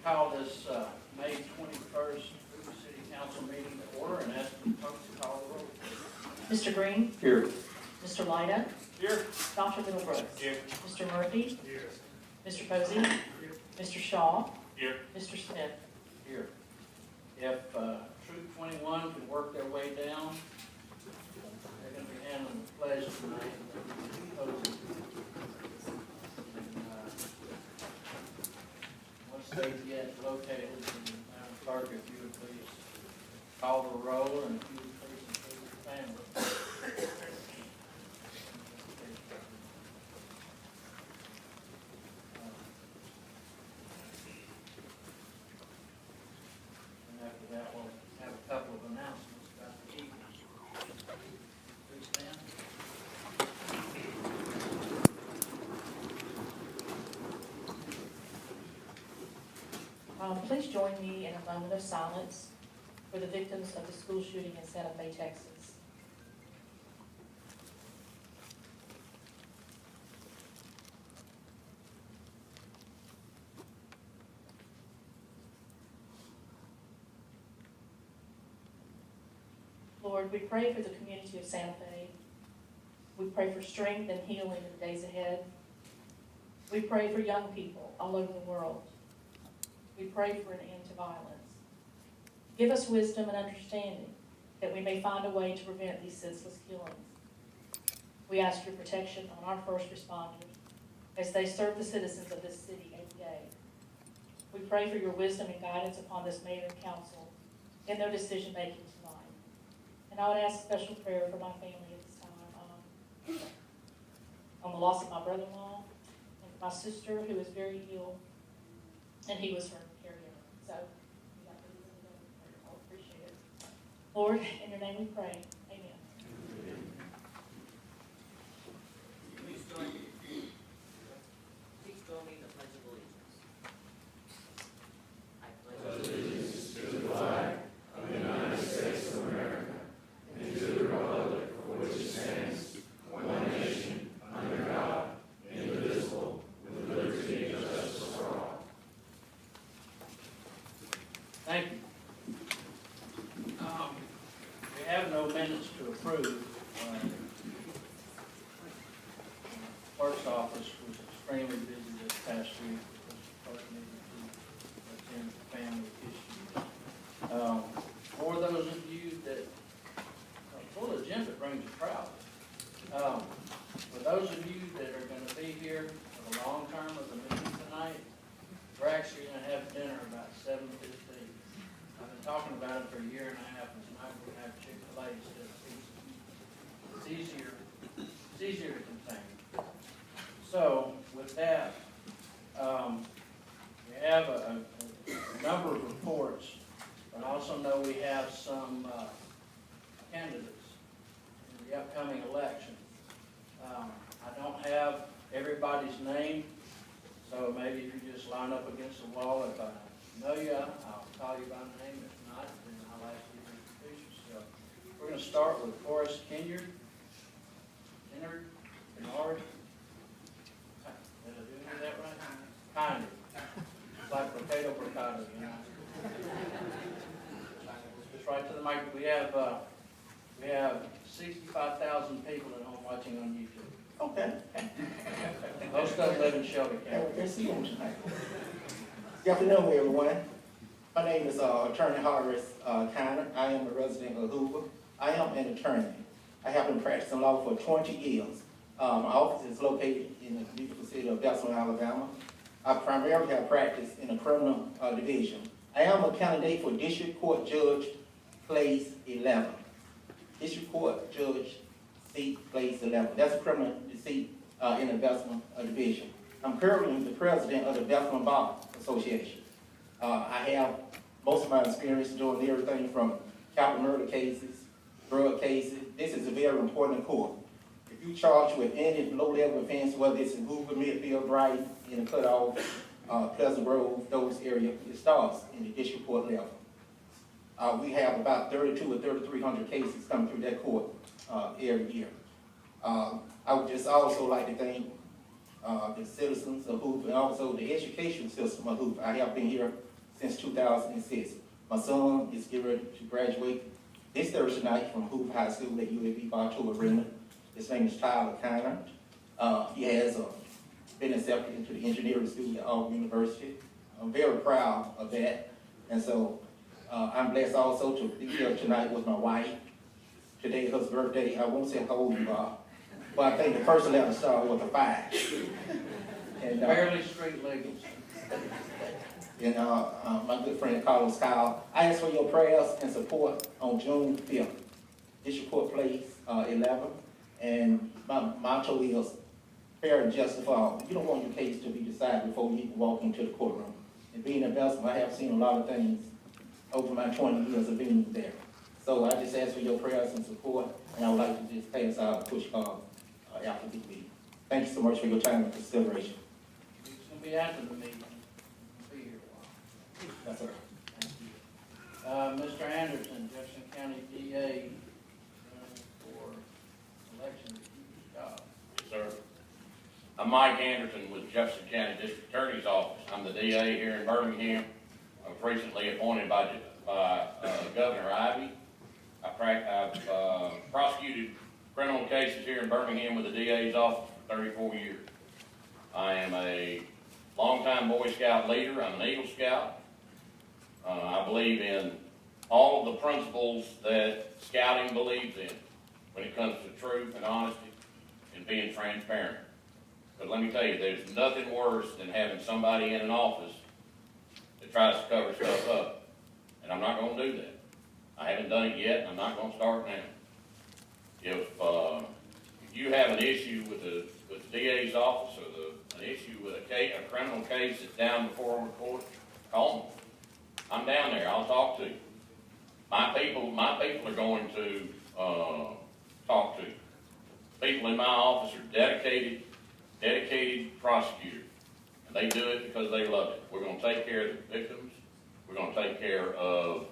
call this May 21st Hoover City Council meeting to order and ask the clerk to call the roll. Mr. Green? Here. Mr. Lyda? Here. Dr. Middlebrooks? Here. Mr. Murphy? Here. Mr. Posey? Here. Mr. Shaw? Here. Mr. Smith? Here. If Troop 21 can work their way down, they're going to be handling the pledge tonight. Posey. Once they get located, Madam Clerk, if you would please call the roll and if you would please include your family. And after that, we'll have a couple of announcements about the evening. Please stand. Please join me in a moment of silence for the victims of the school shooting in Santa Fe, Texas. Lord, we pray for the community of Santa Fe. We pray for strength and healing in the days ahead. We pray for young people all over the world. We pray for an end to violence. Give us wisdom and understanding that we may find a way to prevent these senseless killings. We ask your protection on our first responders as they serve the citizens of this city every day. We pray for your wisdom and guidance upon this mayor and council in their decision-making tonight. And I would ask a special prayer for my family at this time on the loss of my brother-in-law and my sister who is very ill, and he was her caregiver. So, you got to do that. I'll appreciate it. Lord, in your name we pray. Amen. Please join me. Please join me in the Pledge of Allegiance. I pledge allegiance to the flag of the United States of America and to the republic for which it stands, one nation, under God, indivisible, with liberty and justice for all. Thank you. We have no minutes to approve. Clerk's office was extremely busy this past week because the clerk needed to attend family issues. For those of you that, full agenda brings a crowd. For those of you that are going to be here for the long term of the meeting tonight, we're actually going to have dinner about 7:15. I've been talking about it for a year and a half, and tonight we're going to have Chick-fil-A instead of pizza. It's easier to contain. So, with that, we have a number of reports, but I also know we have some candidates in the upcoming election. I don't have everybody's name, so maybe if you just line up against the wall, if I know you, I'll call you by name. If not, then I'll ask you to introduce yourself. We're going to start with Forrest Kennard. Kennard? Did I do that right? Kinder. It's like potato potato, you know. Just right to the mic. We have 65,000 people at home watching on YouTube. Okay. Most of them live in Shelby Yeah, County. we can see them tonight. Good afternoon, everyone. My name is Attorney Horace Kiner. I am a resident of Hoover. I am an attorney. I have been practicing law for 20 years. My office is located in the beautiful city of Beltsville, Alabama. I primarily have practiced in the criminal division. I am a candidate for District Court Judge, Place 11. District Court Judge, seat Place 11. That's a criminal seat in the Beltsville division. I'm currently the president of the Beltsville Bar Association. I have most of my experience doing everything from capital murder cases, drug cases. This is a very important court. If you charge with any low-level offense, whether it's in Hoover, Midfield, Brighton, in the Cutoff, Pleasant Grove, those areas, it starts in the district court level. We have about 32 or 3,300 cases coming through that court every year. I would just also like to thank the citizens of Hoover and also the education system of Hoover. I have been here since 2006. My son is getting ready to graduate this Thursday night from Hoover High School at UAB Bartow Arena. His name is Tyler Kiner. He has been accepted into the engineering school at Auburn University. I'm very proud of that. And so I'm blessed also to be here tonight with my wife. Today is her birthday. I won't say how old you are, but I think the first letter started with a 5. And, Barely straight legged. and my good friend Carlos Kyle. I ask for your prayers and support on June 5th. District Court plays 11, and my motto is fair and just for all. You don't want your case to be decided before you even walk into the courtroom. And being a vessel, I have seen a lot of things over my 20 years of being there. So I just ask for your prayers and support, and I would like to just pass out a push card after this meeting. Thank you so much for your time and consideration. It's gonna be after the meeting. We'll be here a while. That's all. Thank you. Mr. Anderson, Jefferson County DA, for election to keep his job. Yes, sir. I'm Mike Anderson with Jefferson County District Attorney's Office. I'm the DA here in Birmingham. I was recently appointed by Governor Ivey. I've prosecuted criminal cases here in Birmingham with the DA's office for 34 years. I am a longtime Boy Scout leader. I'm an Eagle Scout. I believe in all of the principles that Scouting believes in when it comes to truth and honesty and being transparent. But let me tell you, there's nothing worse than having somebody in an office that tries to cover stuff up. And I'm not going to do that. I haven't done it yet, and I'm not going to start now. If you have an issue with the DA's office or an issue with a criminal case that's down before the court, call me. I'm down there. I'll talk to you. My people are going to talk to you. People in my office are dedicated prosecutors, and they do it because they love it. We're going to take care of the victims. We're going to take care of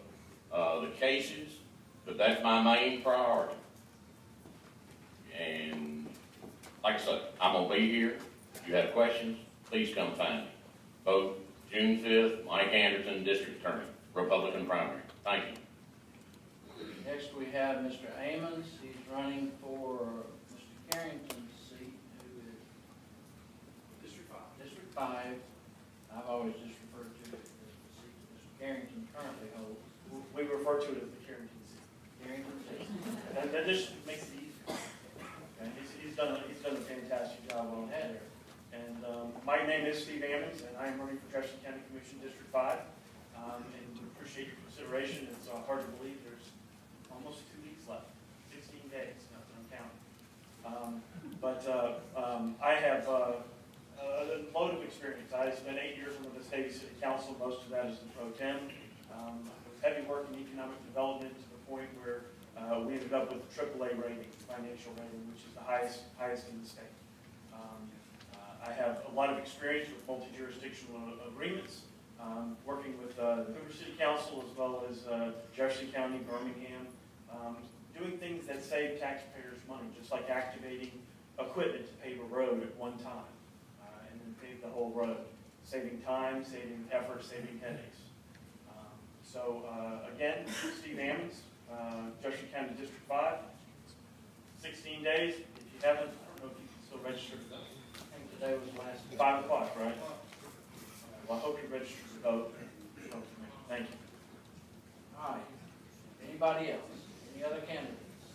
the cases, but that's my main priority. And like I said, I'm going to be here. If you have questions, please come find me. Vote June 5th, Mike Anderson, District Attorney, Republican primary. Thank you. Next, we have Mr. Amons. He's running for Mr. Carrington's seat, who is District 5. I've always just referred to it as the seat Mr. Carrington currently holds. We refer to it as the Carrington seat. Carrington seat. That just makes it easier. And he's done a fantastic job on that. And my name is Steve Ammons, and I am running for Jefferson County Commission District 5. And we appreciate your consideration. It's hard to believe there's almost 2 weeks left, 16 days, not that I'm counting. I have a load of experience. I spent 8 years on the state city council. Most of that is in pro tem. With heavy work in economic development to the point where we ended up with a AAA rating, financial rating, which is the highest in the state. I have a lot of experience with multi-jurisdictional agreements, working with the Hoover City Council as well as Jefferson County, Birmingham, doing things that save taxpayers money, just like activating equipment to pave a road at one time, and then pave the whole road, saving time, saving effort, saving headaches. Again, Steve Ammons, Jefferson County District 5, 16 days. If you haven't, I don't know if you can still register to vote. I think today was the last. 5 o'clock, right? Well, I hope you register to vote. Thank you. All right. Anybody else? Any other candidates?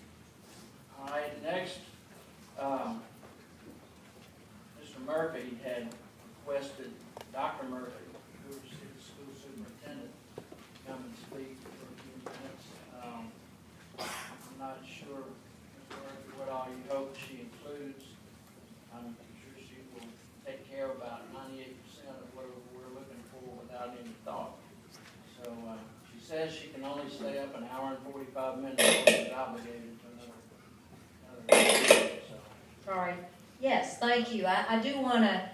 All right, next, Mr. Murphy had requested Dr. Murphy, Hoover City School Superintendent, come and speak for a few minutes. I'm not sure, Mr. Murphy, what all you hope she includes. I'm sure she will take care of about 98% of whatever we're looking for without any thought. So she says she can only stay up an hour and 45 minutes before she's obligated to another so. Sorry. Yes, thank you. I do want to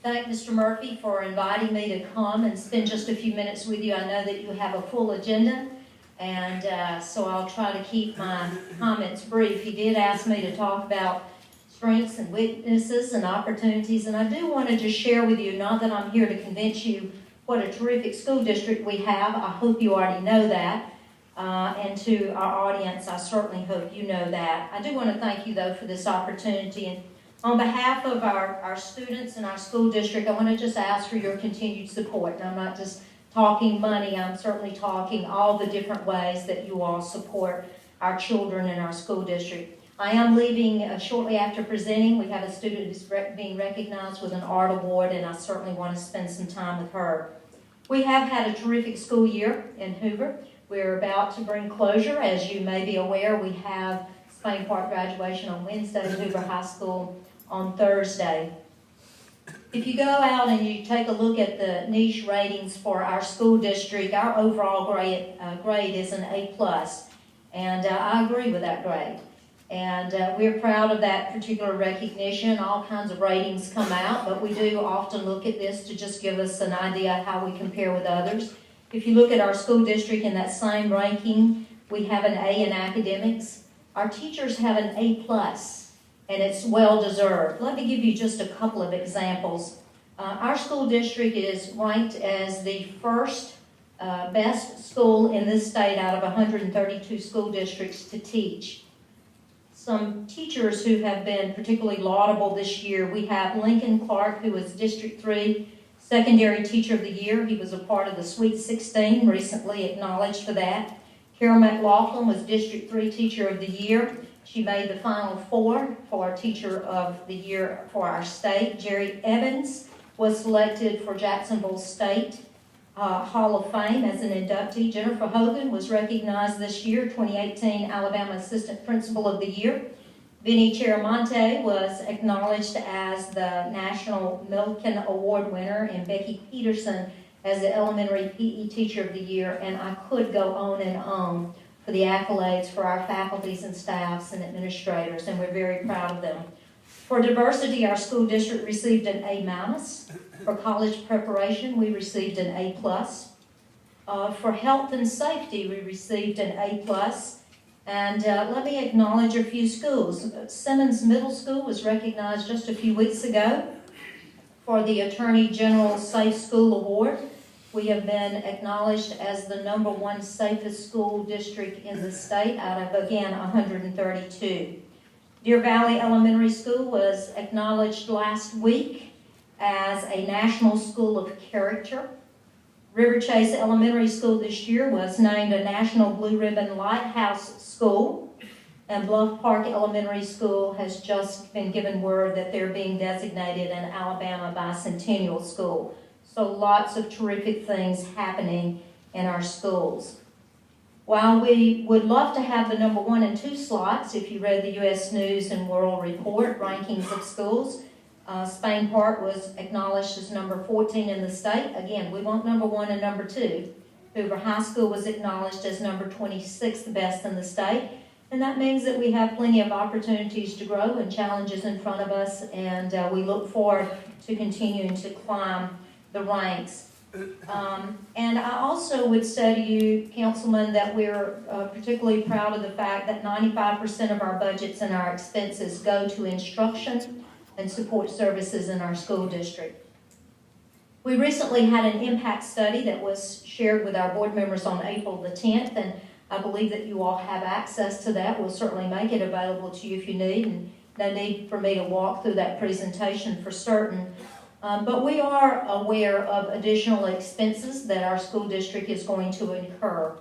thank Mr. Murphy for inviting me to come and spend just a few minutes with you. I know that you have a full agenda, and so I'll try to keep my comments brief. He did ask me to talk about strengths and weaknesses and opportunities, and I do want to just share with you, not that I'm here to convince you what a terrific school district we have. I hope you already know that. And to our audience, I certainly hope you know that. I do want to thank you, though, for this opportunity. And on behalf of our students and our school district, I want to just ask for your continued support. And I'm not just talking money, I'm certainly talking all the different ways that you all support our children in our school district. I am leaving shortly after presenting. We have a student who's being recognized with an art award, and I certainly want to spend some time with her. We have had a terrific school year in Hoover. We're about to bring closure. As you may be aware, we have Spain Park graduation on Wednesday, Hoover High School on Thursday. If you go out and you take a look at the niche ratings for our school district, our overall grade is an A+, and I agree with that grade. And we're proud of that particular recognition. All kinds of ratings come out, but we do often look at this to just give us an idea of how we compare with others. If you look at our school district in that same ranking, we have an A in academics. Our teachers have an A+, and it's well deserved. Let me give you just a couple of examples. Our school district is ranked as the first best school in this state out of 132 school districts to teach. Some teachers who have been particularly laudable this year, we have Lincoln Clark, who was District 3 Secondary Teacher of the Year. He was a part of the Sweet 16, recently acknowledged for that. Carol McLaughlin was District 3 Teacher of the Year. She made the Final Four for Teacher of the Year for our state. Jerry Evans was selected for Jacksonville State Hall of Fame as an inductee. Jennifer Hogan was recognized this year, 2018 Alabama Assistant Principal of the Year. Vinnie Chiramonte was acknowledged as the National Milliken Award winner, and Becky Peterson as the Elementary PE Teacher of the Year, and I could go on and on for the accolades for our faculties and staffs and administrators, and we're very proud of them. For diversity, our school district received an A-. For college preparation, we received an A+. For health and safety, we received an A+. And let me acknowledge a few schools. Simmons Middle School was recognized just a few weeks ago for the Attorney General Safe School Award. We have been acknowledged as the #1 safest school district in the state out of, again, 132. Deer Valley Elementary School was acknowledged last week as a National School of Character. River Chase Elementary School this year was named a National Blue Ribbon Lighthouse School, and Bluff Park Elementary School has just been given word that they're being designated an Alabama Bicentennial School. So lots of terrific things happening in our schools. While we would love to have the #1 and 2 slots, if you read the U.S. News and World Report rankings of schools, Spain Park was acknowledged as number 14 in the state. Again, we want #1 and #2. Hoover High School was acknowledged as number 26, the best in the state. And that means that we have plenty of opportunities to grow and challenges in front of us, and we look forward to continuing to climb the ranks. And I also would say to you, Councilman, that we're particularly proud of the fact that 95% of our budgets and our expenses go to instruction and support services in our school district. We recently had an impact study that was shared with our board members on April the 10th, and I believe that you all have access to that. We'll certainly make it available to you if you need, and no need for me to walk through that presentation for certain. But we are aware of additional expenses that our school district is going to incur.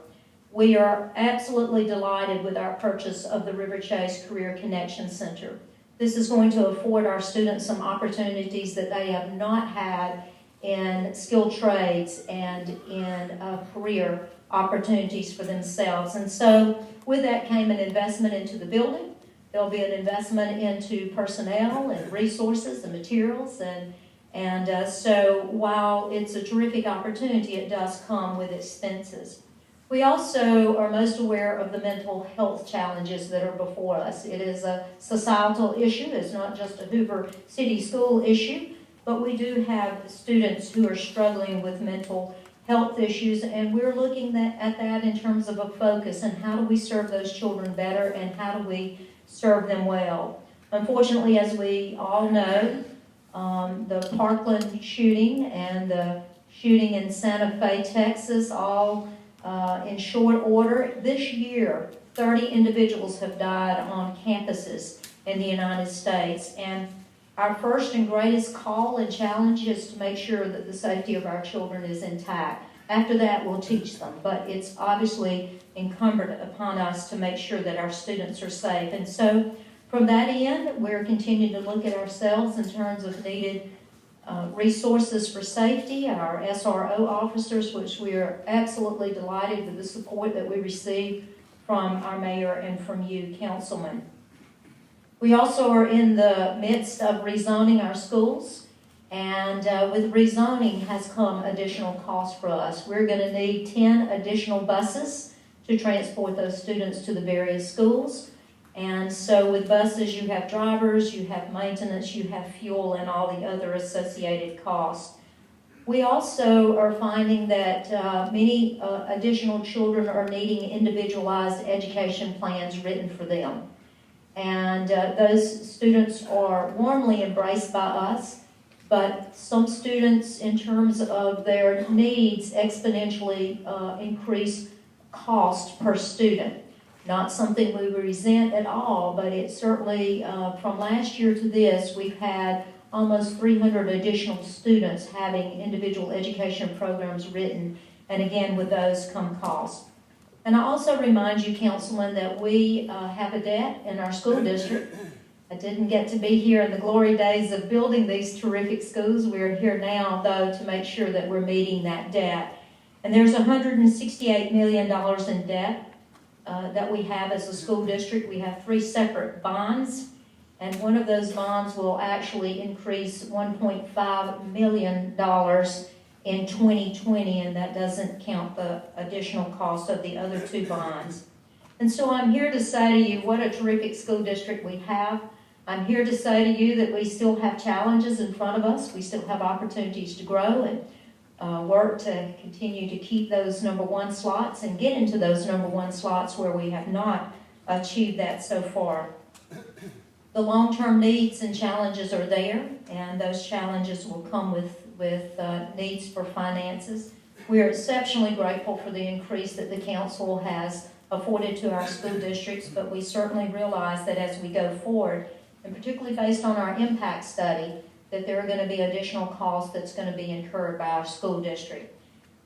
We are absolutely delighted with our purchase of the River Chase Career Connection Center. This is going to afford our students some opportunities that they have not had in skilled trades and in career opportunities for themselves. And so with that came an investment into the building. There'll be an investment into personnel and resources and materials, and so while it's a terrific opportunity, it does come with expenses. We also are most aware of the mental health challenges that are before us. It is a societal issue. It's not just a Hoover City School issue, but we do have students who are struggling with mental health issues, and we're looking at that in terms of a focus and how do we serve those children better and how do we serve them well. Unfortunately, as we all know, the Parkland shooting and the shooting in Santa Fe, Texas, all in short order. This year, 30 individuals have died on campuses in the United States. And our first and greatest call and challenge is to make sure that the safety of our children is intact. After that, we'll teach them, but it's obviously incumbent upon us to make sure that our students are safe. And so from that end, we're continuing to look at ourselves in terms of needed resources for safety, our SRO officers, which we are absolutely delighted with the support that we receive from our mayor and from you, councilmen. We also are in the midst of rezoning our schools. And with rezoning has come additional costs for us. We're going to need 10 additional buses to transport those students to the various schools. And so with buses, you have drivers, you have maintenance, you have fuel, and all the other associated costs. We also are finding that many additional children are needing individualized education plans written for them. And those students are warmly embraced by us. But some students, in terms of their needs, exponentially increase cost per student. Not something we resent at all, but it certainly, from last year to this, we've had almost 300 additional students having individual education programs written, and again, with those come costs. And I also remind you, councilmen, that we have a debt in our school district. I didn't get to be here in the glory days of building these terrific schools. We're here now, though, to make sure that we're meeting that debt. And there's $168 million in debt that we have as a school district. We have 3 separate bonds, and one of those bonds will actually increase $1.5 million in 2020, and that doesn't count the additional cost of the other 2 bonds. And so I'm here to say to you what a terrific school district we have. I'm here to say to you that we still have challenges in front of us. We still have opportunities to grow and work to continue to keep those number 1 slots and get into those number 1 slots where we have not achieved that so far. The long-term needs and challenges are there, and those challenges will come with needs for finances. We are exceptionally grateful for the increase that the council has afforded to our school districts, but we certainly realize that as we go forward, and particularly based on our impact study, that there are going to be additional costs that's going to be incurred by our school district.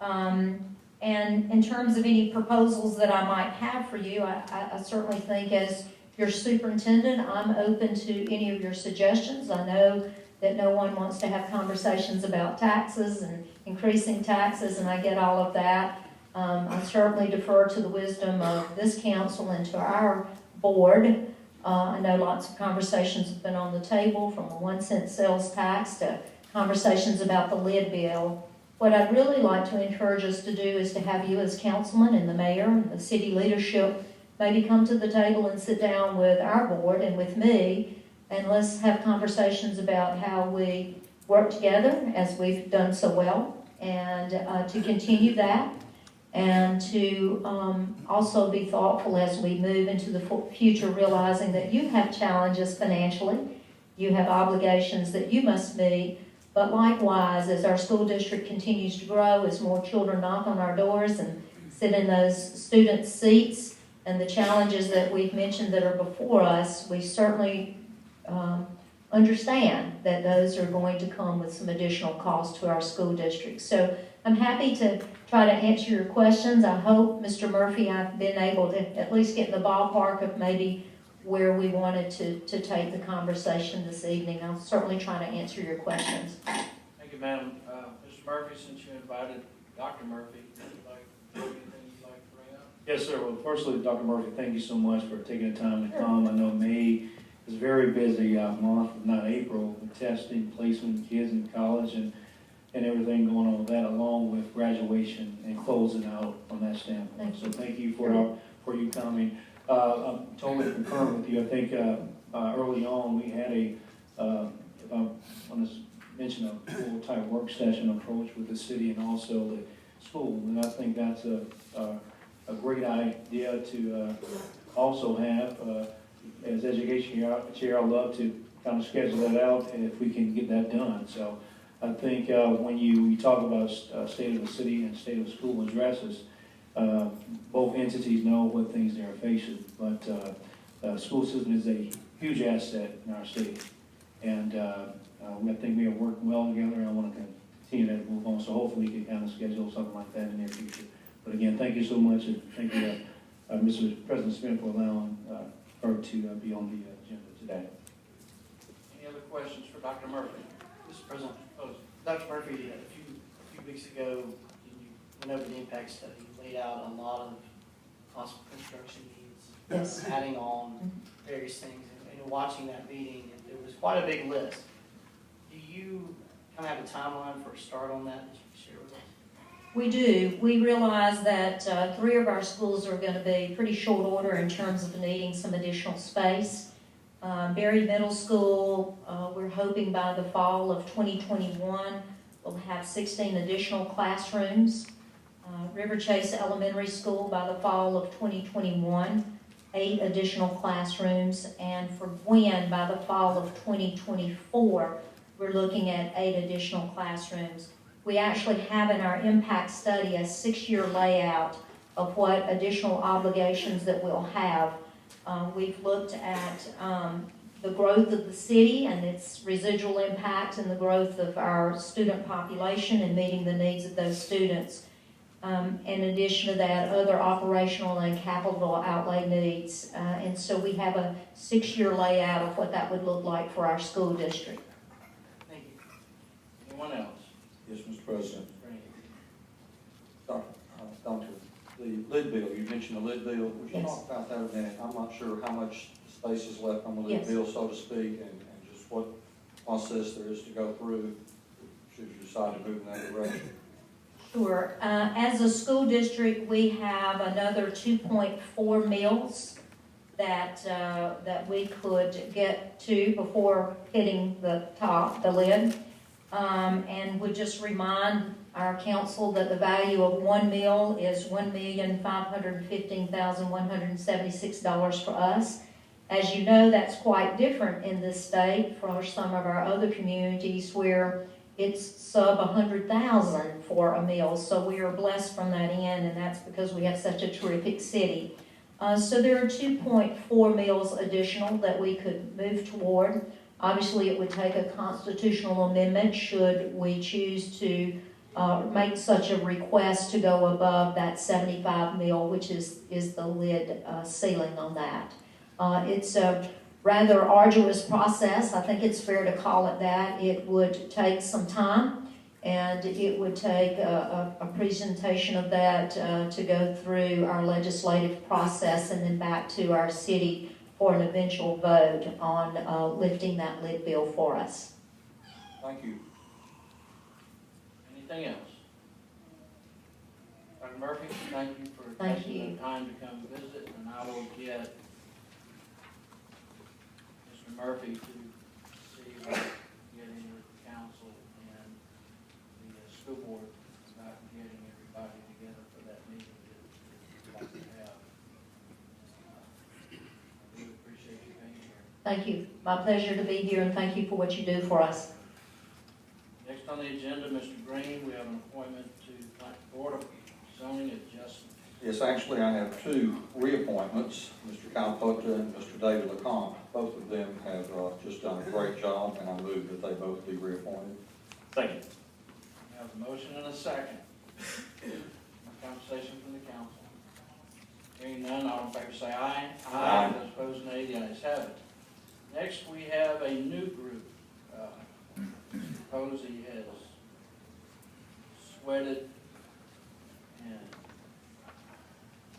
And in terms of any proposals that I might have for you, I certainly think as your superintendent, I'm open to any of your suggestions. I know that no one wants to have conversations about taxes and increasing taxes, and I get all of that. I certainly defer to the wisdom of this council and to our board. I know lots of conversations have been on the table, from a 1-cent sales tax to conversations about the lid bill. What I'd really like to encourage us to do is to have you as councilman and the mayor and the city leadership maybe come to the table and sit down with our board and with me, and let's have conversations about how we work together as we've done so well, and to continue that, and to also be thoughtful as we move into the future, realizing that you have challenges financially, you have obligations that you must meet, but likewise, as our school district continues to grow, as more children knock on our doors and sit in those student seats, and the challenges that we've mentioned that are before us, we certainly understand that those are going to come with some additional cost to our school district. So I'm happy to try to answer your questions. I hope, Mr. Murphy, I've been able to at least get in the ballpark of maybe where we wanted to take the conversation this evening. I'll certainly try to answer your questions. Thank you, Madam. Mr. Murphy, since you invited Dr. Murphy, would you like anything you'd like to bring up? Yes, sir. Well, firstly, Dr. Murphy, thank you so much for taking the time to come. I know May is a very busy month, if not April, with testing, placement kids in college, and everything going on with that, along with graduation and closing out from that standpoint. So thank you for you coming. I'm totally concurring with you. I think early on we had if I want to mention a full type work session approach with the city and also the school, and I think that's a great idea to also have. As education chair, I'd love to kind of schedule that out, and if we can get that done. So I think when you talk about state of the city and state of the school addresses, both entities know what things they are facing, but the school system is a huge asset in our city. And I think we have worked well together, and I want to continue that move on, so hopefully we can kind of schedule something like that in the near future. But again, thank you so much, and thank you, Mr. President Smith, for allowing her to be on the agenda today. Any other questions for Dr. Murphy? Mr. President, Oh, Dr. Murphy, a few weeks ago, you went over the impact study, you laid out a lot of possible construction needs. Yes. Adding on various things, and watching that meeting, it was quite a big list. Do you kind of have a timeline for a start on that you can share with us? We do. We realize that 3 of our schools are going to be pretty short order in terms of needing some additional space. Berry Middle School, we're hoping by the fall of 2021, we'll have 16 additional classrooms. River Chase Elementary School by the fall of 2021, 8 additional classrooms. And for Gwynn, by the fall of 2024, we're looking at 8 additional classrooms. We actually have in our impact study a 6-year layout of what additional obligations that we'll have. We've looked at the growth of the city and its residual impact and the growth of our student population and meeting the needs of those students. In addition to that, other operational and capital outlay needs. And so we have a 6-year layout of what that would look like for our school district. Thank you. Anyone else? Yes, Mr. President. Randy? Doctor, the lid bill, you mentioned the lid bill. Would you Yes. talk about that a minute? I'm not sure how much space is left on the lid Yes. bill, so to speak, and just what process there is to go through should you decide to move in that direction. Sure. As a school district, we have another 2.4 mills that we could get to before hitting the lid. And would just remind our council that the value of 1 mill is $1,515,176 for us. As you know, that's quite different in this state from some of our other communities where it's sub 100,000 for a mill. So we are blessed from that end, and that's because we have such a terrific city. So there are 2.4 mills additional that we could move toward. Obviously, it would take a constitutional amendment should we choose to make such a request to go above that 75 mil, which is the lid ceiling on that. It's a rather arduous process. I think it's fair to call it that. It would take some time, and it would take a presentation of that to go through our legislative process and then back to our city for an eventual vote on lifting that lid bill for us. Thank you. Anything else? Dr. Murphy, thank you for Thank taking you. the time to come visit, and I will get Mr. Murphy to see what getting with the council and the school board about getting everybody together for that meeting that we'd like to have. We appreciate you being here. Thank you. My pleasure to be here, and thank you for what you do for us. Next on the agenda, Mr. Green, we have an appointment to the Board of Zoning Adjustment. Yes, actually, I have 2 reappointments, Mr. Calpota and Mr. David LeCompte. Both of them have just done a great job, and I move that they both be reappointed. Second. We have a motion and a second. Conversation from the council. Hearing none, all in favor say aye. Aye. Those opposed, nay. The ayes have it. Next, we have a new group. Posey has sweated and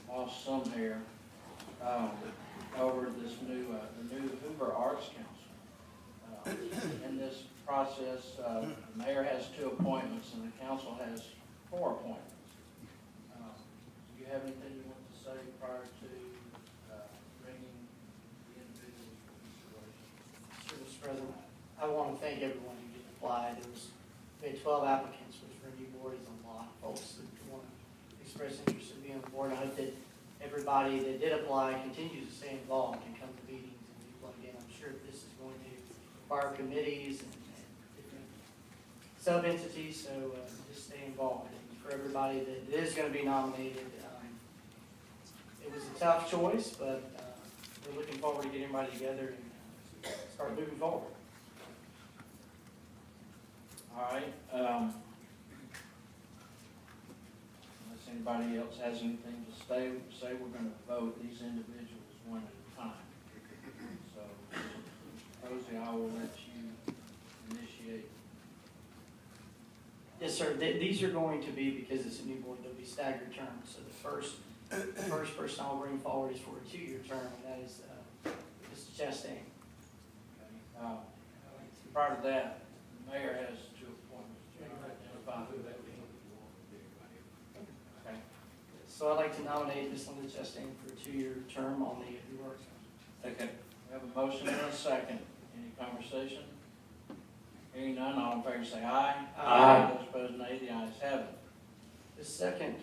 lost some hair over this the new Hoover Arts Council. In this process, the mayor has 2 appointments and the council has 4 appointments. Do you have anything you want to say prior to bringing the individuals for consideration? Sure, Mr. President. I want to thank everyone who did apply. We had 12 applicants, which for a new board is a lot of folks that want to express interest in being on the board. I hope that everybody that did apply continues to stay involved and come to meetings and be plugged in. I'm sure this is going to require committees and different sub-entities, so just stay involved. And for everybody that is going to be nominated, it was a tough choice, but we're looking forward to getting everybody together and start moving forward. All right, unless anybody else has anything to say, we're gonna vote these individuals one at a time. So, Rosie, I will let you initiate. Yes, sir. These are going to be, because it's a new board, they'll be staggered terms. So the first person I'll bring forward is for a 2-year term, and that is Mr. Chastain. Okay. Prior to that, the mayor has 2 appointments. Do you want to identify who that would be? Okay. So I'd like to nominate Ms. Linda Chastain for a 2-year term on the Hoover Arts Council. Okay. We have a motion and a second. Any conversation? Hearing none, all in favor say aye. Aye. Those opposed, nay. The ayes have it. The second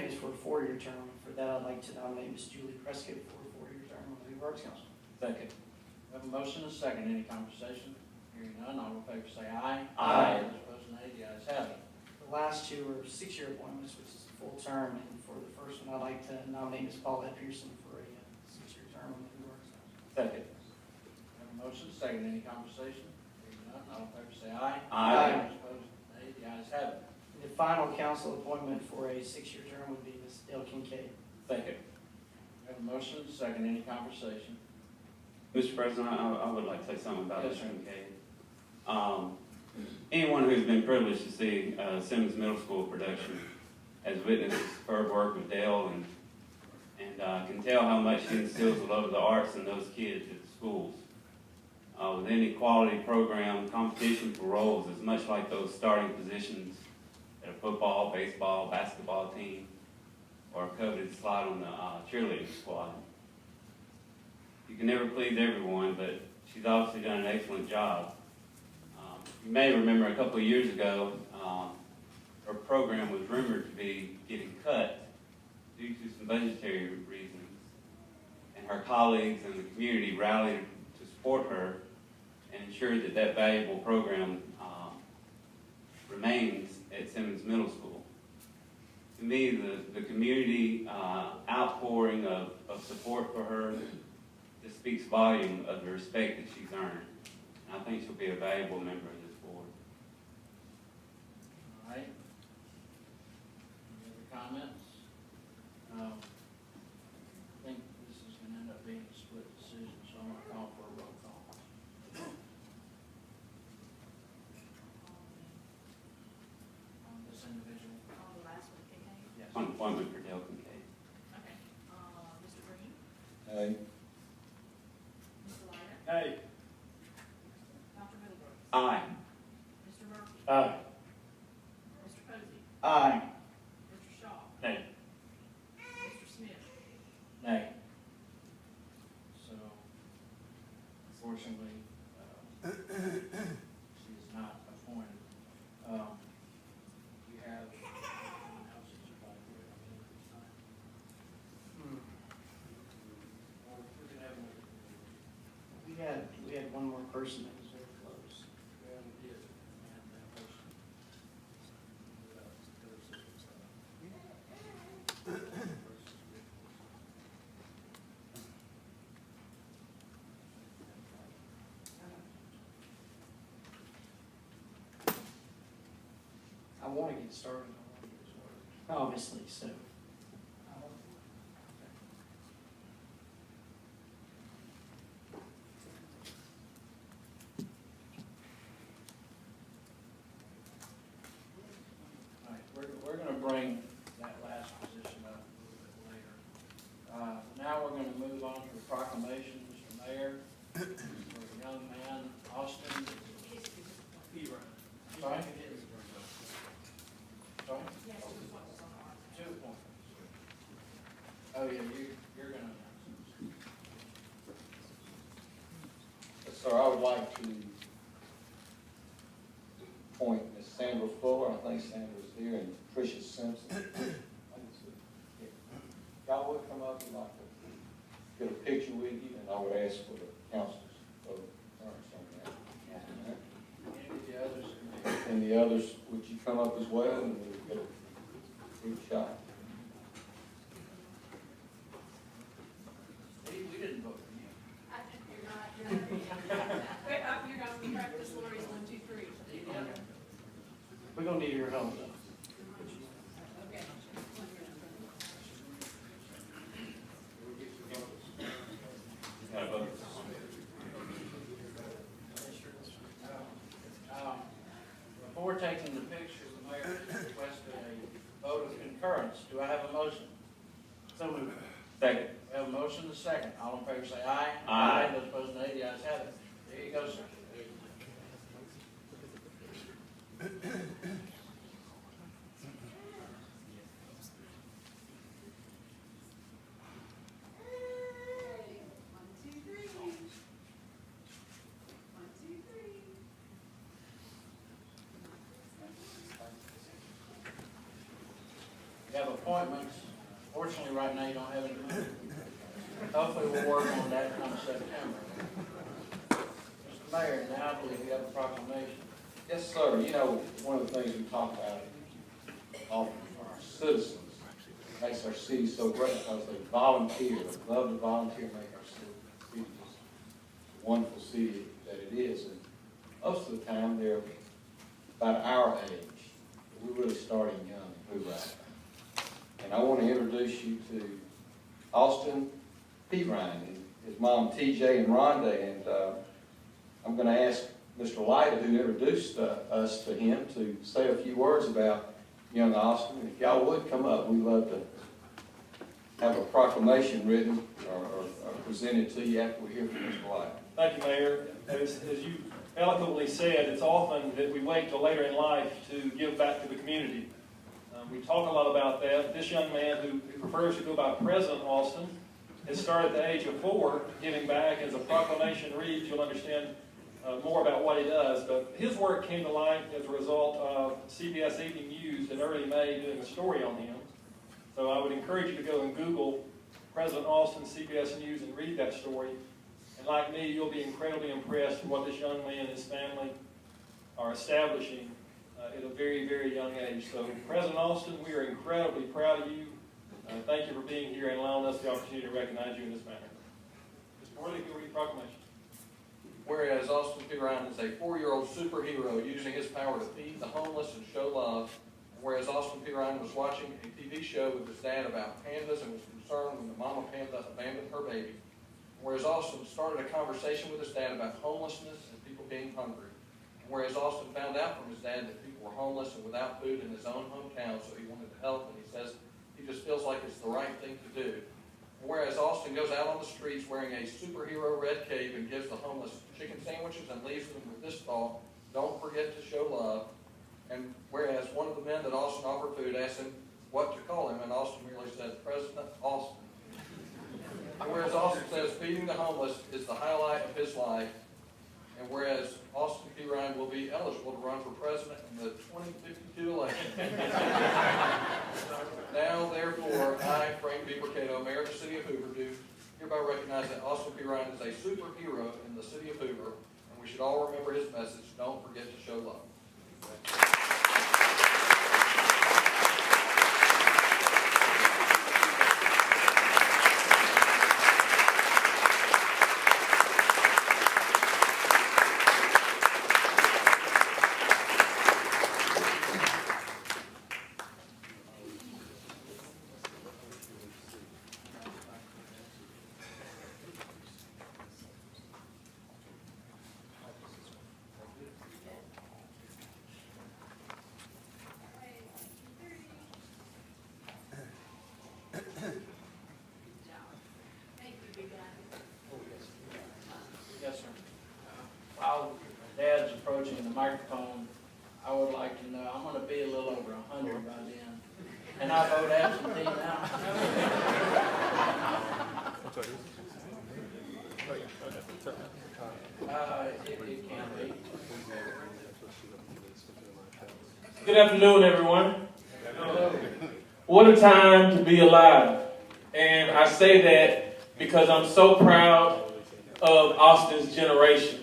is for a 4-year term. For that, I'd like to nominate Ms. Julie Prescott for a 4-year term on the Hoover Arts Council. Second. We have a motion and a second. Any conversation? Hearing none, all in favor say aye. Aye. Those opposed, nay. The ayes have it. The last 2 are 6-year appointments, which is a full term. And for the first one, I'd like to nominate Ms. Paulette Pearson for a 6-year term on the Hoover Arts Council. Second. We have a motion, second. Any conversation? Hearing none, all in favor say aye. Aye. Those opposed, nay. The ayes have it. The final council appointment for a 6-year term would be Ms. Dale Kincaid. Second. We have a motion, second. Any conversation? Mr. President, I would like to say something about Yes, this sir. Kincaid. Anyone who's been privileged to see Simmons Middle School production has witnessed superb work with Dale and can tell how much she instills the love of the arts in those kids at the schools. With any quality program, competition for roles is much like those starting positions at a football, baseball, basketball team, or a coveted slot on the cheerleading squad. You can never please everyone, but she's obviously done an excellent job. You may remember a couple of years ago, her program was rumored to be getting cut due to some budgetary reasons, and her colleagues and the community rallied to support her and ensure that that valuable program remains at Simmons Middle School. To me, the community outpouring of support for her just speaks volume of the respect that she's earned. And I think she'll be a valuable member of this board. All right. Any other comments? I think this is going to end up being a split decision, so I'm going to call for a roll call. On this individual? On the last one, Kincaid? Yes. On appointment for Dale Kincaid. Okay. Mr. Green? Aye. Mr. Leiter? Hey. Dr. Middlebrooks? Aye. Mr. Murphy? Aye. Mr. Posey? Aye. Mr. Shaw? Nay. Mr. Smith? Nay. So, unfortunately, she is not appointed. You have anyone else that you'd like to recommend at this time? Or we can have another. We had one more person that was very close. Yeah, we did. And that person. I want to get started. I want to get this work. Obviously, so. All right, we're going to bring that last position up a little bit later. Now we're going to move on to the proclamation, Mr. Mayor, for a young man, Austin. Sorry? Sorry? Yes, two appointments on the arts. 2 appointments. Oh, yeah, you're going to. Yes, sir, I would like to appoint Ms. Sandra Fuller, I think Sandra's here, and Tricia Simpson. Y'all would come up and like to get a picture with you, and I would ask for the council's And the others, would you come up as well and we'll get a group shot? Steve, we didn't vote for you. I think you're going to practice Lori's 1, 2, 3. We're gonna need your help though. Okay. Gotta vote. Before taking the picture, the mayor requested a vote of concurrence. Do I have a motion? So moved. Second. We have a motion and a second. All in favor say aye. Aye. Those opposed, nay. The ayes have it. There you go, sir. We have appointments. Fortunately, right now, you don't have any. Hopefully, we'll work on that come September. Mr. Mayor, now I believe we have a proclamation. Yes, sir. You know, one of the things we talk about often for our citizens makes our city so great because they volunteer, they love to volunteer, make our city just a wonderful city that it is. And most of the time, they're about our age. We're really starting young in Hoover. And I want to introduce you to Austin P. Ryan and his mom TJ and Rhonda. And I'm going to ask Mr. Light, who introduced us to him, to say a few words about young Austin. And if y'all would come up, we'd love to have a proclamation written or presented to you after we hear from Mr. Light. Thank you, Mayor. As you eloquently said, it's often that we wait till later in life to give back to the community. We talk a lot about that. This young man who prefers to go by President Austin has started at the age of 4 giving back. As a proclamation reads, you'll understand more about what he does. But his work came to light as a result of CBS Evening News in early May doing a story on him. So I would encourage you to go and Google President Austin CBS News and read that story. And like me, you'll be incredibly impressed with what this young man and his family are establishing at a very, very young age. So, President Austin, we are incredibly proud of you. Thank you for being here and allowing us the opportunity to recognize you in this manner. Mr. Worley, you'll read the proclamation. Whereas Austin P. Ryan is a 4-year-old superhero using his power to feed the homeless and show love. And whereas Austin P. Ryan was watching a TV show with his dad about pandas and was concerned when the mama panda abandoned her baby. And whereas Austin started a conversation with his dad about homelessness and people being hungry. And whereas Austin found out from his dad that people were homeless and without food in his own hometown, so he wanted to help, and he says he just feels like it's the right thing to do. And whereas Austin goes out on the streets wearing a superhero red cape and gives the homeless chicken sandwiches and leaves them with this thought, don't forget to show love. And whereas one of the men that Austin offered food asked him what to call him, and Austin merely said, President Austin. And whereas Austin says feeding the homeless is the highlight of his life, and whereas Austin P. Ryan will be eligible to run for president in the 2052 election. Now, therefore, I, Frank B. Mercado, Mayor of the City of Hoover, do hereby recognize that Austin P. Ryan is a superhero in the City of Hoover, and we should all remember his message, don't forget to show love. Yes, sir. While Dad's approaching the microphone, I would like to know, I'm going to be a little over 100 by then. And I vote absentee now. It can be. Good afternoon, everyone. What a time to be alive. And I say that because I'm so proud of Austin's generation,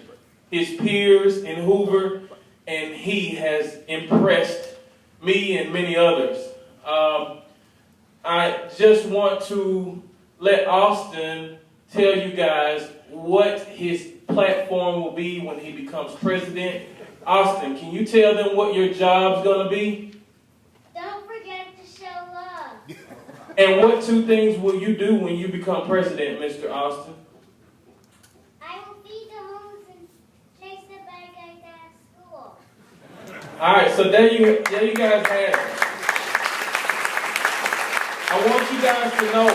his peers in Hoover, and he has impressed me and many others. I just want to let Austin tell you guys what his platform will be when he becomes president. Austin, can you tell them what your job's going to be? Don't forget to show love. And what 2 things will you do when you become president, Mr. Austin? I will feed the homeless and chase the bad guys out of school. All right, so there you guys have it. I want you guys to know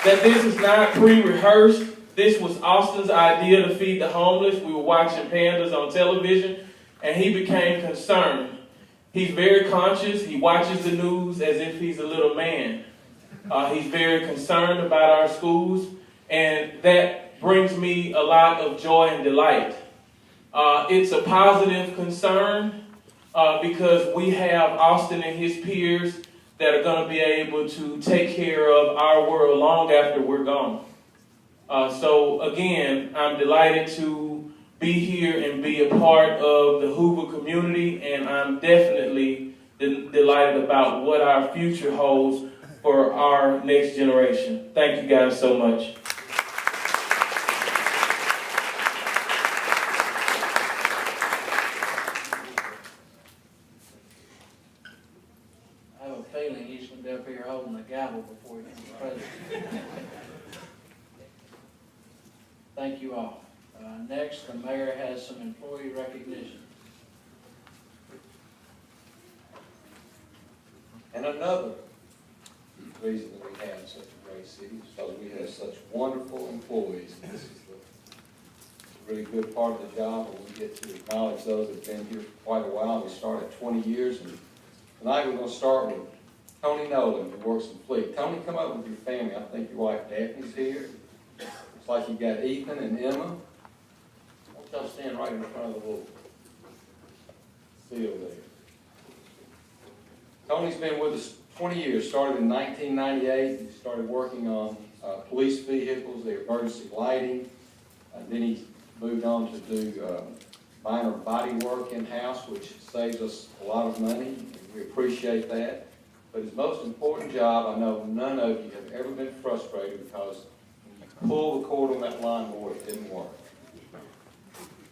that this is not pre-rehearsed. This was Austin's idea to feed the homeless. We were watching pandas on television, and he became concerned. He's very conscious. He watches the news as if he's a little man. He's very concerned about our schools, and that brings me a lot of joy and delight. It's a positive concern because we have Austin and his peers that are going to be able to take care of our world long after we're gone. So again, I'm delighted to be here and be a part of the Hoover community, and I'm definitely delighted about what our future holds for our next generation. Thank you guys so much. I have a feeling he's going to be up here holding the gavel before he becomes president. Thank you all. Next, the mayor has some employee recognition. And another reason that we have such a great city is because we have such wonderful employees. And this is the really good part of the job, and we get to acknowledge those that have been here for quite a while. We started 20 years, and tonight we're going to start with Tony Nolan, who works in Fleet. Tony, come up with your family. I think your wife Daphne's here. Looks like you got Ethan and Emma. Why don't y'all stand right in front of the little seal there. Tony's been with us 20 years, started in 1998. He started working on police vehicles, their emergency lighting. Then he moved on to do minor body work in-house, which saves us a lot of money, and we appreciate that. But his most important job, I know none of you have ever been frustrated because when you pull the cord on that lawnmower, it didn't work.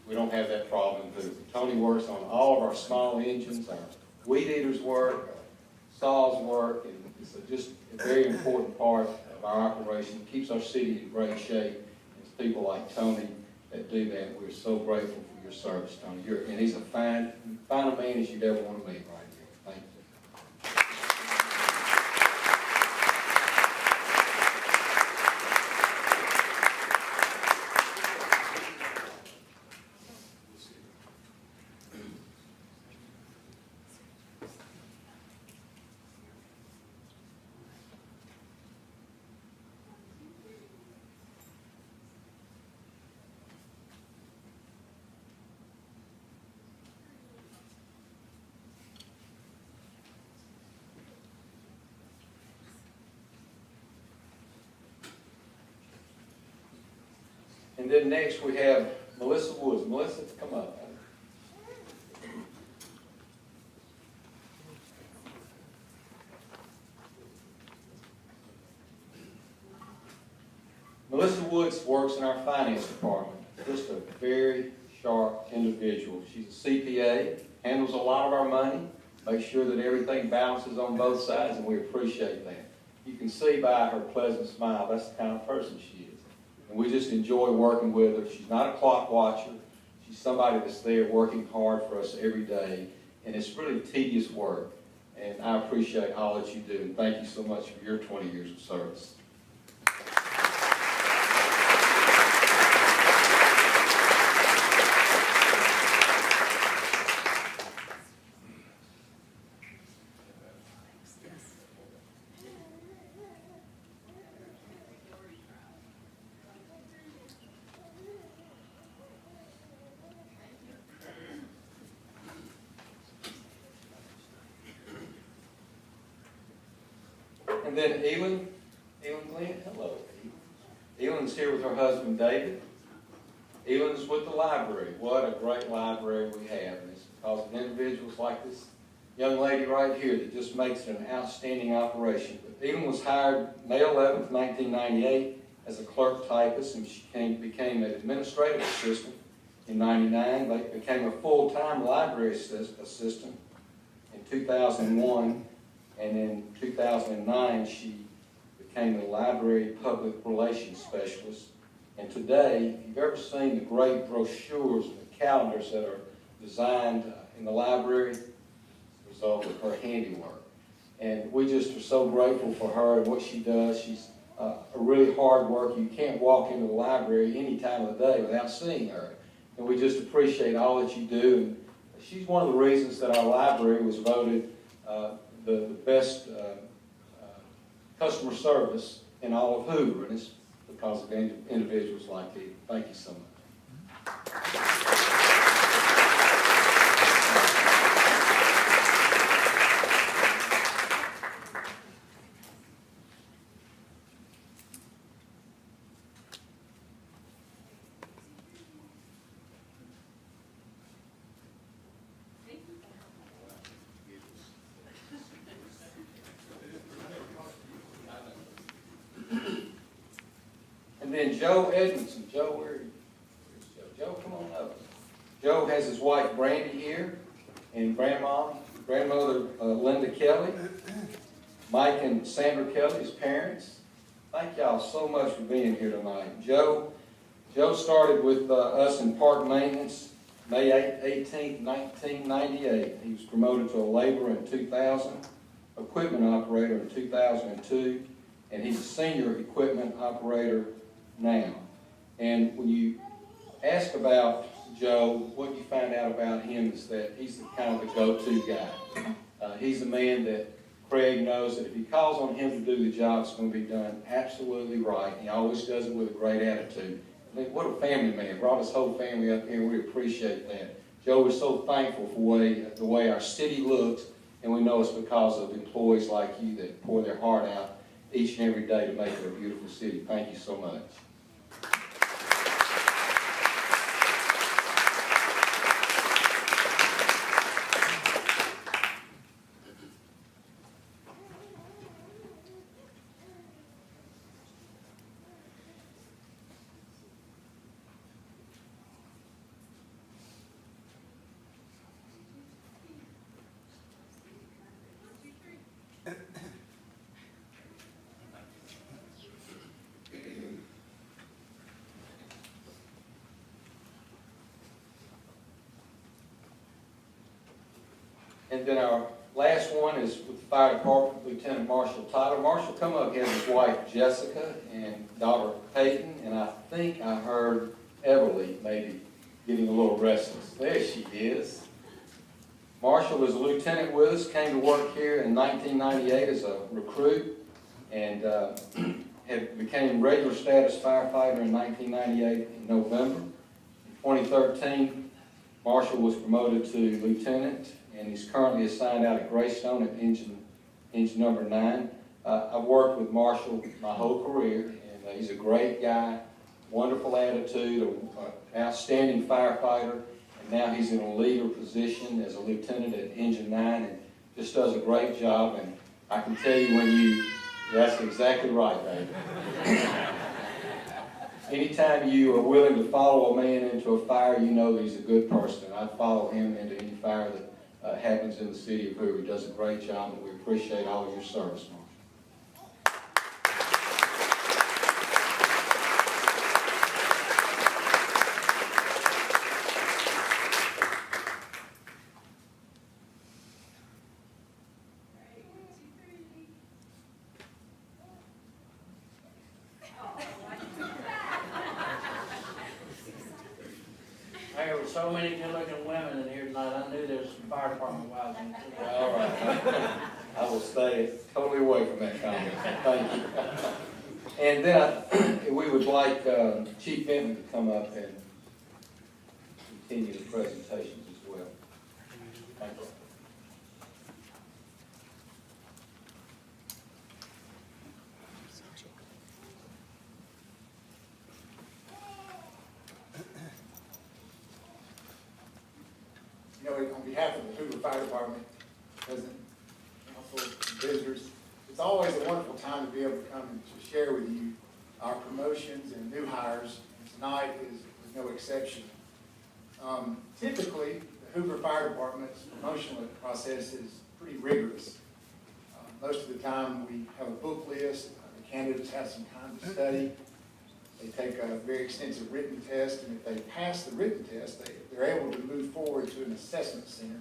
We don't have that problem in Hoover. Tony works on all of our small engines, our weed eaters work, saws work, and it's just a very important part of our operation. It keeps our city in great shape. It's people like Tony that do that. We're so grateful for your service, Tony. And he's a fine a man as you'd ever want to meet right here. Thank you. And then next we have Melissa Woods. Melissa, come up. Melissa Woods works in our finance department. Just a very sharp individual. She's a CPA, handles a lot of our money, makes sure that everything balances on both sides, and we appreciate that. You can see by her pleasant smile, that's the kind of person she is. And we just enjoy working with her. She's not a clock watcher. She's somebody that's there working hard for us every day. And it's really tedious work. And I appreciate all that you do. And thank you so much for your 20 years of service. And then Elin Glenn, hello. Elin's here with her husband, David. Even as with the library, what a great library we have. And it's because of individuals like this young lady right here that just makes it an outstanding operation. But even was hired May 11th, 1998 as a clerk typist, and she became an administrative assistant in 99. They became a full-time library assistant in 2001, and in 2009 she became a library public relations specialist. And today, if you've ever seen the great brochures and the calendars that are designed in the library, it's a result of her handiwork. And we just are so grateful for her and what she does. She's a really hard worker. You can't walk into the library any time of the day without seeing her. And we just appreciate all that you do. And she's one of the reasons that our library was voted the best customer service in all of Hoover. And it's because of individuals like you. Thank you so much. And then Joe Edmondson. Joe, where's Joe? Joe, come on up. Joe has his wife Brandy here, and grandmother Linda Kelly, Mike and Sandra Kelly, his parents. Thank y'all so much for being here tonight. Joe started with us in park maintenance May 18th, 1998. He was promoted to a laborer in 2000, equipment operator in 2002, and he's a senior equipment operator now. And when you ask about Joe, what you find out about him is that he's the kind of the go-to guy. He's a man that Craig knows that if he calls on him to do the job, it's going to be done absolutely right. He always does it with a great attitude. I mean, what a family man. Brought his whole family up here, and we appreciate that. Joe is so thankful for the way our city looks, and we know it's because of employees like you that pour their heart out each and every day to make it a beautiful city. Thank you so much. And then our last one is with the fire department, Lieutenant Marshall Tyler. Marshall, come up here with his wife Jessica and daughter Peyton, and I think I heard Everly maybe getting a little restless. There she is. Marshall was a lieutenant with us, came to work here in 1998 as a recruit, and became regular status firefighter in 1998 in November. In 2013, Marshall was promoted to lieutenant, and he's currently assigned out at Greystone at engine number 9. I've worked with Marshall my whole career, and he's a great guy, wonderful attitude, an outstanding firefighter, and now he's in a leader position as a lieutenant at engine 9, and just does a great job. And I can tell you that's exactly right, baby. Anytime you are willing to follow a man into a fire, you know that he's a good person. I'd follow him into any fire that happens in the city of Hoover. He does a great job, and we appreciate all of your service, Marshall. There were so many good-looking women in here tonight, I knew there was some fire department wives in here. All right. I will stay totally away from that comment. Thank you. And then we would like Chief Benton to come up and continue the presentations as well. Thank you. You know, on behalf of the Hoover Fire Department, President, Council, visitors, it's always a wonderful time to be able to come and to share with you our promotions and new hires, and tonight is no exception. Typically, the Hoover Fire Department's promotional process is pretty rigorous. Most of the time, we have a book list. The candidates have some time to study. They take a very extensive written test, and if they pass the written test, they're able to move forward to an assessment center.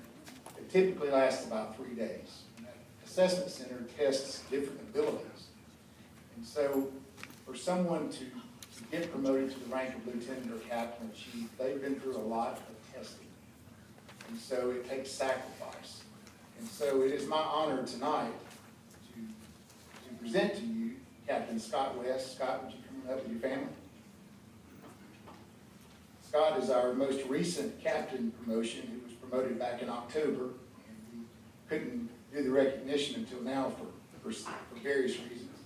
It typically lasts about 3 days. And that assessment center tests different abilities. And so, for someone to get promoted to the rank of lieutenant or captain or chief, they've been through a lot of testing. And so it takes sacrifice. And so it is my honor tonight to present to you Captain Scott West. Scott, would you come up with your family? Scott is our most recent captain promotion, who was promoted back in October, and we couldn't do the recognition until now for various reasons.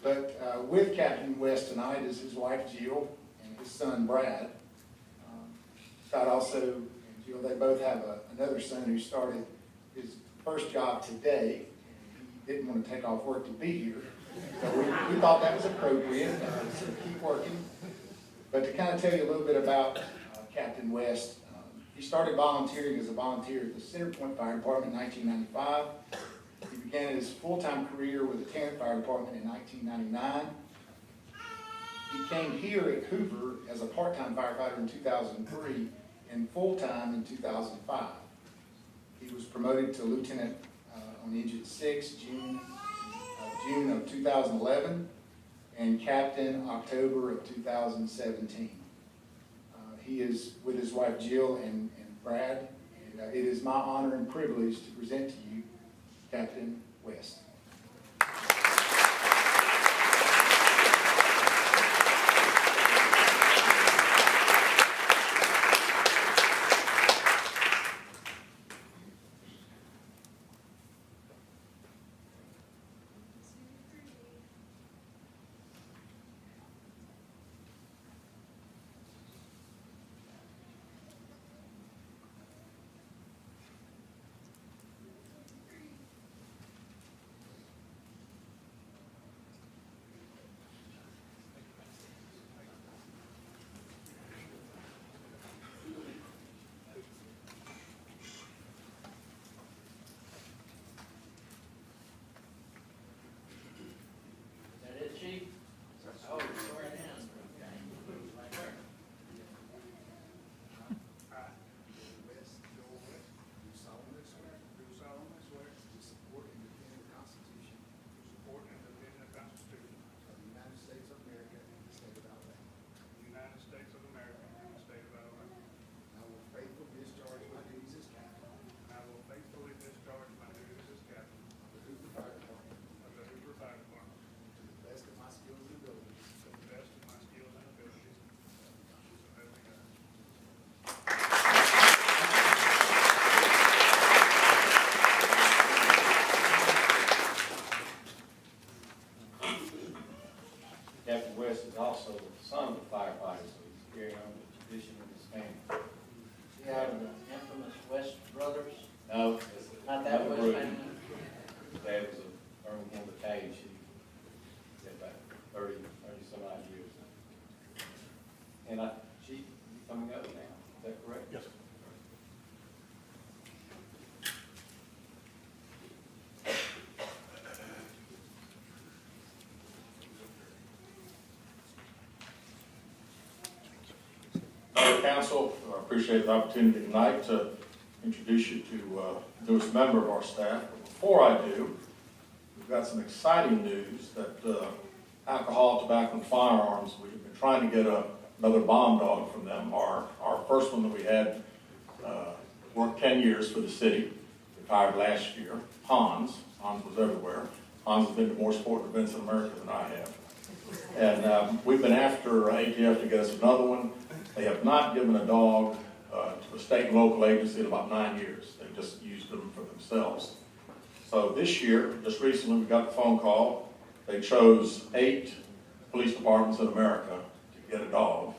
But with Captain West tonight is his wife Jill and his son Brad. Scott also and Jill, they both have another son who started his first job today. He didn't want to take off work to be here, so we thought that was appropriate, so keep working. But to kind of tell you a little bit about Captain West, he started volunteering as a volunteer at the Centerpoint Fire Department in 1995. He began his full-time career with the Tarrant Fire Department in 1999. He came here at Hoover as a part-time firefighter in 2003 and full-time in 2005. He was promoted to lieutenant on Engine 6, June of 2011, and captain October of 2017. He is with his wife Jill and Brad, and it is my honor and privilege to present to you Captain West. Chief? Oh, swear it in. Okay. Right there. Do solemnly swear to support and defend the Constitution of the United States of America and the state of Alabama. I will faithfully discharge my duties as captain of the Hoover Fire Department to the best of my skills and abilities. Captain West is also the son of a firefighter, so he's carrying on the tradition of his family. You have the infamous West brothers? No, Not that West family? His dad was a Birmingham battalion chief. He had about 30 some odd years. And Chief, you coming up now, is that correct? Yes, sir. Council, I appreciate the opportunity tonight to introduce you to the newest member of our staff. But before I do, we've got some exciting news that alcohol, tobacco, and firearms, we've been trying to get another bomb dog from them. Our first one that we had worked 10 years for the city, retired last year, Hans. Hans was everywhere. Hans has been to more sporting events in America than I have. And we've been after ATF to get us another one. They have not given a dog to a state and local agency in about 9 years. They've just used them for themselves. So this year, just recently, we got the phone call. They chose 8 police departments in America to get a dog.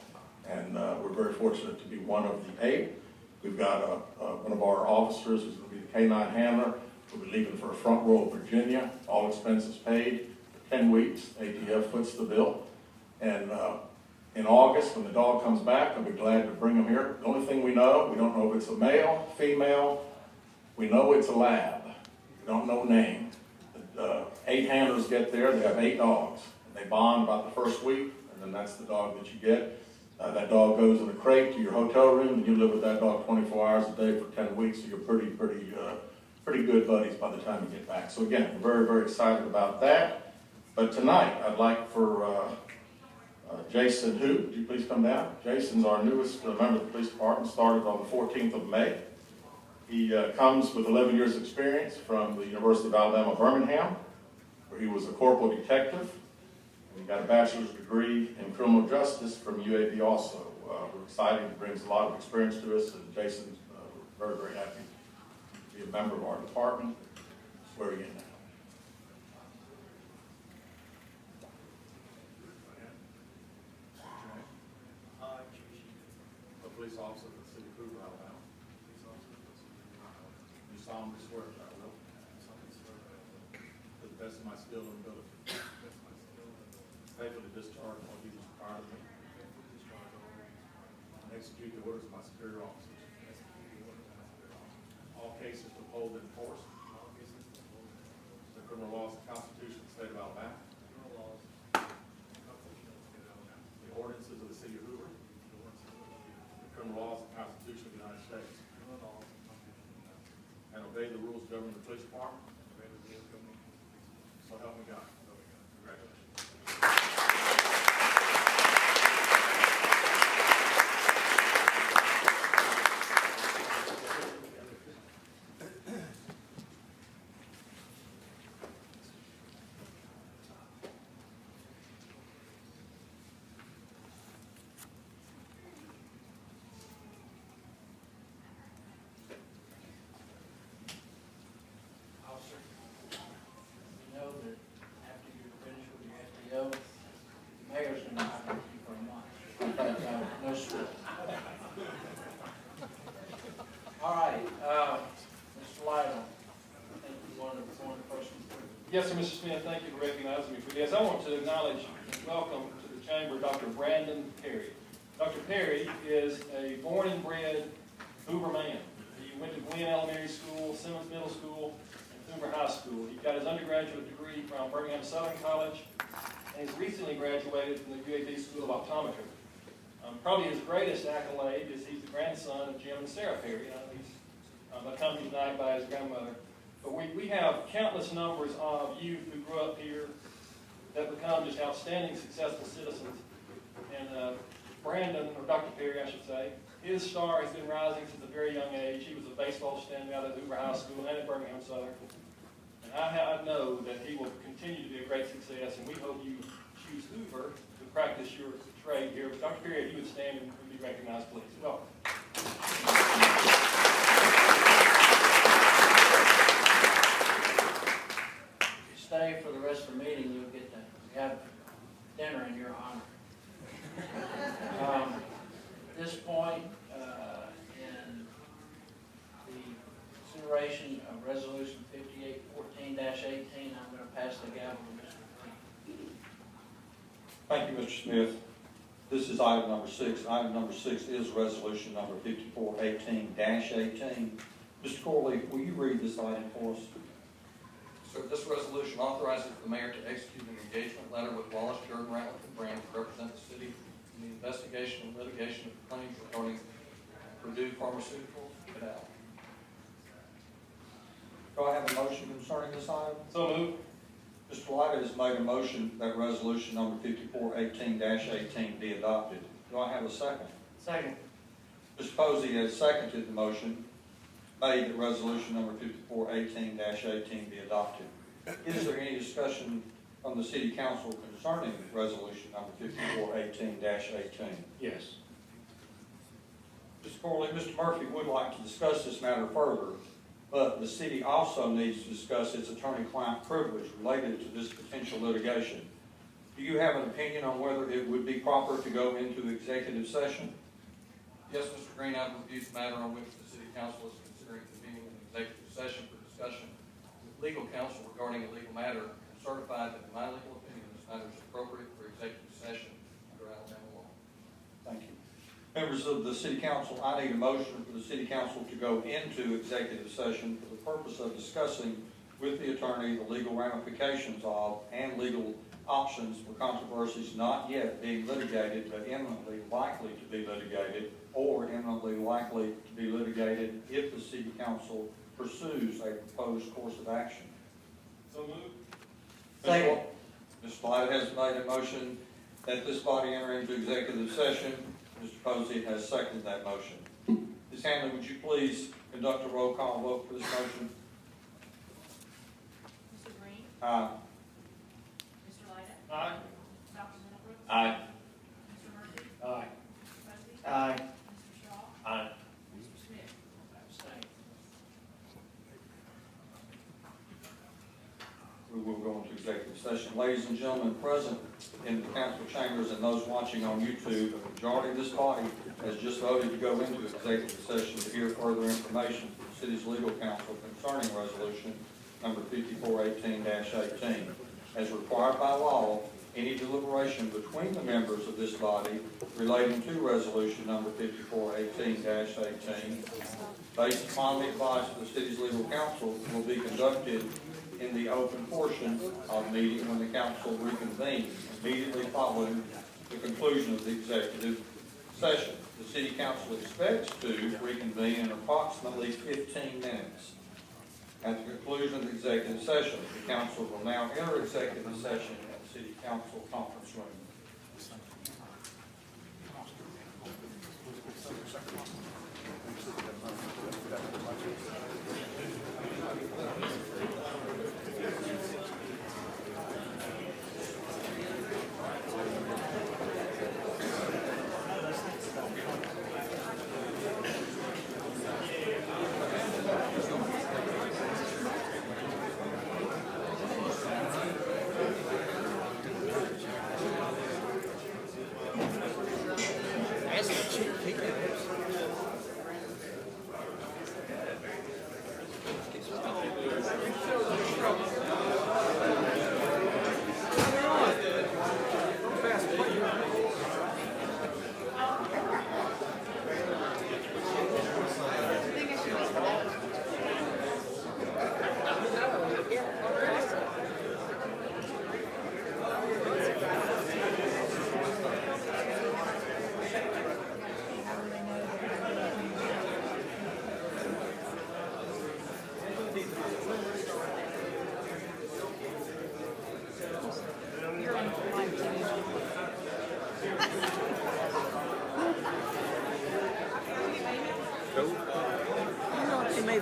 And we're very fortunate to be one of the 8. We've got a one of our officers who's going to be the K-9 handler. We'll be leaving for a front row of Virginia, all expenses paid, for 10 weeks. ATF foots the bill. And in August, when the dog comes back, I'll be glad to bring him here. The only thing we know, we don't know if it's a male, female. We know it's a lab. We don't know name. 8 handlers get there. They have 8 dogs. And they bond about the first week, and then that's the dog that you get. That dog goes in a crate to your hotel room, and you live with that dog 24 hours a day for 10 weeks, so you're pretty good buddies by the time you get back. So again, we're very, very excited about that. But tonight, I'd like for Jason Hoover, would you please come down? Jason's our newest member of the police department, started on the 14th of May. He comes with 11 years experience from the University of Alabama, Birmingham, where he was a corporal detective. He got a bachelor's degree in criminal justice from UAB also. We're excited. He brings a lot of experience to us, and Jason's very, very happy to be a member of our department. Swear you in now. A police officer of the city of Hoover, Alabama. You solemnly swear that I will, to the best of my skill and ability, faithfully discharge all duties required of me, and execute the orders of my superior officers. All cases to uphold and enforce the criminal laws and Constitution of the state of Alabama, the ordinances of the city of Hoover, the criminal laws and Constitution of the United States, and obey the rules governing the police department. So help me God. Congratulations. Officer, you know that after you're finished with your FDO, the mayor's going to hire you for a month. No sweat. All right, Mr. Lytle, I think you wanted to point a person through. Yes, sir, Mr. Smith, thank you for recognizing me for this. I want to acknowledge and welcome to the chamber Dr. Brandon Perry. Dr. Perry is a born and bred Hoover man. He went to Glenn Elementary School, Simmons Middle School, and Hoover High School. He got his undergraduate degree from Birmingham Southern College, and he's recently graduated from the UAB School of Optometry. Probably his greatest accolade is he's the grandson of Jim and Sarah Perry. He's accompanied tonight by his grandmother. But we have countless numbers of youth who grew up here that become just outstanding, successful citizens. And Brandon, or Dr. Perry, I should say, his star has been rising since a very young age. He was a baseball standout at Hoover High School and at Birmingham Southern. And I know that he will continue to be a great success, and we hope you choose Hoover to practice your trade here. But Dr. Perry, if you would stand and be recognized, please. Welcome. If you stay for the rest of the meeting, you'll get to have dinner in your honor. At this point, in the consideration of Resolution 5814-18, I'm going to pass the gavel to Mr. Green. Thank you, Mr. Smith. This is item number 6. Item number 6 is resolution number 5418-18. Mr. Corley, will you read this item for us? So this resolution authorizes the mayor to execute an engagement letter with Wallace, Jordan, Ratliff, and Brand to represent the city in the investigation and litigation of claims regarding Purdue Pharmaceuticals et al. Do I have a motion concerning this item? So moved. Mr. Liggett has made a motion that resolution number 5418-18 be adopted. Do I have a second? Second. Mr. Posey has seconded the motion made that resolution number 5418-18 be adopted. Is there any discussion from the City Council concerning resolution number 5418-18? Yes. Mr. Corley, Mr. Murphy would like to discuss this matter further, but the city also needs to discuss its attorney-client privilege related to this potential litigation. Do you have an opinion on whether it would be proper to go into executive session? Yes, Mr. Green, I've reviewed the matter on which the city council is considering convening an executive session for discussion with legal counsel regarding a legal matter, and certified that in my legal opinion, this matter is appropriate for executive session under Alabama law. Thank you. Members of the City Council, I need a motion for the City Council to go into executive session for the purpose of discussing with the attorney the legal ramifications of and legal options for controversies not yet being litigated but imminently likely to be litigated or imminently likely to be litigated if the City Council pursues a proposed course of action. So moved. Second. Mr. Blight has made a motion that this body enter into executive session. Mr. Posey has seconded that motion. Ms. Hanley, would you please conduct a roll call vote for this motion? Mr. Green? Aye. Mr. Lyda? Aye. Dr. Middlebrooks? Aye. Mr. Murphy? Aye. Mr. Posey? Aye. Mr. Shaw? Aye. Mr. Smith? We will go into executive session. Ladies and gentlemen present in the council chambers and those watching on YouTube, a majority of this body has just voted to go into executive session to hear further information from the city's legal counsel concerning resolution number 5418-18. As required by law, any deliberation between the members of this body relating to resolution number 5418-18, based upon the advice of the city's legal counsel, will be conducted in the open portion of the meeting when the council reconvenes immediately following the conclusion of the executive session. The city council expects to reconvene in approximately 15 minutes. At the conclusion of the executive session, the council will now enter executive session at the city council conference room.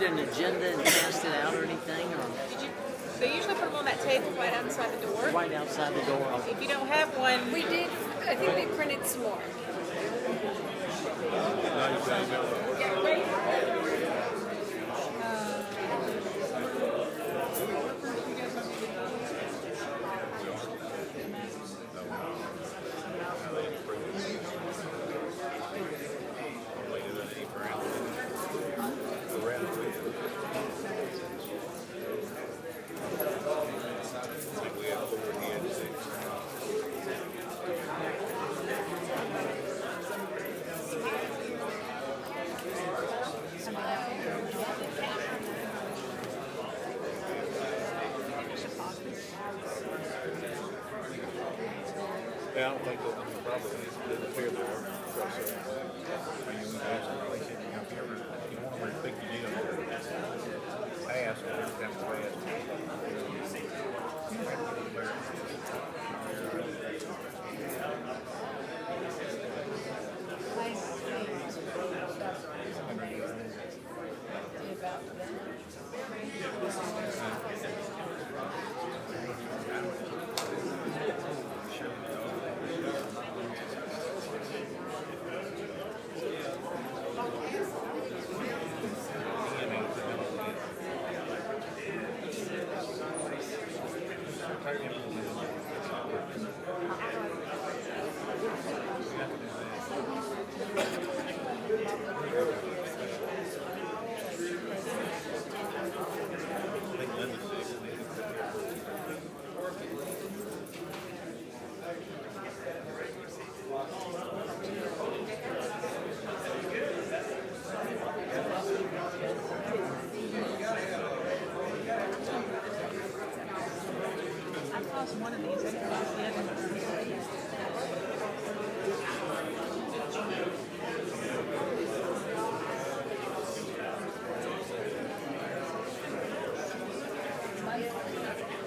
An agenda and passed it out or anything, or They usually put them on that table right outside the door. right outside the door? If you don't have one, we did. I think they printed some more. Yeah, right. Yeah, I don't think that probably didn't appear there. Because, when you ask them, they said, you know, if you ever, you don't want to repeat the deal, pass, or every time it's passed. least one of these.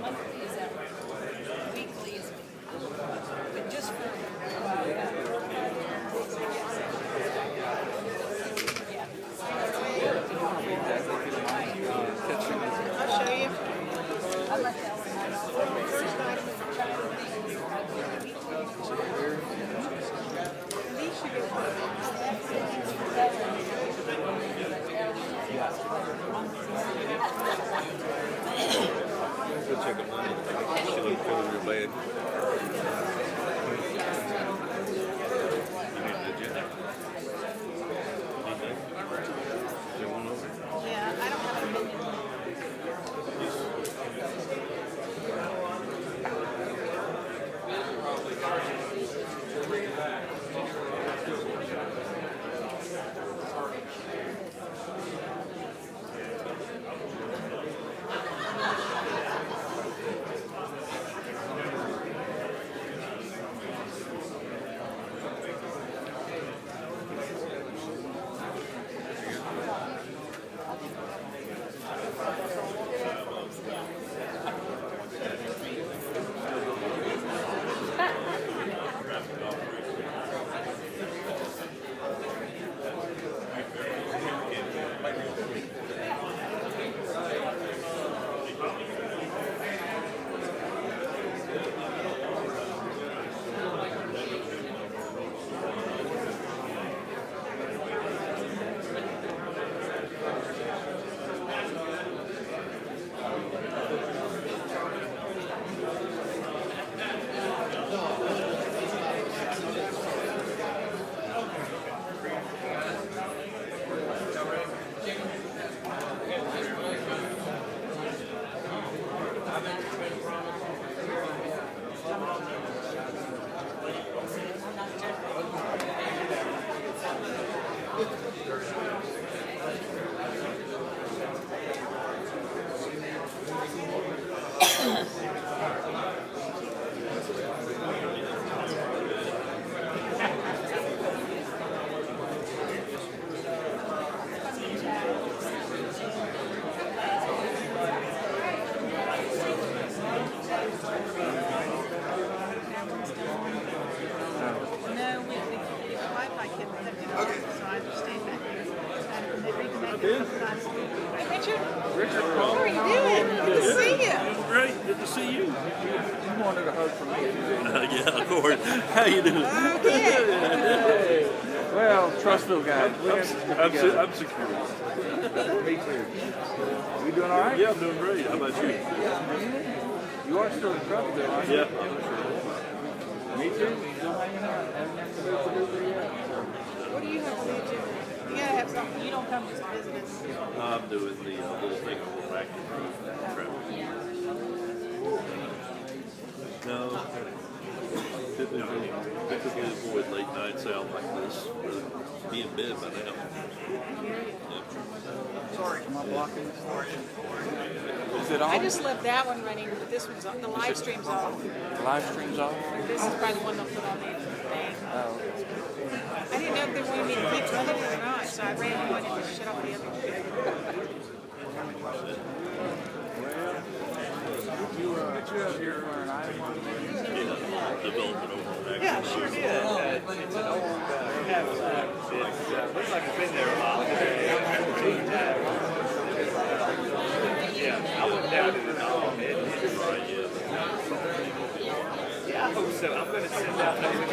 Monthly is that way. Weekly is but just for I'll show you. I'll let that one know. First item is these should get one. Go check them out. She look cool real bad. You need the agenda. Anything? Is there one over? Yeah, I don't have a menu. Yeah, of course. How you doing? Hey. Well, Trustville guy. I'm secure. Me too. You doing all right? Yeah, I'm doing great. How about you? You are still in Trustville, aren't you? Yeah. Me too. Still hanging out. Haven't had to do yet. What do you have on the agenda? You gotta have something. You don't come just to visit us. No, I'm doing the little thing on the back of the traffic. No. Typically avoid late nights out like this. Be in bed by now. Sorry, am I blocking this? Is it on? I just left that one running, but this one's on. The live stream's off. The live stream's off? This is probably the one they'll put on the thing. Oh. I didn't know if they wanted me to keep running it or not, so I ran one and just shut off the other one. You up here for an item on Yeah, sure did. It's an old house. Looks like it's been there a while. Yeah, I went down to the dog. Yeah, I hope so. I'm going to send out notice.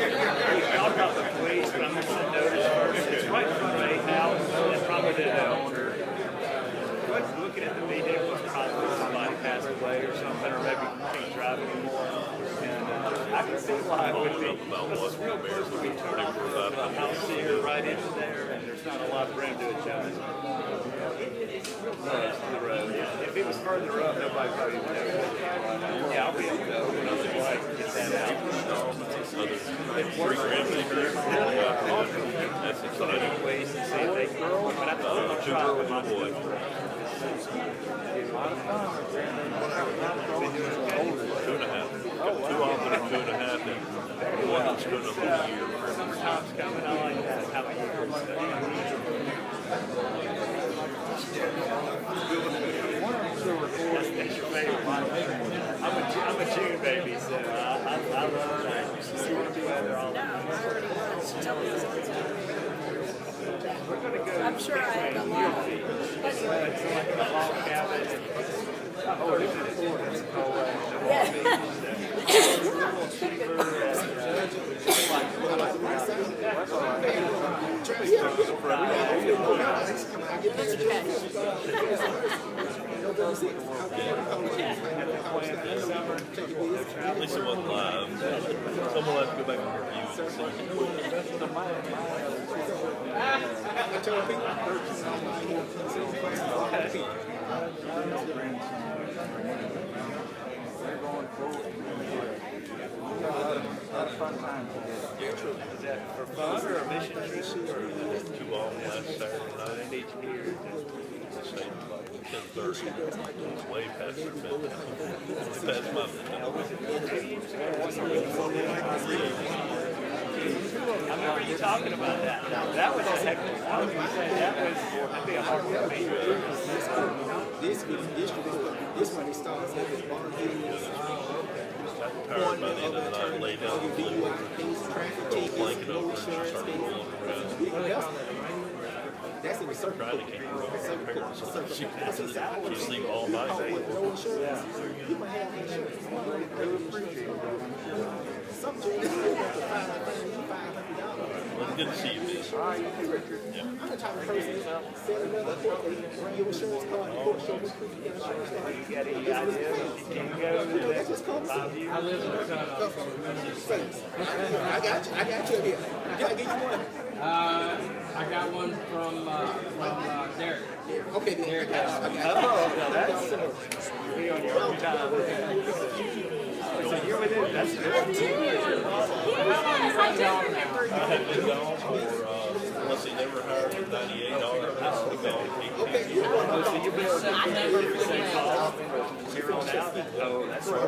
Y'all got the police, but I'm going to send notice first. It's right in front of a house. It's probably the owner. Looking at the video, probably somebody passed away or something, or maybe can't drive anymore. And I can see why it would be. Because it's real close to be turned off the house here, right into there, and there's not a lot of room to adjust. Real close to the road. If it was further up, nobody probably would know. Yeah, I'll be able to open up the light and get that out. It works. That's exciting. Ways to see if they can. But I thought I'll try with my boy. A lot of fun. 2.5. got 2 of them that are 2.5 and one that's going to be a year. Summertime's coming, I like that time of year. That's your favorite month. I'm a June baby, so I love that. Weather all the time. We're going to go. I'm sure I had a lot of It's like a log cabin. Oh, it's in Florida. It's cold. At least it wasn't live. Someone will have to go back and review Is that for fun or a mission trip? Or 2 on last Saturday night? They need to hear it. It's 10:30. It's way past their bedtime. It's past my bedtime. I remember you talking about that. That was a heck of a I was going to say, that'd be a hard one to beat. This one they starts having barbecues. Tired by the end of the night, lay down on the floor, throw a blanket over and just start rolling around. That's in the circle. Trying to keep her over her parents. She sleep all night. You might have insurance. Some judges got to $500. Well, good to see you, miss. All right, you too, Richard. Yep. I'm the type of person that send another court date, bring your insurance card, and court show me proof you got insurance card. You got any idea? You can go to That's just common sense. I live in a town. I got you here. Can I get you one? I got one from Derek. Okay, then. Derek I got you. That's be on your own time. So you're within, that's good. I have been gone for, unless he never hired for $98, I've been gone. Okay. So you've been same call from here on out? Oh, that's right.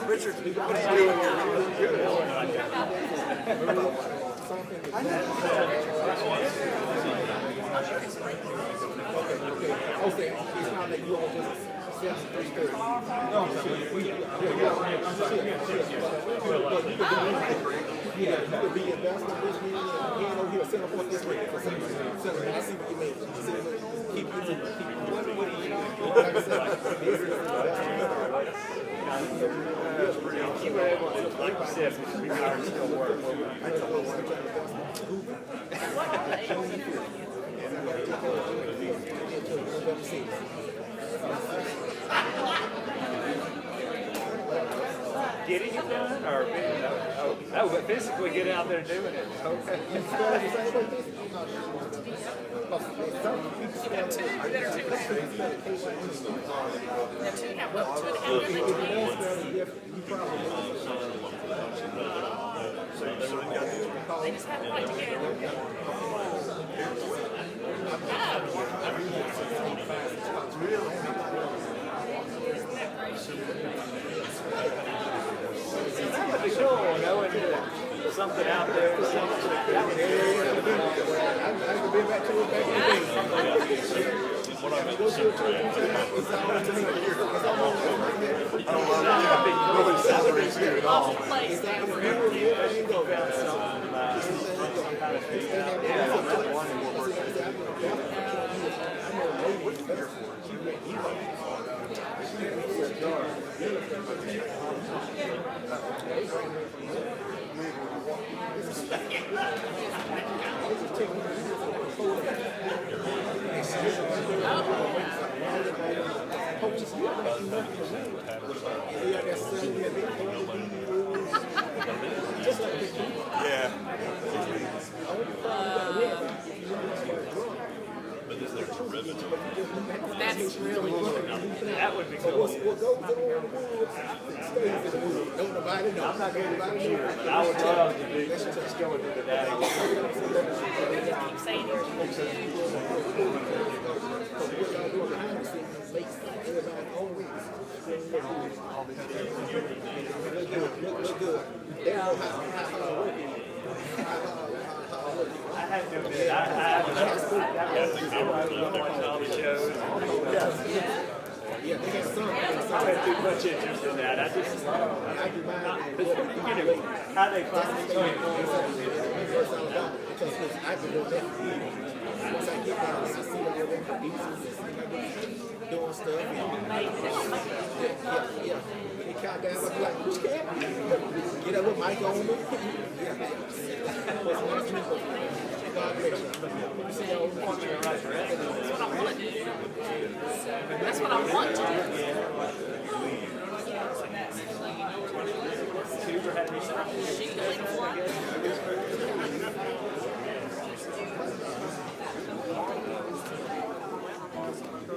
Richard, what are you okay, it's not that you all just steps 3:30. No, you could be investing this meeting and hand over here, send up this way for some reason. I see what you mean. Keep like I said, You were able to, like you said, we are still work. Getting it done, or oh, but physically get out there doing it. Okay. You got 2 that are 2.5. They just have to fight together. That would be cool, going to something out there. What I meant to say, Yeah. But is there a ribbon? That's really cool. That would be cool. Don't nobody know. I'm not going to be sure, but I would love to be just going to the day. Keep saying I have to admit, I Yeah, they got some. I have too much interest in that. I just, how they find Because I can go back. Once I get down, I see them over producers doing stuff. Yeah. They count down, I'm like, who's that? Get a little mic on me. God bless you. That's what I want to do. That's what I want to do.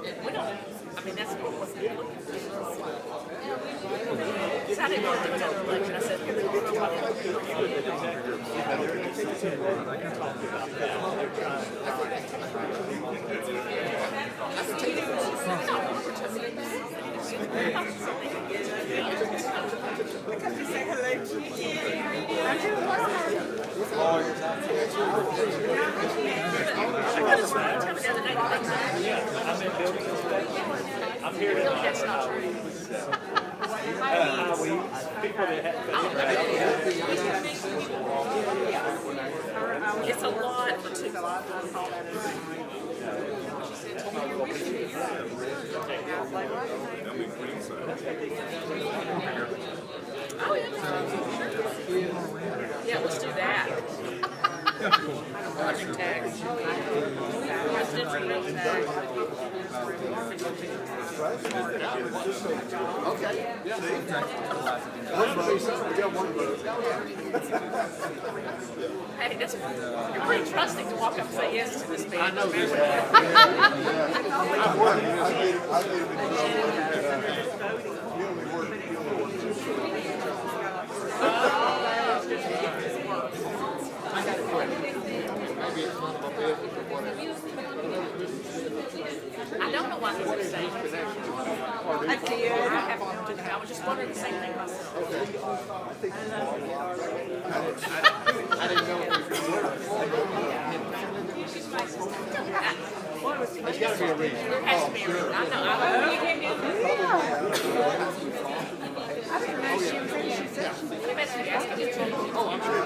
We don't, I mean, that's what was looking for. I didn't want to do another election. I said, I'm here to that's not true. It's a lot for two. Oh, yeah, let's do that. Project tax. Residential real tax. Okay. Hey, that's, you're pretty trusting to walk up and say yes to this man. I know this. I don't know why he's abstaining. I did. I was just wondering the same thing myself. I didn't know if There's got to be a reason. There has to be a reason. I know. I didn't know she was in. She said she Oh, I'm sure.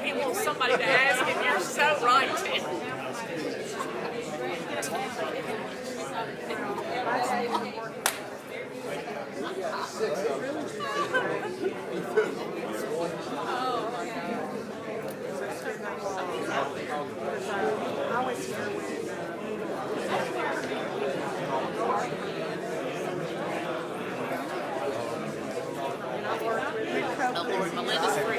He wants somebody to ask him. You're so right. Melinda's free.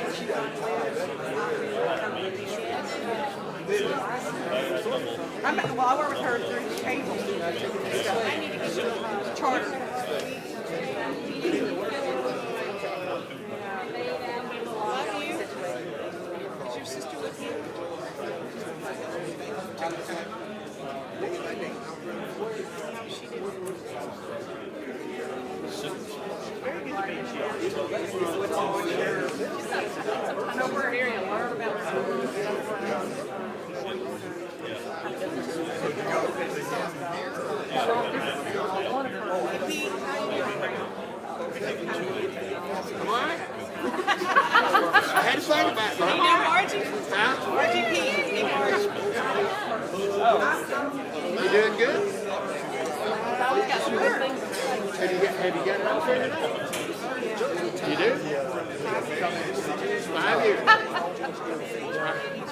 I work with her through cable. I need to get your charter. Is your sister with you? I know we're here to learn about What? I had to think about it. You know Margie? Huh? RGP? You know Margie? You doing good? Have you got it all figured out? You do? 5 years.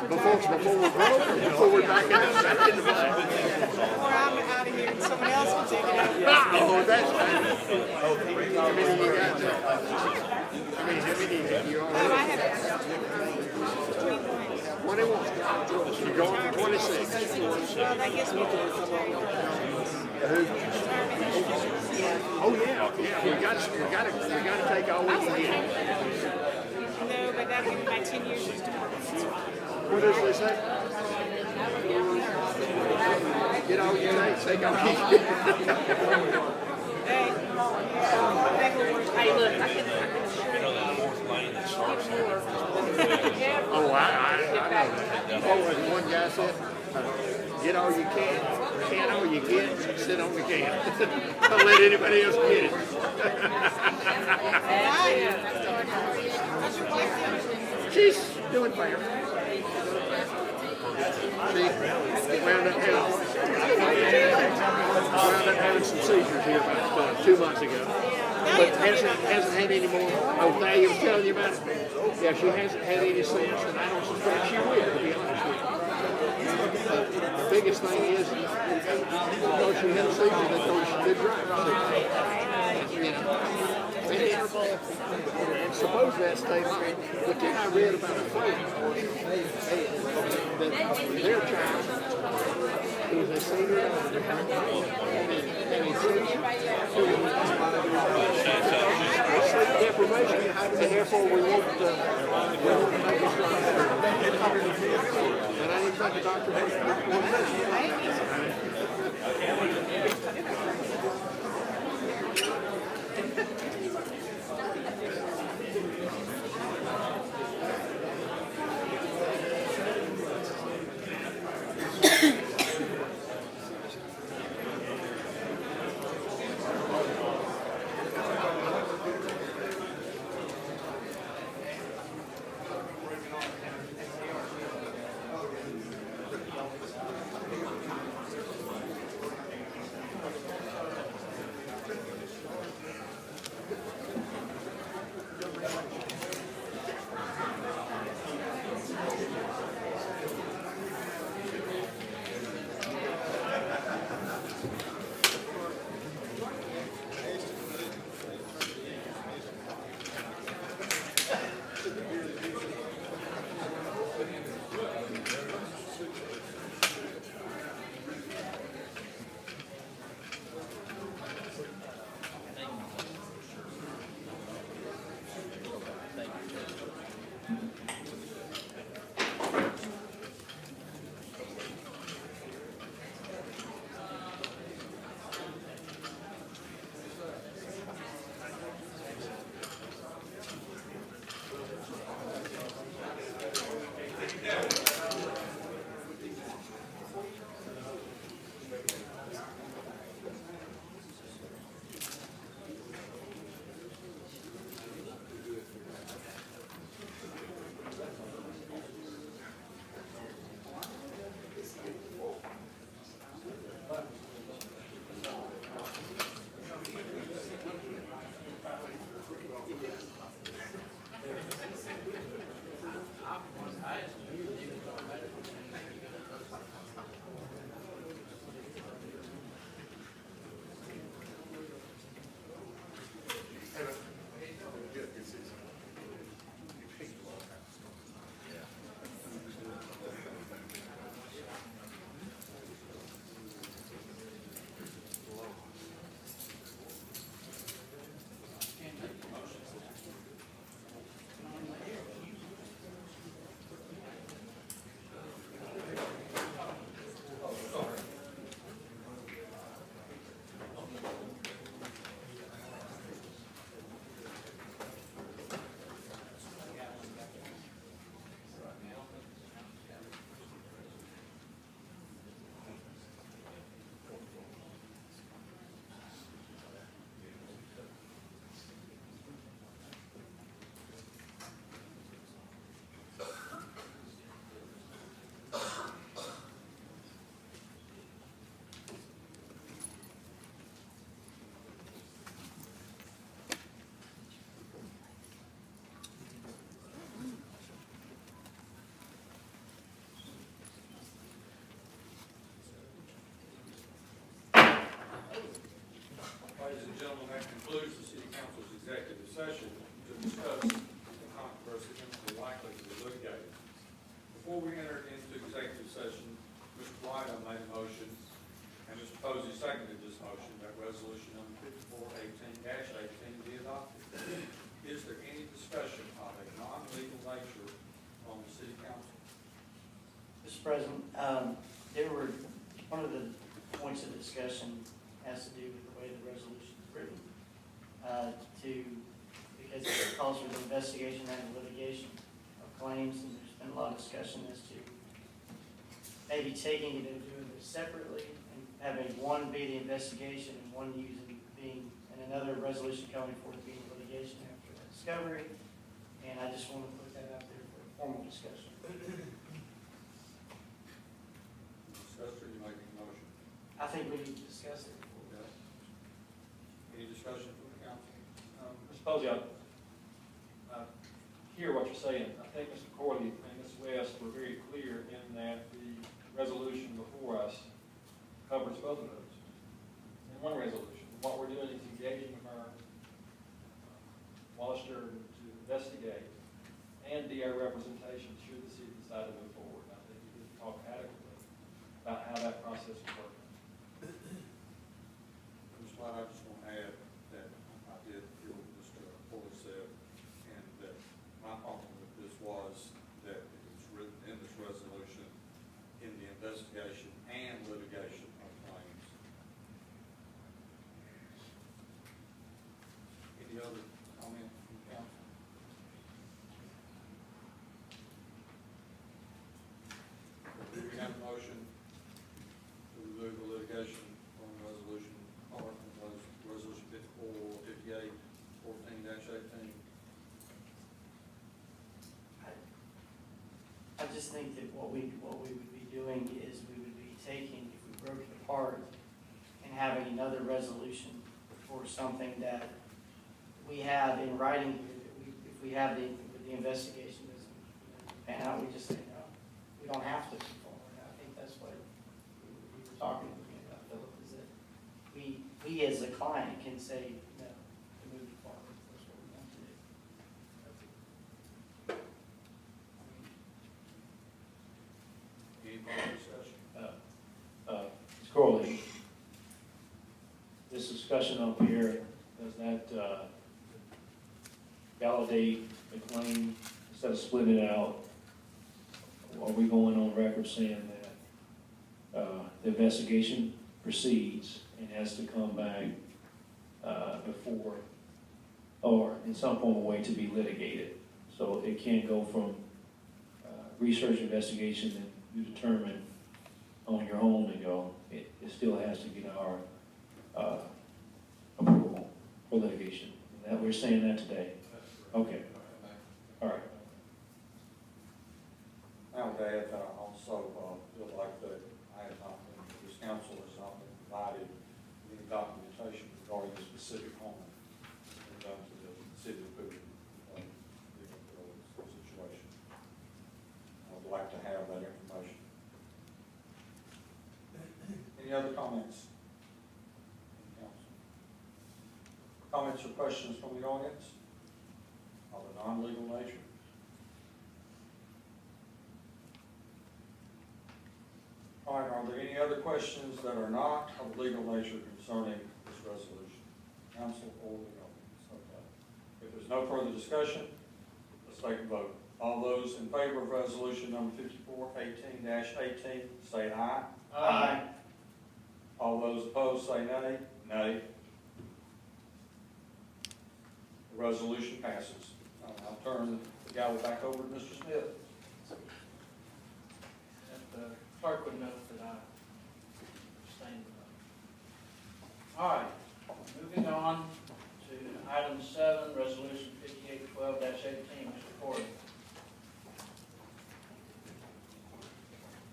Before we're broke, or before we're back in the black? Before I'm out of here and someone else will take it out. Oh, that's fine. How many you got now? How many you Oh, I have 21. You're going for 26. Well, that gives me Oh yeah, we got to take all we can get. No, but that'll give me my 10 years of students. What does they say? Get all you take all you get. Hey, look, I can Oh, I know. Oh, and one guy said, get all you can all you get, sit on the can. Don't let anybody else get it. She's doing fair. She wound up having some seizures here about 2 months ago. But hasn't had any more. Oh, Thalia was telling you about it? Yeah, she hasn't had any since, and I don't suspect she will, to be honest with you. The biggest thing is, because she had a seizure, they told her she could drive. You know. And suppose that stayed on. But then I read about a friend that their child, who was a senior, had a seizure, sleep deprivation, and therefore we won't make it strong. And I didn't think the doctor was concludes the city council's executive session to discuss the controversy eminently likely to be litigated. Before we enter into executive session, Mr. White made a motion, and Mr. Posey seconded this motion, that resolution number 5418-18 be adopted. Is there any discussion of a non-legal nature on the city council? Mr. President, one of the points of discussion has to do with the way the resolution is written, because it calls for the investigation and litigation of claims, and there's been a lot of discussion as to maybe taking it and doing it separately, and having one be the investigation and one being, and another resolution coming forth being litigation after that discovery. And I just want to put that out there for a formal discussion. Discussed, or you making a motion? I think we need to discuss it. Okay. Any discussion from the council? Mr. Posey, I hear what you're saying. I think Mr. Corley and Ms. West were very clear in that the resolution before us covers both of those in one resolution. What we're doing is engaging our Wallace Jordan to investigate and be our representation should the city decide to move forward. I think we did talk adequately about how that process will work. Mr. White, I just want to add that I did hear what Mr. Corley said, and that my problem with this was that it was written in this resolution in the investigation and litigation of claims. Any other comment from the council? Do we have a motion to remove the litigation from resolution, or from resolution 5458-14-18? I just think that what we would be doing is we would be taking, if we broke it apart, and having another resolution for something that we have in writing here, that if we have the investigation doesn't pan out, we just say no. We don't have to move forward. I think that's what we were talking about, Philip, is that we as a client can say no to moving forward. That's what we want to do. Any further discussion? Ms. Corley, this discussion up here, does that validate the claim instead of splitting it out? Are we going on record saying that the investigation proceeds and has to come back before, or in some form or way to be litigated? So it can't go from research investigation and you determine on your own to go. It still has to get our approval for litigation. That we're saying that today. Okay. All right. I would add that I also feel like that I have not been, this council has not been provided any documentation regarding the specific home done to the city of Hoover situation. I would like to have that information. Any other comments? Council? Comments or questions from the audience of a non-legal nature? All right, are there any other questions that are not of legal nature concerning this resolution? Council or the audience? Okay. If there's no further discussion, let's take a vote. All those in favor of resolution number 5418-18 say aye. Aye. All those opposed say nay. Nay. The resolution passes. I'll turn the gavel back over to Mr. Smith. The clerk would note that I abstained. All right, moving on to item 7, resolution 5812-18, Mr. Corey.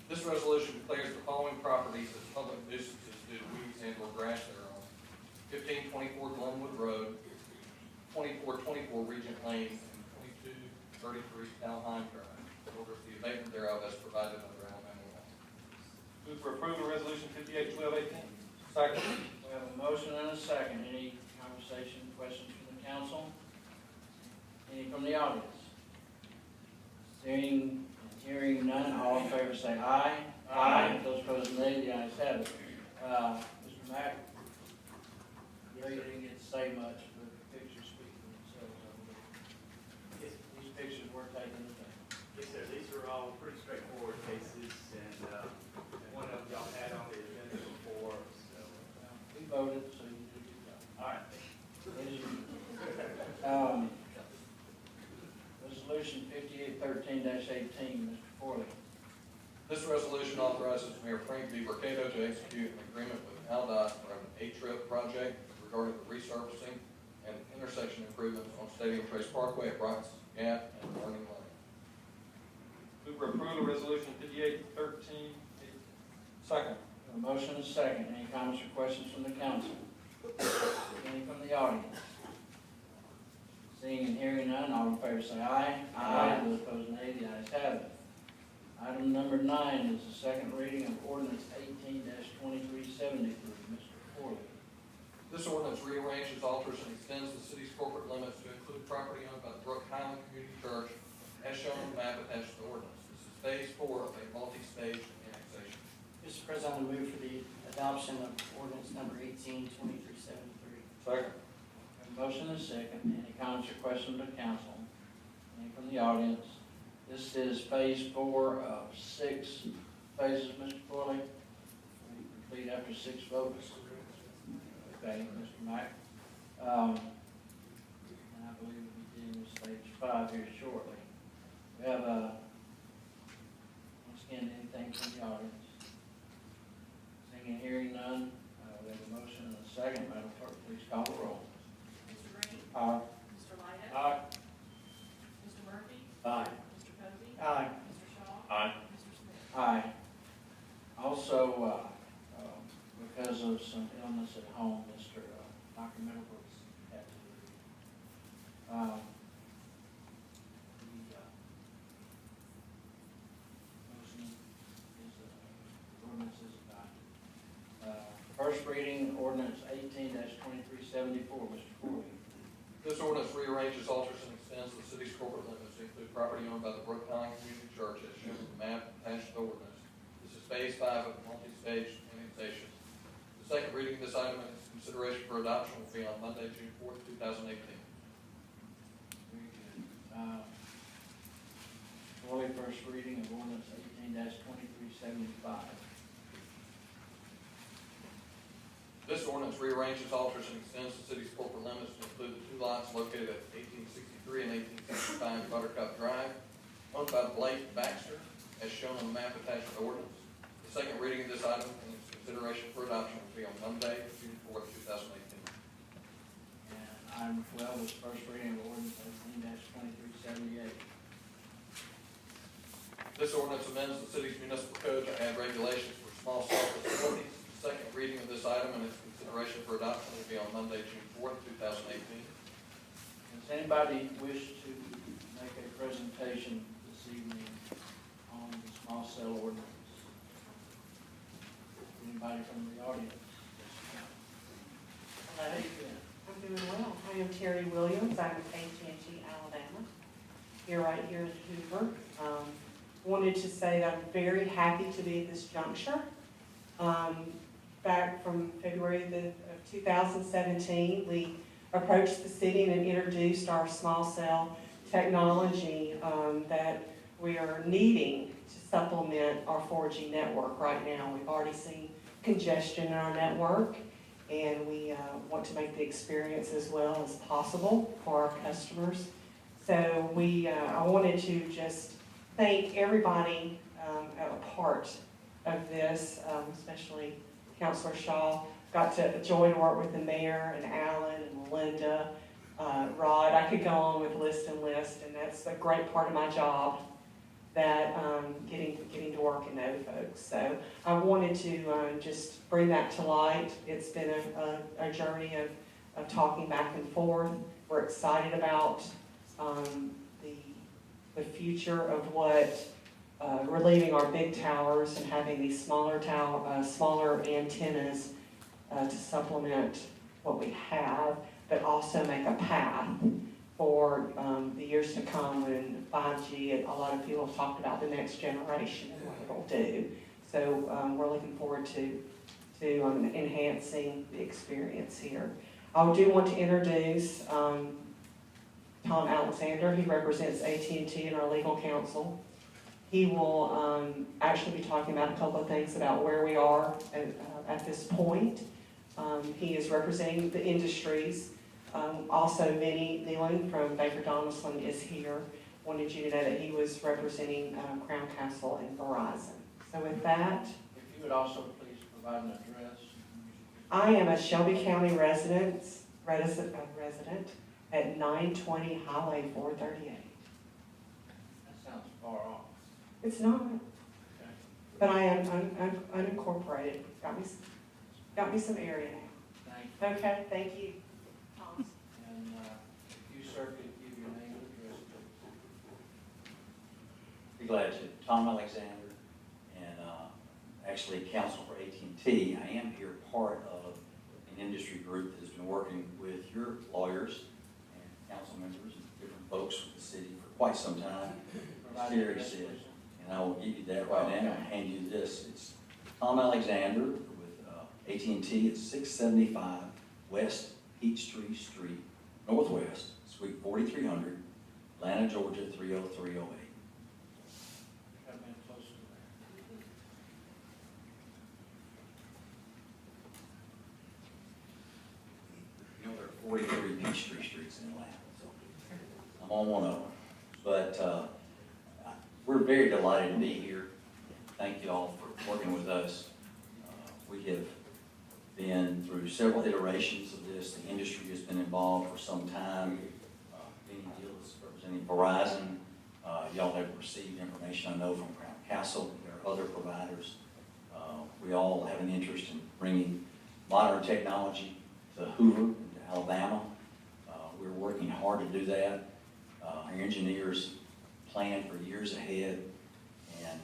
This resolution declares the following properties as public nuisances due to weeds and or grass thereon: 1524 Glenwood Road, 2424 Regent Lane, and 2233 Alheim Drive. In order for the abatement thereof as provided under Alabama law. Move for approval of resolution 5812-18. Second. We have a motion and a second. Any conversation? conversation, questions from the council? Any from the audience? Hearing none, all in favor say aye. Aye. Those opposed, nay. The ayes have it. Mr. Mack, I know you didn't get to say much, but the pictures speak for themselves, I believe. These pictures were taken today. Yes, sir. These are all pretty straightforward cases, and one of them y'all had on the agenda before, so. We voted, so you did your job. All right. Resolution 5813-18, Mr. Corley. This resolution authorizes Mayor Frank V. Mercado to execute an agreement with AlDOT for an A-Trip project regarding the resurfacing and intersection improvements on Stadium Trace Parkway at Bryant's Gap and Learning Lane. Move for approval of resolution 5813. Second. A motion and a second. Any comments or questions from the council? Any from the audience? Seeing and hearing none, all in favor say aye. Aye. Those opposed, nay. The ayes have it. Item number 9 is the second reading of ordinance 18-2373. Mr. Corley. This ordinance rearranges, alters, and extends the city's corporate limits to include property owned by the Brook Highland Community Church as shown on the map attached to the ordinance. This is phase 4 of a multi-stage annexation. Mr. President, I move for the adoption of ordinance number 18-2373. Second. A motion and a second. Any comments or questions from the council? Any from the audience? This is phase 4 of 6 phases, Mr. Corley. We complete after 6 votes. Okay, Mr. Mack. And I believe we'll be dealing with stage 5 here shortly. We have once again, anything from the audience? Seeing and hearing none, we have a motion and a second. Madam Clerk, please call the roll. Mr. Green? Aye. Mr. Lydic? Aye. Mr. Murphy? Aye. Mr. Posey? Aye. Mr. Shaw? Aye. Mr. Smith? Aye. Also, because of some illness at home, Mr. Dr. Middlebrooks had to leave. Motion is, ordinance is adopted. First reading, ordinance 18-2374, Mr. Corley. This ordinance rearranges, alters, and extends the city's corporate limits to include property owned by the Brook Highland Community Church as shown on the map attached to the ordinance. This is phase 5 of the multi-stage annexation. The second reading of this item and its consideration for adoption will be on Monday, June 4th, 2018. Very good. Corley, first reading of ordinance 18-2375. This ordinance rearranges, alters, and extends the city's corporate limits to include the 2 lots located at 1863 and 1865 Buttercup Drive, owned by Blake Baxter, as shown on the map attached to the ordinance. The second reading of this item and its consideration for adoption will be on Monday, June 4th, 2018. And item 12 is first reading of ordinance 18-2378. This ordinance amends the city's municipal code to add regulations for small cell facilities. The second reading of this item and its consideration for adoption will be on Monday, June 4th, 2018. Does anybody wish to make a presentation this evening on the small cell ordinance? Anybody from the audience? How you doing? I'm doing well. I am Terry Williams. I'm with AT&T Alabama, here in Hoover. Wanted to say that I'm very happy to be at this juncture. Back from February of 2017, we approached the city and introduced our small cell technology that we are needing to supplement our 4G network right now. We've already seen congestion in our network, and we want to make the experience as well as possible for our customers. So I wanted to just thank everybody a part of this, especially Councilor Shaw. Got to joy to work with the mayor and Alan and Melinda, Rod. I could go on with list and list, and that's a great part of my job, that getting to work and know folks. So I wanted to just bring that to light. It's been a journey of talking back and forth. We're excited about the future of what relieving our big towers and having these smaller antennas to supplement what we have. but also make a path for the years to come when 5G, and a lot of people have talked about the next generation and what it'll do. So we're looking forward to enhancing the experience here. I do want to introduce Tom Alexander. He represents AT&T in our legal counsel. He will actually be talking about a couple of things about where we are at this point. He is representing the industries. Also, Vinny Nealon from Baker Donaldson is here. Wanted you to know that he was representing Crown Castle and Verizon. So with that, If you would also please provide an address. I am a Shelby County resident at 920 Highway 438. That sounds far off. It's not, Okay. but I am unincorporated. Got me some area now. Thank you. Okay, thank you. Thomas. And if you, sir, could give your name and address, please. Be glad to. Tom Alexander, and actually counsel for AT&T. I am here part of an industry group that has been working with your lawyers and council members and different folks with the city for quite some time. As Terry said, and I will give you that right now and hand you this. It's Tom Alexander with AT&T. It's 675 West Peachtree Street, Northwest, Suite 4300, Atlanta, Georgia 30308. Come in close to there. You know, there are 43 Peachtree Streets in Atlanta, so I'm on one of them. But we're very delighted to be here. Thank you all for working with us. We have been through several iterations of this. The industry has been involved for some time. Vinny Nealon representing Verizon. Y'all have received information, I know, from Crown Castle. There are other providers. We all have an interest in bringing modern technology to Hoover and to Alabama. We're working hard to do that. Our engineers plan for years ahead, and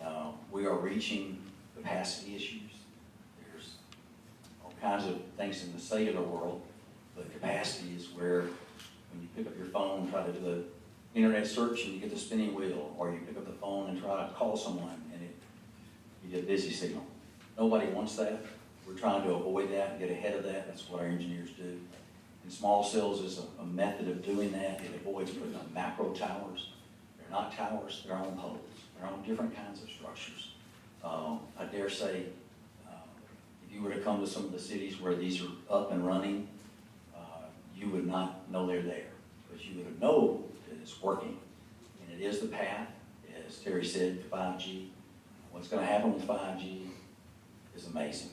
we are reaching capacity issues. There's all kinds of things in the cellular world, but capacity is where when you pick up your phone and try to do an internet search and you get the spinning wheel, or you pick up the phone and try to call someone and you get a busy signal. Nobody wants that. We're trying to avoid that and get ahead of that. That's what our engineers do. And small cells is a method of doing that. It avoids putting up macro towers. They're not towers, they're on poles. They're on different kinds of structures. I dare say, if you were to come to some of the cities where these are up and running, you would not know they're there, but you would know that it's working. And it is the path, as Terry said, to 5G. What's going to happen with 5G is amazing.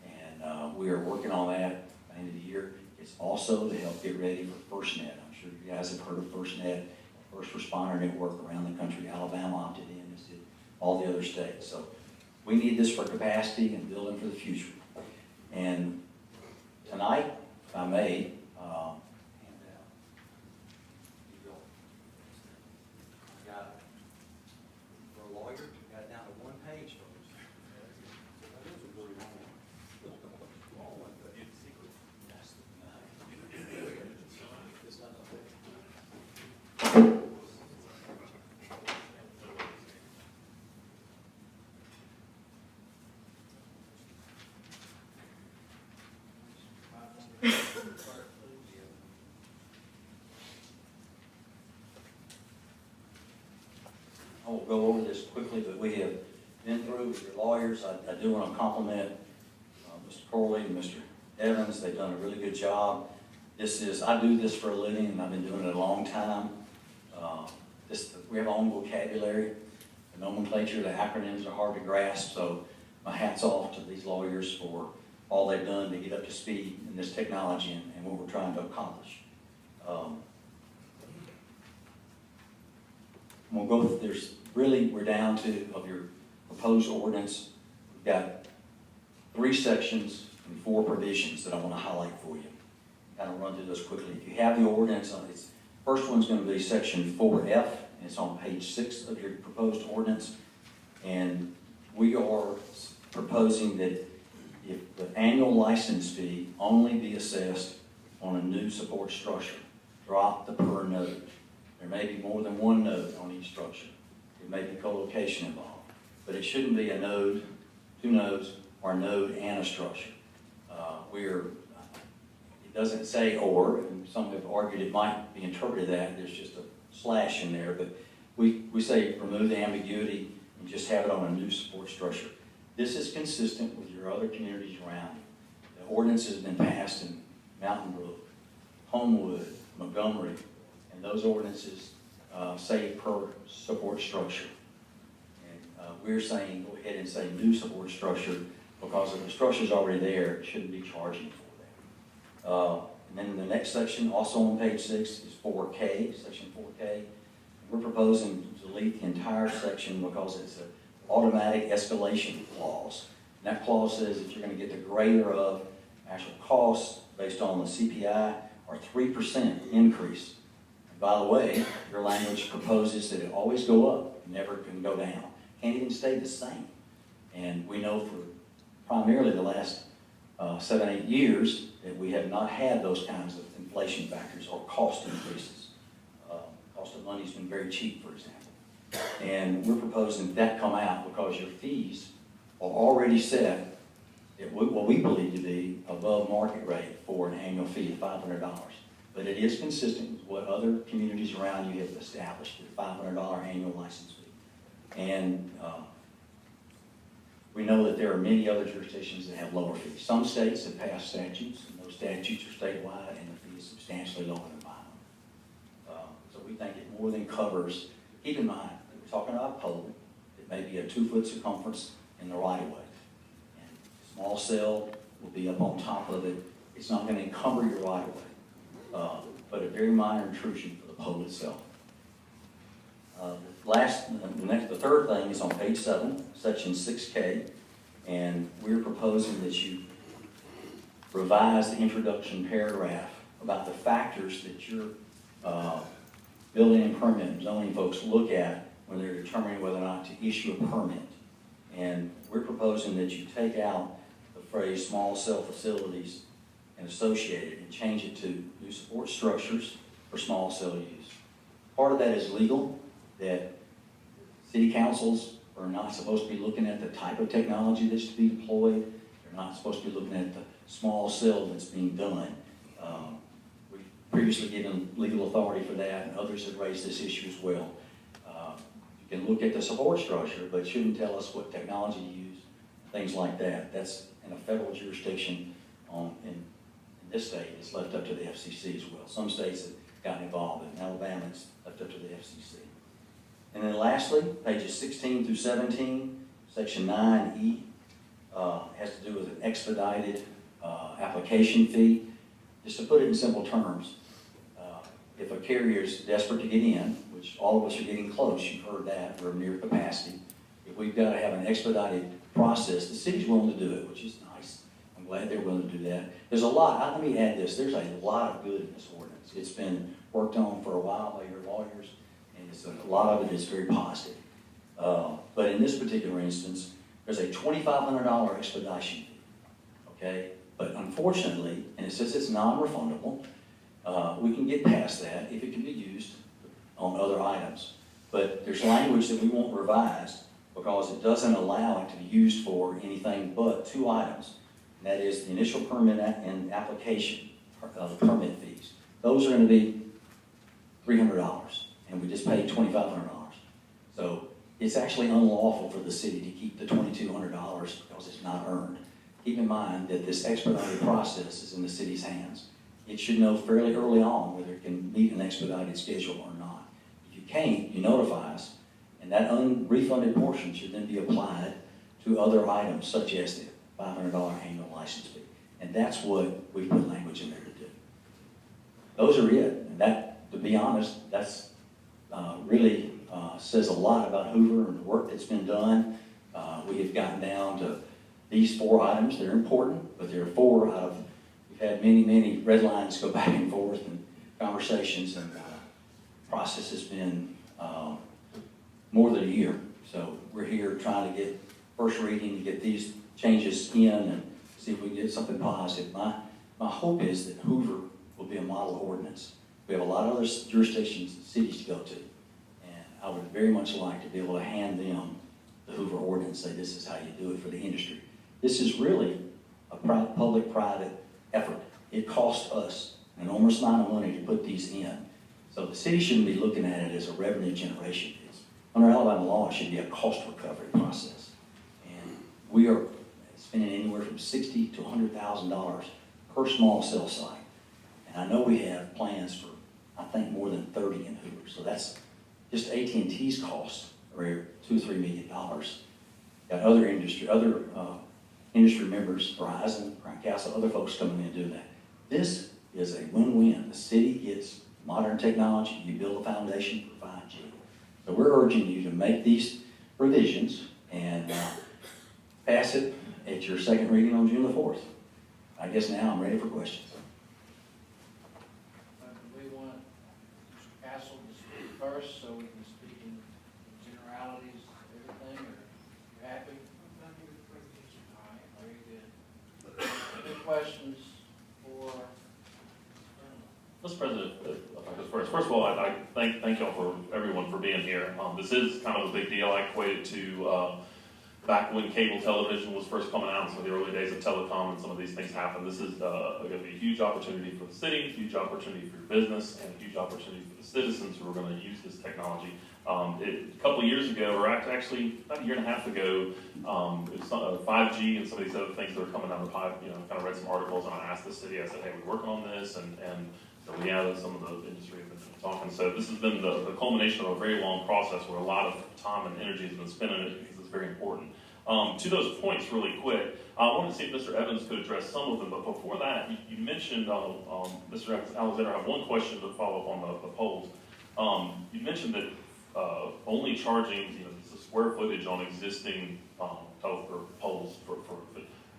And we are working on that at the end of the year. It's also to help get ready for FirstNet. I'm sure you guys have heard of FirstNet, first responder network around the country. Alabama opted in, as did all the other states. So we need this for capacity and building for the future. And tonight, if I may, for a lawyer, we got it down to one page, folks. I will go over this quickly, but we have been through with your lawyers. I do want to compliment Mr. Corley and Mr. Evans. They've done a really good job. I do this for a living, and I've been doing it a long time. We have our own vocabulary. The nomenclature, the acronyms are hard to grasp, so my hat's off to these lawyers for all they've done to get up to speed in this technology and what we're trying to accomplish. We'll go through, we're down to, of your proposed ordinance, we've got 3 sections and 4 provisions that I want to highlight for you. Kind of run through those quickly. If you have the ordinance, first one's going to be section 4F, and it's on page 6 of your proposed ordinance. And we are proposing that if the annual license fee only be assessed on a new support structure. Drop the per node. There may be more than one node on each structure. There may be co-location involved, but it shouldn't be a node, two nodes, or a node and a structure. It doesn't say or, and some have argued it might be interpreted that, there's just a slash in there, but we say remove the ambiguity and just have it on a new support structure. This is consistent with your other communities around you. The ordinance has been passed in Mountain Brook, Homewood, Montgomery, and those ordinances say per support structure. And we're saying go ahead and say new support structure because if the structure's already there, it shouldn't be charging for that. And then the next section, also on page 6, is 4K, section 4K. We're proposing to delete the entire section because it's an automatic escalation clause. And that clause says that you're going to get the greater of actual costs based on the CPI or 3% increase. And by the way, your language proposes that it always go up, never can go down. Can't even stay the same. And we know for primarily the last 7, 8 years that we have not had those kinds of inflation factors or cost increases. Cost of money has been very cheap, for example. And we're proposing that come out because your fees are already set at what we believe to be above market rate for an annual fee of $500. But it is consistent with what other communities around you have established, a $500 annual license fee. And we know that there are many other jurisdictions that have lower fees. Some states have passed statutes, and those statutes are statewide, and the fee is substantially lower than mine. So we think it more than covers. Keep in mind, we're talking about a pole. It may be a 2-foot circumference in the right-of-way. And small cell will be up on top of it. It's not going to encumber your right-of-way, but a very minor intrusion for the pole itself. The third thing is on page 7, section 6K, and we're proposing that you revise the introduction paragraph about the factors that your building and permit and zoning folks look at when they're determining whether or not to issue a permit. And we're proposing that you take out the phrase small cell facilities and associated and change it to new support structures for small cell use. Part of that is legal, that city councils are not supposed to be looking at the type of technology that's to be deployed. They're not supposed to be looking at the small cell that's being done. We've previously given legal authority for that, and others have raised this issue as well. You can look at the support structure, but it shouldn't tell us what technology you use, things like that. That's in a federal jurisdiction in this state. It's left up to the FCC as well. Some states have gotten involved, and Alabama it's left up to the FCC. And then lastly, pages 16 through 17, section 9E, has to do with an expedited application fee. Just to put it in simple terms, if a carrier is desperate to get in, which all of us are getting close, you've heard that, we're near capacity. If we've got to have an expedited process, the city's willing to do it, which is nice. I'm glad they're willing to do that. There's a lot, let me add this, there's a lot of good in this ordinance. It's been worked on for a while by your lawyers, and a lot of it is very positive. But in this particular instance, there's a $2,500 expedition fee, okay? But unfortunately, and it says it's non-refundable, we can get past that if it can be used on other items. But there's language that we won't revise because it doesn't allow it to be used for anything but 2 items. And that is the initial permit and application permit fees. Those are going to be $300, and we just paid $2,500. So it's actually unlawful for the city to keep the $2,200 because it's not earned. Keep in mind that this expedited process is in the city's hands. It should know fairly early on whether it can meet an expedited schedule or not. If you can't, you notify us, and that unrefunded portion should then be applied to other items such as the $500 annual license fee. And that's what we put language in there to do. Those are it. And that, to be honest, that's really says a lot about Hoover and the work that's been done. We have gotten down to these 4 items. They're important, but there are 4 out of, we've had many, many red lines go back and forth and conversations, and the process has been more than a year. So we're here trying to get first reading to get these changes in and see if we can get something positive. My hope is that Hoover will be a model ordinance. We have a lot of other jurisdictions and cities to go to, and I would very much like to be able to hand them the Hoover ordinance, say this is how you do it for the industry. This is really a public-private effort. It costs us an enormous amount of money to put these in. So the city shouldn't be looking at it as a revenue generation. Under Alabama law, it should be a cost recovery process. And we are spending anywhere from $60,000 to $100,000 per small cell site. And I know we have plans for, I think, more than 30 in Hoover. So that's just AT&T's costs are $2 or $3 million. Got other industry members, Verizon, Crown Castle, other folks coming in to do that. This is a win-win. The city gets modern technology. You build a foundation for 5G. So we're urging you to make these revisions and pass it at your second reading on June the 4th. I guess now I'm ready for questions. Do we want Mr. Castle to speak first so we can speak in generalities of everything, or you happy? All right, very good. Any questions for? Mr. President, first of all, I thank y'all for everyone for being here. This is kind of a big deal. I equate it to back when cable television was first coming out, so the early days of telecom and some of these things happened. This is going to be a huge opportunity for the city, a huge opportunity for your business, and a huge opportunity for the citizens who are going to use this technology. A couple of years ago, or actually about a year and a half ago, it was 5G and some of these other things that are coming down the pipe. Kind of read some articles, and I asked the city, I said, hey, we're working on this, and so we have some of the industry have been talking. So this has been the culmination of a very long process where a lot of time and energy has been spent in it because it's very important. To those points really quick, I wanted to see if Mr. Evans could address some of them, but before that, you mentioned, Mr. Alexander, I have one question to follow up on the polls. You mentioned that only charging the square footage on existing poles for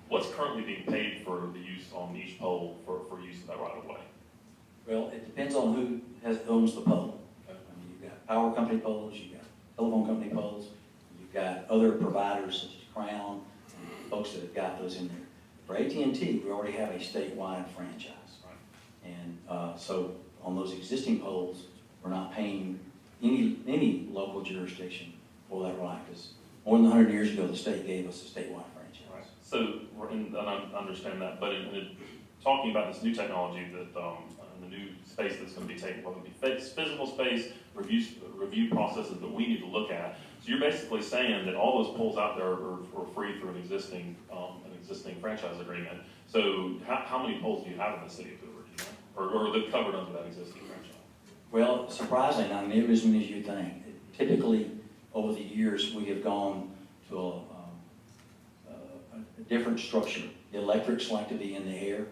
what's currently being paid for the use on each pole for use of that right of way? Well, it depends on who owns the pole. I mean, you've got power company poles, you've got telephone company poles, you've got other providers such as Crown, and folks that have got those in there. For AT&T, we already have a statewide franchise. Right. And so on those existing poles, we're not paying any local jurisdiction for that right, because more than 100 years ago, the state gave us a statewide franchise. Right. So, and I understand that, but in talking about this new technology that the new space that's going to be taken, whether it be physical space, review processes that we need to look at. So you're basically saying that all those poles out there are free through an existing franchise agreement. So how many poles do you have in the city of Hoover, do you know? Or are they covered under that existing franchise? Well, surprisingly, not nearly as many as you think. Typically, over the years, we have gone to a different structure. The electrics like to be in the air,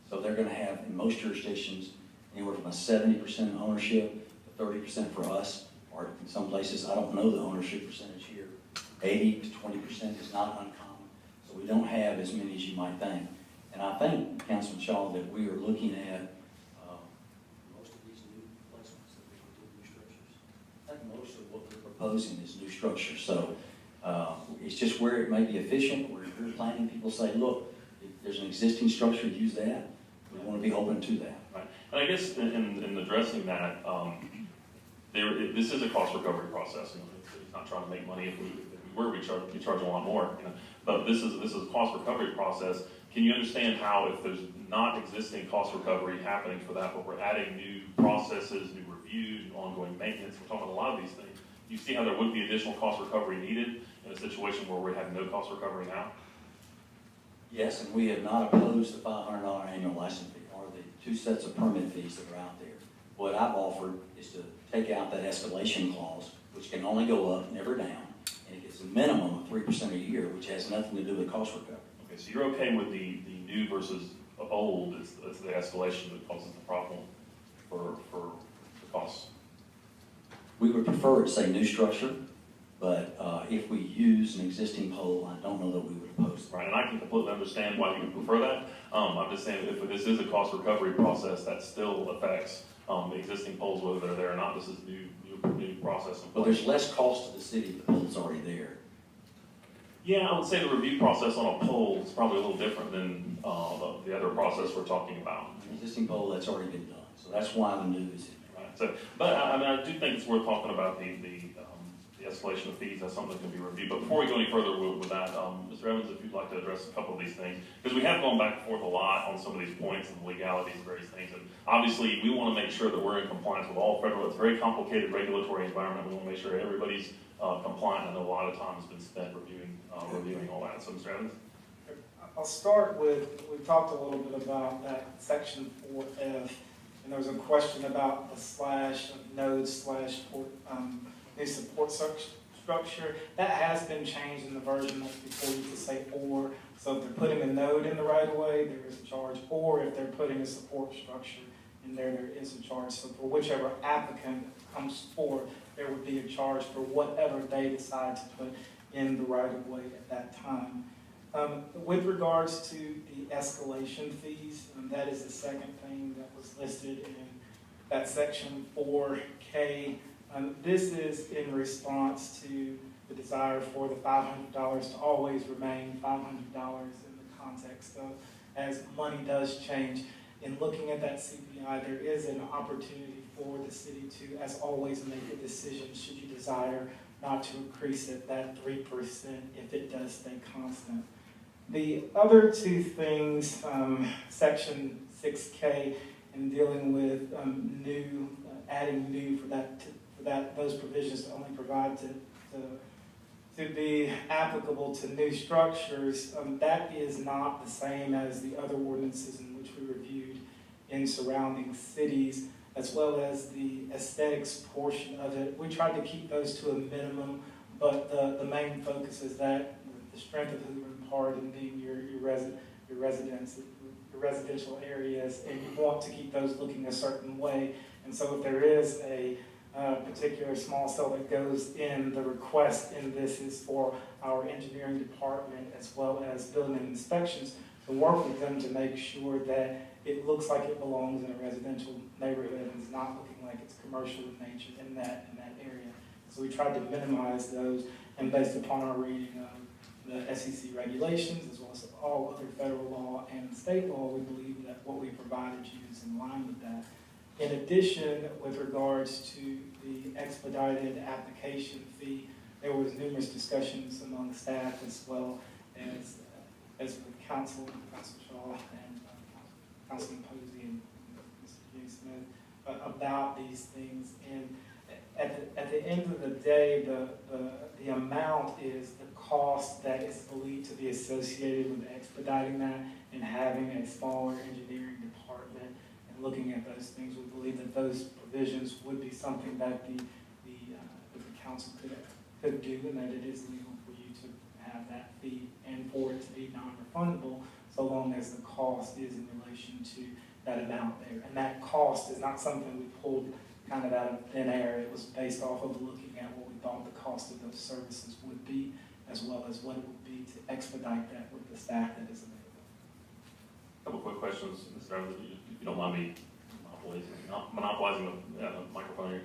so they're going to have, in most jurisdictions, anywhere from a 70% ownership to 30% for us, or in some places, I don't know the ownership percentage here, 80 to 20% is not uncommon. So we don't have as many as you might think. And I think, Councilman Shaw, that we are looking at most of these new placements that we do new structures. I think most of what we're proposing is new structures. So it's just where it may be efficient, where you're planning, people say, look, if there's an existing structure, use that. We want to be open to that. Right. And I guess in addressing that, this is a cost recovery process. It's not trying to make money. If we were, we charge a lot more. But this is a cost recovery process. Can you understand how, if there's not existing cost recovery happening for that, but we're adding new processes, new reviews, new ongoing maintenance, we're talking about a lot of these things, you see how there would be additional cost recovery needed in a situation where we have no cost recovery now? Yes, and we have not opposed the $500 annual license fee or the 2 sets of permit fees that are out there. What I've offered is to take out that escalation clause, which can only go up, never down, and it gets a minimum of 3% a year, which has nothing to do with cost recovery. Okay, so you're okay with the new versus old, it's the escalation that causes the problem for the costs? We would prefer it say new structure, but if we use an existing pole, I don't know that we would oppose it. Right, and I can completely understand why you would prefer that. I'm just saying if this is a cost recovery process, that still affects existing poles, whether they're there or not. This is new process. But there's less cost to the city if the pole's already there. Yeah, I would say the review process on a poll is probably a little different than the other process we're talking about. An existing poll that's already been done, so that's why the new is in there. Right. So, but I mean, I do think it's worth talking about the escalation of fees. That's something that can be reviewed. But before we go any further with that, Mr. Evans, if you'd like to address a couple of these things, because we have gone back and forth a lot on some of these points and the legalities of various things, and obviously we want to make sure that we're in compliance with all federal. It's a very complicated regulatory environment. We want to make sure everybody's compliant. I know a lot of time has been spent reviewing all that. So, Mr. Evans. I'll start with, we talked a little bit about that section 4F, and there was a question about the slash node slash new support structure. That has been changed in the version that before you could say or. So if they're putting a node in the right of way, there is a charge, or if they're putting a support structure in there, there is a charge. So for whichever applicant comes forward, there would be a charge for whatever they decide to put in the right of way at that time. With regards to the escalation fees, that is the second thing that was listed in that section 4K. This is in response to the desire for the $500 to always remain $500 in the context of as money does change. In looking at that CPI, there is an opportunity for the city to, as always, make a decision should you desire not to increase it that 3% if it does stay constant. The other two things, section 6K, in dealing with adding new for those provisions to only provide to be applicable to new structures, that is not the same as the other ordinances in which we reviewed in surrounding cities, as well as the aesthetics portion of it. We tried to keep those to a minimum, but the main focus is that the strength of Hoover and Part and being your residential areas, and you want to keep those looking a certain way. And so if there is a particular small cell that goes in, the request in this is for our engineering department as well as building inspections to work with them to make sure that it looks like it belongs in a residential neighborhood and is not looking like it's commercial in nature in that area. So we tried to minimize those, and based upon our reading of the SEC regulations as well as all other federal law and state law, we believe that what we provided you is in line with that. In addition, with regards to the expedited application fee, there was numerous discussions among staff as well as with Council Shaw and Councilman Posey and Mr. J. Smith about these things. And at the end of the day, the amount is the cost that is believed to be associated with expediting that and having a smaller engineering department and looking at those things. We believe that those provisions would be something that the council could do, and that it is legal for you to have that fee and for it to be non-refundable so long as the cost is in relation to that amount there. And that cost is not something we pulled kind of out of thin air. It was based off of looking at what we thought the cost of those services would be, as well as what it would be to expedite that with the staff that is available. A couple quick questions, Mr. Evans, if you don't mind me monopolizing the microphone here.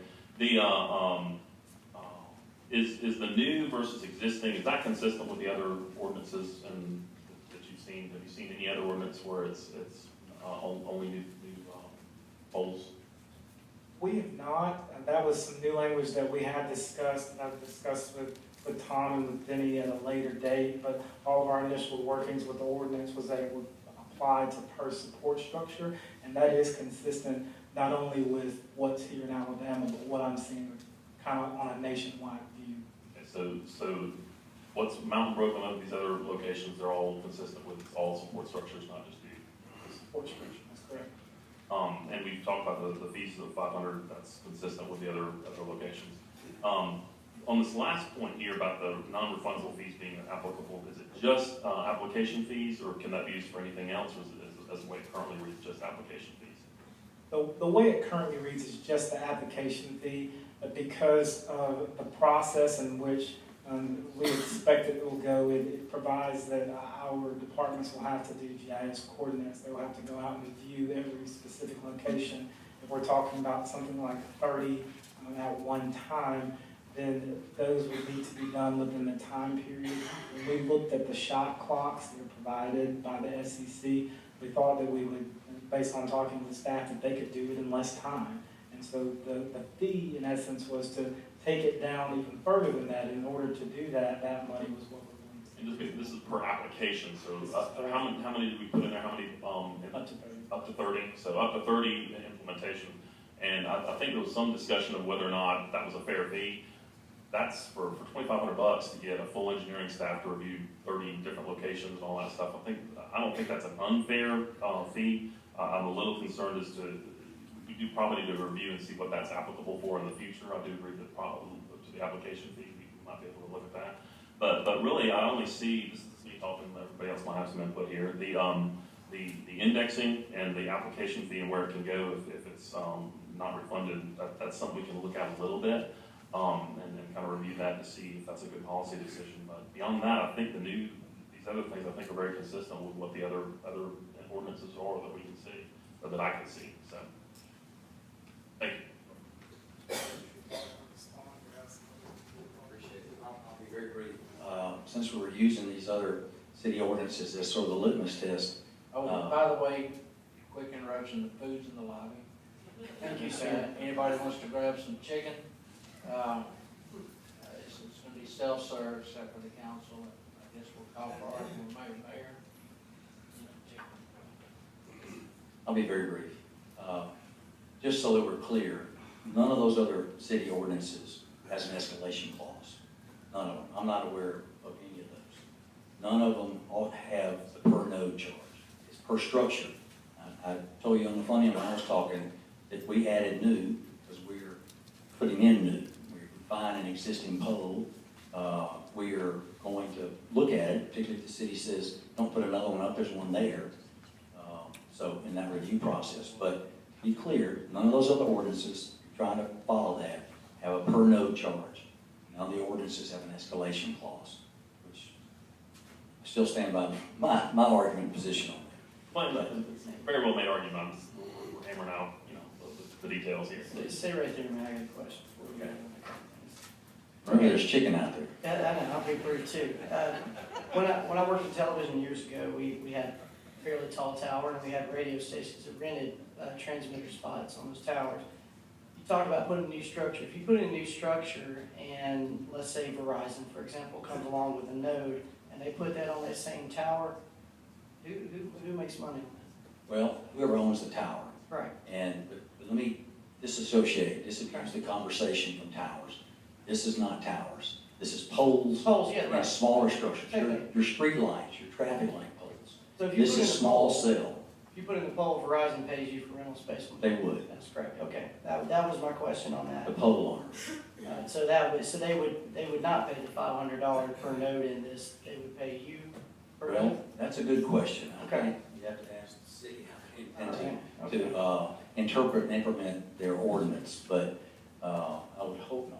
Is the new versus existing, is that consistent with the other ordinances and that you've seen? Have you seen any other ordinance where it's only new poles? We have not. That was some new language that we had discussed, and I've discussed with Tom and with Vinny at a later date, but all of our initial workings with the ordinance was that it would apply to per support structure, and that is consistent not only with what's here in Alabama, but what I'm seeing kind of on a nationwide view. Okay, so what's Mountain Brook and these other locations, they're all consistent with all support structures, not just the support structure, that's correct. And we've talked about the fees of 500, that's consistent with the other locations. On this last point here about the non-refundable fees being applicable, is it just application fees, or can that be used for anything else, or is it, as the way it currently reads, just application fees? The way it currently reads is just the application fee, but because of the process in which we expect it will go, it provides that our departments will have to do GIS coordinates. They will have to go out and view every specific location. If we're talking about something like 30 at one time, then those would need to be done within the time period. When we looked at the shot clocks that are provided by the SEC, we thought that we would, based on talking to the staff, that they could do it in less time. And so the fee, in essence, was to take it down even further than that. In order to do that, that money was what we're going to. And just, this is per application, so how many did we put in there? How many? Up to 30. Up to 30. So up to 30 in implementation. And I think there was some discussion of whether or not that was a fair fee. That's for $2,500 to get a full engineering staff to review 30 different locations and all that stuff. I don't think that's an unfair fee. I'm a little concerned as to, we do probably need to review and see what that's applicable for in the future. I do agree that probably to the application fee, we might be able to look at that. But really, I only see, this is me talking, everybody else might have some input here, the indexing and the application fee and where it can go if it's not refunded, that's something we can look at a little bit and kind of review that to see if that's a good policy decision. But beyond that, I think these other things I think are very consistent with what the other ordinances are that we can see, or that I can see. So, thank you. Appreciate it. I'll be very brief. Since we're using these other city ordinances as sort of the litmus test. Oh, by the way, quick interruption, the food's in the lobby. Thank you, sir. Anybody wants to grab some chicken? It's going to be self-serve except for the council. I guess we'll call for argument, mayor. I'll be very brief. Just so that we're clear, none of those other city ordinances has an escalation clause. None of them. I'm not aware of any of those. None of them all have the per node charge. It's per structure. I told you on the front end when I was talking that we added new because we're putting in new. We're refining an existing pole. We are going to look at it, particularly if the city says, don't put another one up, there's one there. So in that review process. But to be clear, none of those other ordinances, trying to follow that, have a per node charge. None of the ordinances have an escalation clause, which I still stand by my argument position on that. Very well made argument. We're hammering out, the details here. Stay right there, man. I got a question for you. Remember, there's chicken out there. Yeah, I know. I'll be brief too. When I worked in television years ago, we had a fairly tall tower, and we had radio stations that rented transmitter spots on those towers. You talk about putting a new structure. If you put in a new structure, and let's say Verizon, for example, comes along with a node, and they put that on that same tower, who makes money on that? Well, whoever owns the tower. Right. And but let me disabuse the conversation from towers. This is not towers. This is poles. Poles, yeah, right. And smaller structures. Okay. Your street lights, your traffic light poles. So if you This put is in a small pole- cell. If you put in the pole, Verizon pays you for rental space. They would. That's correct. Okay, that was my question on that. The pole arm. So they would not pay the $500 per node in this. They would pay you per Well, node. that's a good question. Okay. You have to ask the city how they intend to interpret and implement their ordinance, but I would hope not.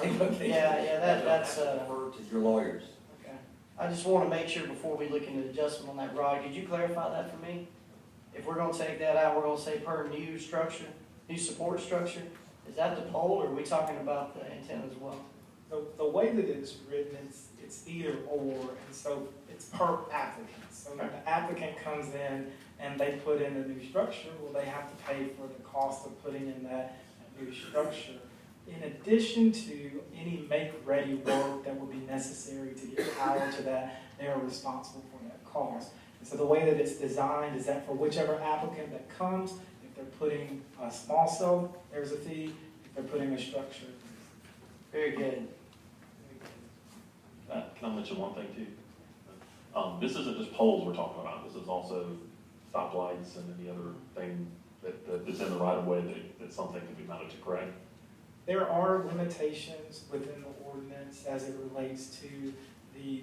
That's. Refer to your lawyers. Okay. I just want to make sure before we look into the adjustment on that rod, could you clarify that for me? If we're going to take that out, we're going to say per new structure, new support structure. Is that the pole, or are we talking about the antenna as well? The way that it's written, it's either or, and so it's per applicant. So when the applicant comes in and they put in a new structure, well, they have to pay for the cost of putting in that new structure. In addition to any make-ready work that would be necessary to get power to that, they are responsible for that cost. And so the way that it's designed is that for whichever applicant that comes, if they're putting a small cell, there's a fee. If they're putting a structure. Very good. Can I mention one thing too? This isn't just poles we're talking about. This is also stoplights and any other thing that is in the right of way that something can be mounted to, correct? There are limitations within the ordinance as it relates to the,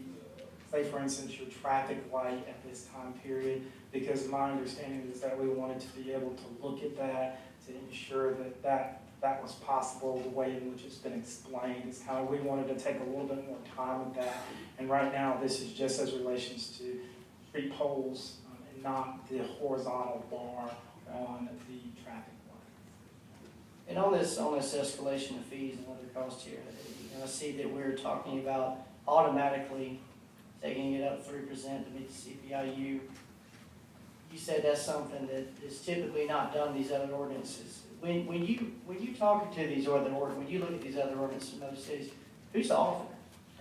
say for instance, your traffic light at this time period, because my understanding is that we wanted to be able to look at that to ensure that was possible the way in which it's been explained. It's kind of, we wanted to take a little bit more time with that. And right now, this is just as relations to street poles and not the horizontal bar on the traffic light. And on this escalation of fees and other costs here, I see that we're talking about automatically taking it up 3% to meet the CPIU. You said that's something that is typically not done in these other ordinances. When you talk to these other ordinances, when you look at these other ordinances in other cities, who's the author?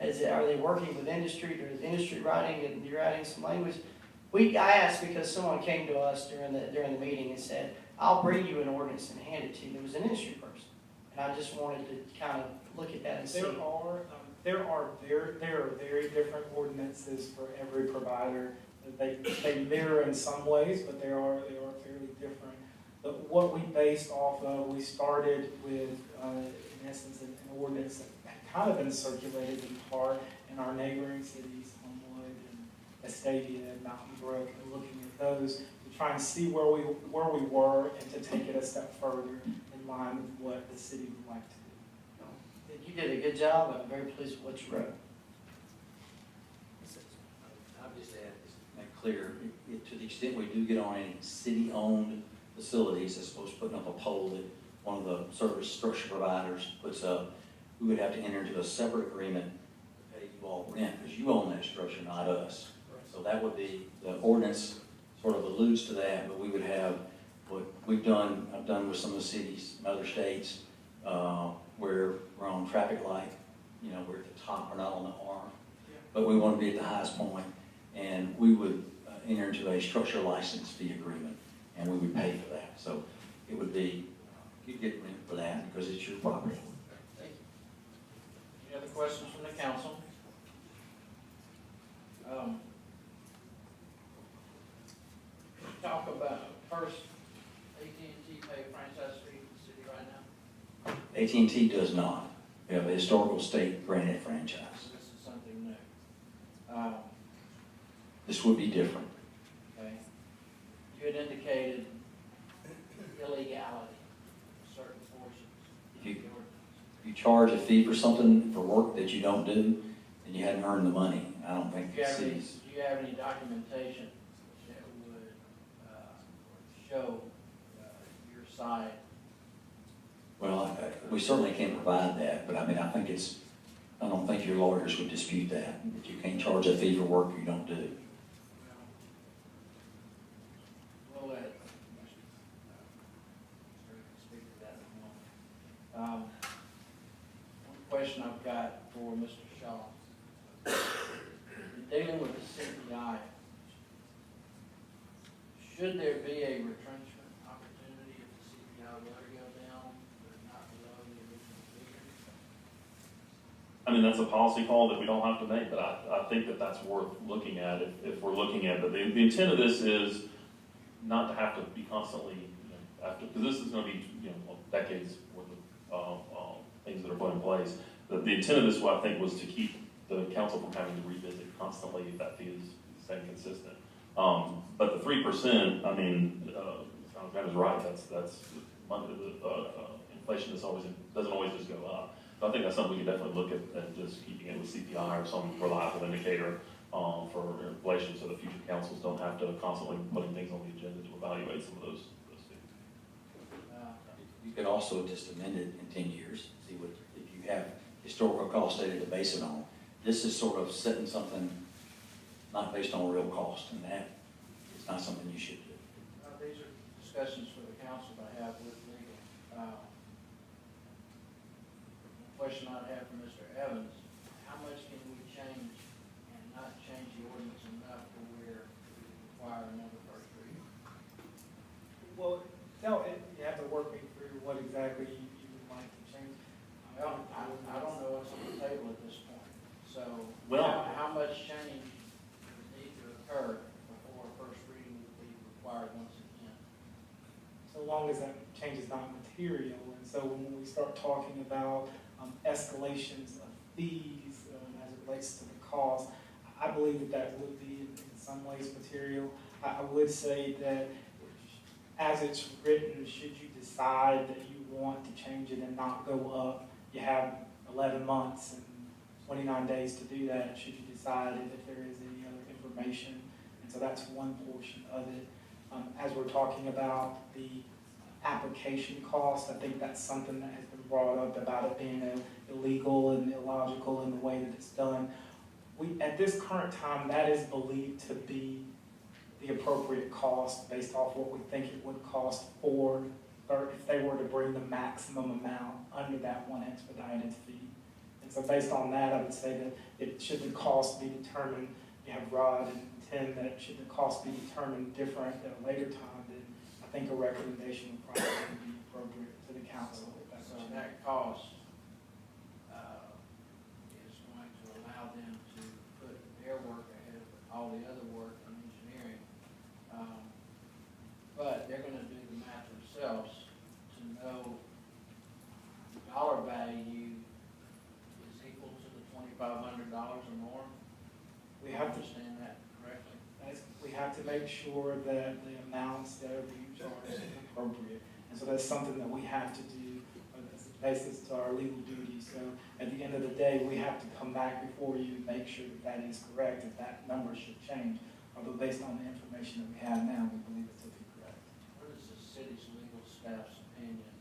Are they working with industry, or is industry writing and you're adding some language? I asked because someone came to us during the meeting and said, I'll bring you an ordinance and hand it to you. It was an industry person. And I just wanted to kind of look at that and see. There are very different ordinances for every provider. They mirror in some ways, but they are fairly different. But what we based off of, we started with, in essence, an ordinance that had kind of been circulated in part in our neighboring cities, Homewood and Astavia and Mountain Brook, and looking at those to try and see where we were and to take it a step further in line with what the city would like to do. You did a good job, and I'm very pleased with what you wrote. I'll just add, make clear, to the extent we do get on any city-owned facilities, as opposed to putting up a pole that one of the service structure providers puts up, we would have to enter into a separate agreement to pay you all rent, because you own that structure, not us. So that would be, the ordinance sort of alludes to that, but we would have what I've done with some of the cities in other states, where we're on traffic light, we're at the top, we're not on the arm, but we want to be at the highest point, and we would enter into a structure license fee agreement, and we would pay for that. So it would be, you'd get rent for that because it's your property. Thank you. Any other questions from the council? Talk about first, AT&T pay franchise fee to the city right now? AT&T does not. We have a historical state granted franchise. So this is something new. This would be different. Okay. You had indicated illegality in certain portions. If you charge a fee for something, for work that you don't do, then you hadn't earned the money. I don't think Do the cities. you have any documentation that would show your side? Well, we certainly can't provide that, but I mean, I don't think your lawyers would dispute that you can't charge a fee for work you don't do. We'll let speak to that in a moment. One question I've got for Mr. Shaw. Dealing with the CPI, should there be a retrenchment opportunity if the CPI were to go down, but not below the original figure? I mean, that's a policy call that we don't have to make, but I think that that's worth looking at if we're looking at it. The intent of this is not to have to be constantly, because this is going to be, decades worth of things that are put in place. The intent of this, I think, was to keep the council from having to revisit constantly if that fee is staying consistent. But the 3%, I mean, Grant is right. That's inflation doesn't always just go up. So I think that's something we can definitely look at just keeping it with CPI or some reliable indicator for inflation, so that future councils don't have to constantly putting things on the agenda to evaluate some of those things. You could also just amend it in 10 years. See what if you have historical cost data to base it on. This is sort of setting something not based on real cost, and that is not something you should do. These are discussions for the council to have with legal. Question I'd have for Mr. Evans: how much can we change and not change the ordinance enough to where we require another first reading? Well, you have to work me through what exactly you would like to change. Well, I don't know what's on the table at this point. So, how much change would need to occur before a first reading would be required once again? So long as that change is not material, and so when we start talking about escalations of fees as it relates to the cost, I believe that would be in some ways material. I would say that as it's written, should you decide that you want to change it and not go up, you have 11 months and 29 days to do that, should you decide if there is any other information. And so that's one portion of it. As we're talking about the application cost. I think that's something that has been brought up about it being illegal and illogical in the way that it's done. At this current time, that is believed to be the appropriate cost based off what we think it would cost or if they were to bring the maximum amount under that one expedited fee. And so based on that, I would say that should the cost be determined, you have Rod and Tim, that should the cost be determined different at a later time, then I think a recommendation would probably be appropriate to the council. So that cost is going to allow them to put their work ahead of all the other work in engineering. But they're going to do the math themselves to know the dollar value is equal to the $2,500 or more. We have to understand that correctly. We have to make sure that the amounts that are being charged are appropriate. And so that's something that we have to do as a basis to our legal duty. So at the end of the day, we have to come back before you and make sure that that is correct, if that number should change. Although based on the information that we have now, we believe it to be correct. What is the city's legal staff's opinion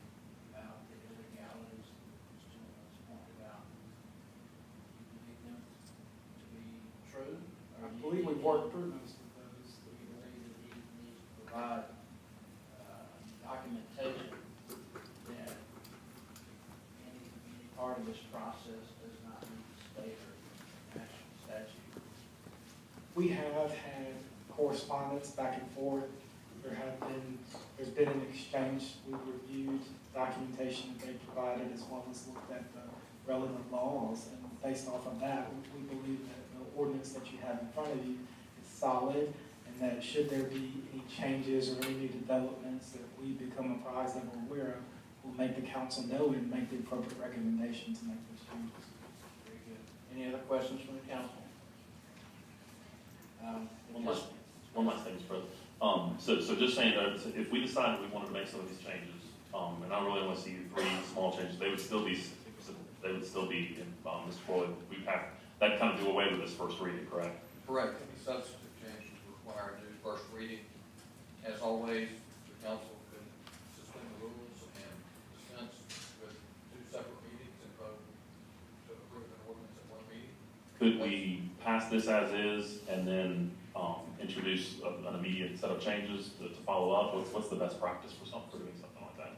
about the illegalities that this gentleman has pointed out? Do you believe them to be true? I believe we've worked through most of those. Do you believe that he needs to provide documentation that any part of this process does not meet the state or national statute? We have had correspondence back and forth. There's been an exchange. We've reviewed documentation that they provided as well as looked at the relevant laws. And based off of that, we believe that the ordinance that you have in front of you is solid, and that should there be any changes or any new developments that we become apprised of or aware of, we'll make the council know and make the appropriate recommendation to make those changes. Very good. Any other questions from the council? One last thing, Mr. President. So just saying that if we decided we wanted to make some of these changes, and I really want to see 3 small changes, they would still be, Mr. Floyd, that'd kind of do away with this first reading, correct? Correct. Any substantive changes require a new first reading. As always, the council could suspend the rules and dispense with 2 separate meetings and vote to approve an ordinance at 1 meeting. Could we pass this as is and then introduce an immediate set of changes to follow up? What's the best practice for doing something like that?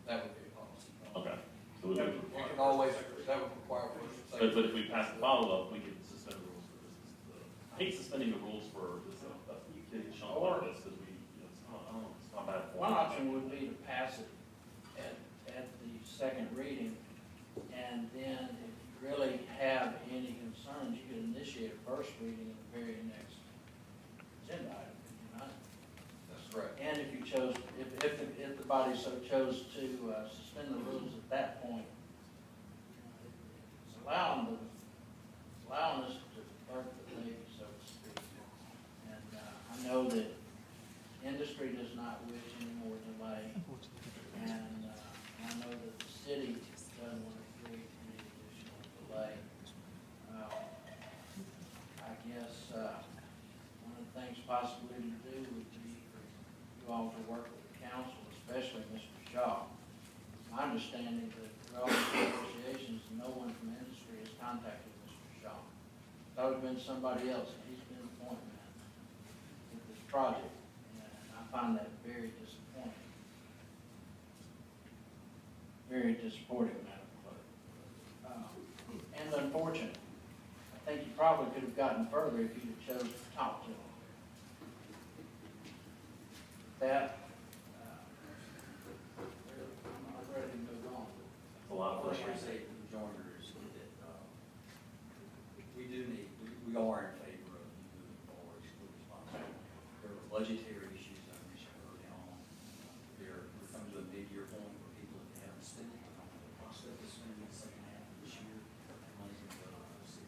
That would be a policy. Okay. So We can always, that would require first and second. but if we pass the follow-up, we could suspend the rules for this. I hate suspending the rules for this, chunk like this, because it's not bad. One option would be to pass it at the second reading, and then if you really have any concerns, you could initiate a first reading at the very next agenda item, could you not? That's correct. And if you chose, if the body so chose to suspend the rules at that point, it's allowing us to birth the baby, so to speak. And I know that industry does not wish any more delay, and I know that the city doesn't want to create any additional delay. I guess one of the things possibly to do would be for you all to work with the council, especially Mr. Shaw. My understanding that through all the negotiations, no one from industry has contacted Mr. Shaw. It's always been somebody else, and he's been the point man with this project, and I find that very disappointing. Very disappointing, Madam Clerk. And unfortunate. I think you probably could have gotten further if you'd have chosen to talk to him. That, I'm ready to move on. A lot of Well, pressure. I say to the joiners that we do need, we are in favor of moving forward with responsibility. There are budgetary issues I mentioned early on. There comes to a mid-year point where people, if they haven't spent it, the prospect of spending the second half of this year, that money's going to go to the city.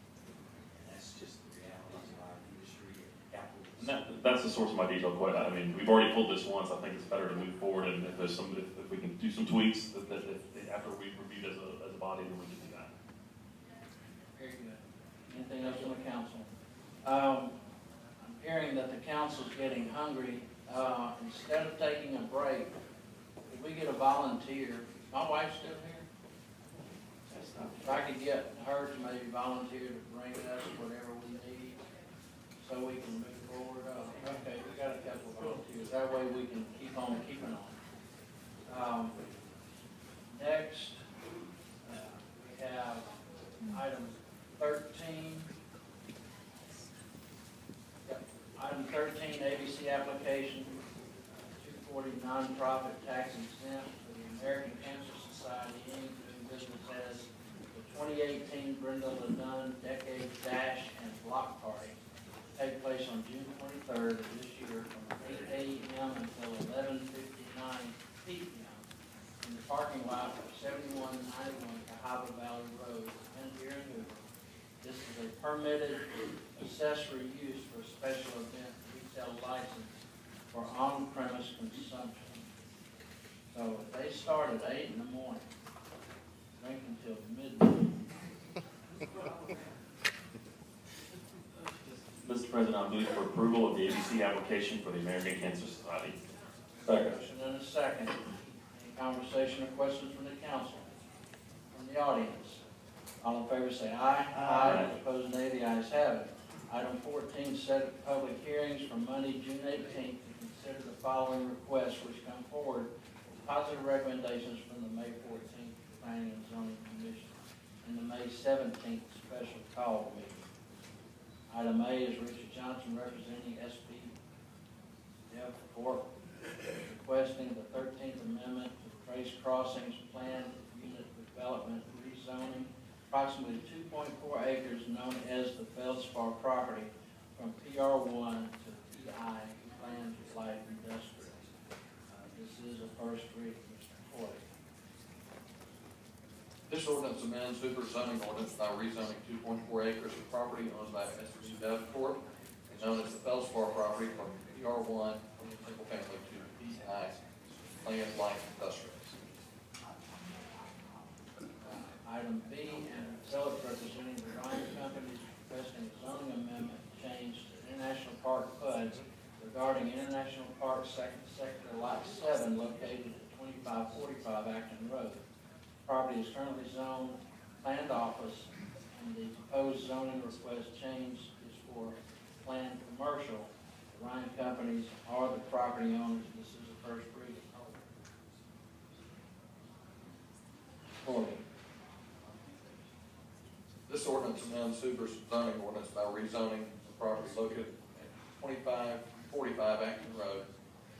And that's just the realities of our industry and capitalism. And that's the source of my detailed question. I mean, we've already pulled this once. I think it's better to move forward, and if there's if we can do some tweaks after we've reviewed as a body, then we can do that. Very good. Anything else from the council? I'm hearing that the council's getting hungry instead of taking a break, if we get a volunteer, my wife's still here. If I could get her to maybe volunteer to bring us whatever we need so we can move forward. Okay, we got a couple of volunteers. That way we can keep on keeping on. Next, we have item 13. Yep. Item 13, ABC application, 240 nonprofit tax exempt for the American Cancer Society, Inc., doing business as the 2018 Brenda LeDunn Decade Dash and Block Party. Take place on June 23rd of this year from 8 a.m. until 11:59 p.m. in the parking lot of 7191 Cahaba Valley Road, and here in Hoover. This is a permitted accessory use for a special event retail license for on-premise consumption. So if they start at 8 in the morning, drink until midnight. Mr. President, I move for approval of the ABC application for the American Cancer Society. Second. Motion and a second. Any conversation or questions from the council? From the audience? All in favor say aye. Aye. Opposed, nay. The ayes have it. Item 14, set public hearings for Monday, June 18th to consider the following requests which come forward with positive recommendations from the May 14th Planning and Zoning Commission and the May 17th special call meeting. Item A is Richard Johnson representing SPF Corp. requesting the 13th Amendment to Trace Crossings Planned Unit Development rezoning approximately 2.4 acres known as the Feldspar property from PR1 to PI, Planned Light Industrial. This is a first reading, Mr. Corley. This ordinance amends Hoover zoning ordinance by rezoning 2.4 acres of property owned by SPF Corp. and known as the Feldspar property from PR1 single family to PI, Planned Light Industrial. Item B, and Phillips representing the Ryan Company is requesting a zoning amendment change to International Park PUD regarding International Park Sector Lot 7 located at 2545 Acton Road. Property is currently zoned planned office, and the proposed zoning request change is for planned commercial. The Ryan Companies are the property owners. This is the first reading. This ordinance amends Hoover's zoning ordinance by rezoning the property located at 2545 Acton Road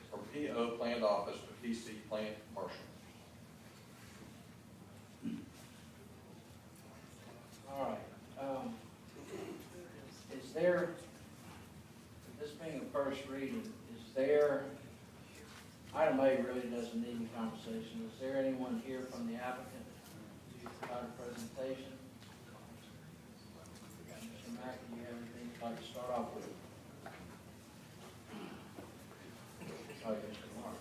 from PO planned office to PC planned commercial. All right. Is there, this being a first reading, is there, item A really doesn't need any conversation. Is there anyone here from the applicant to provide a presentation? Mr. Mack, do you have anything you'd like to start off with? Sorry, Mr. Mark.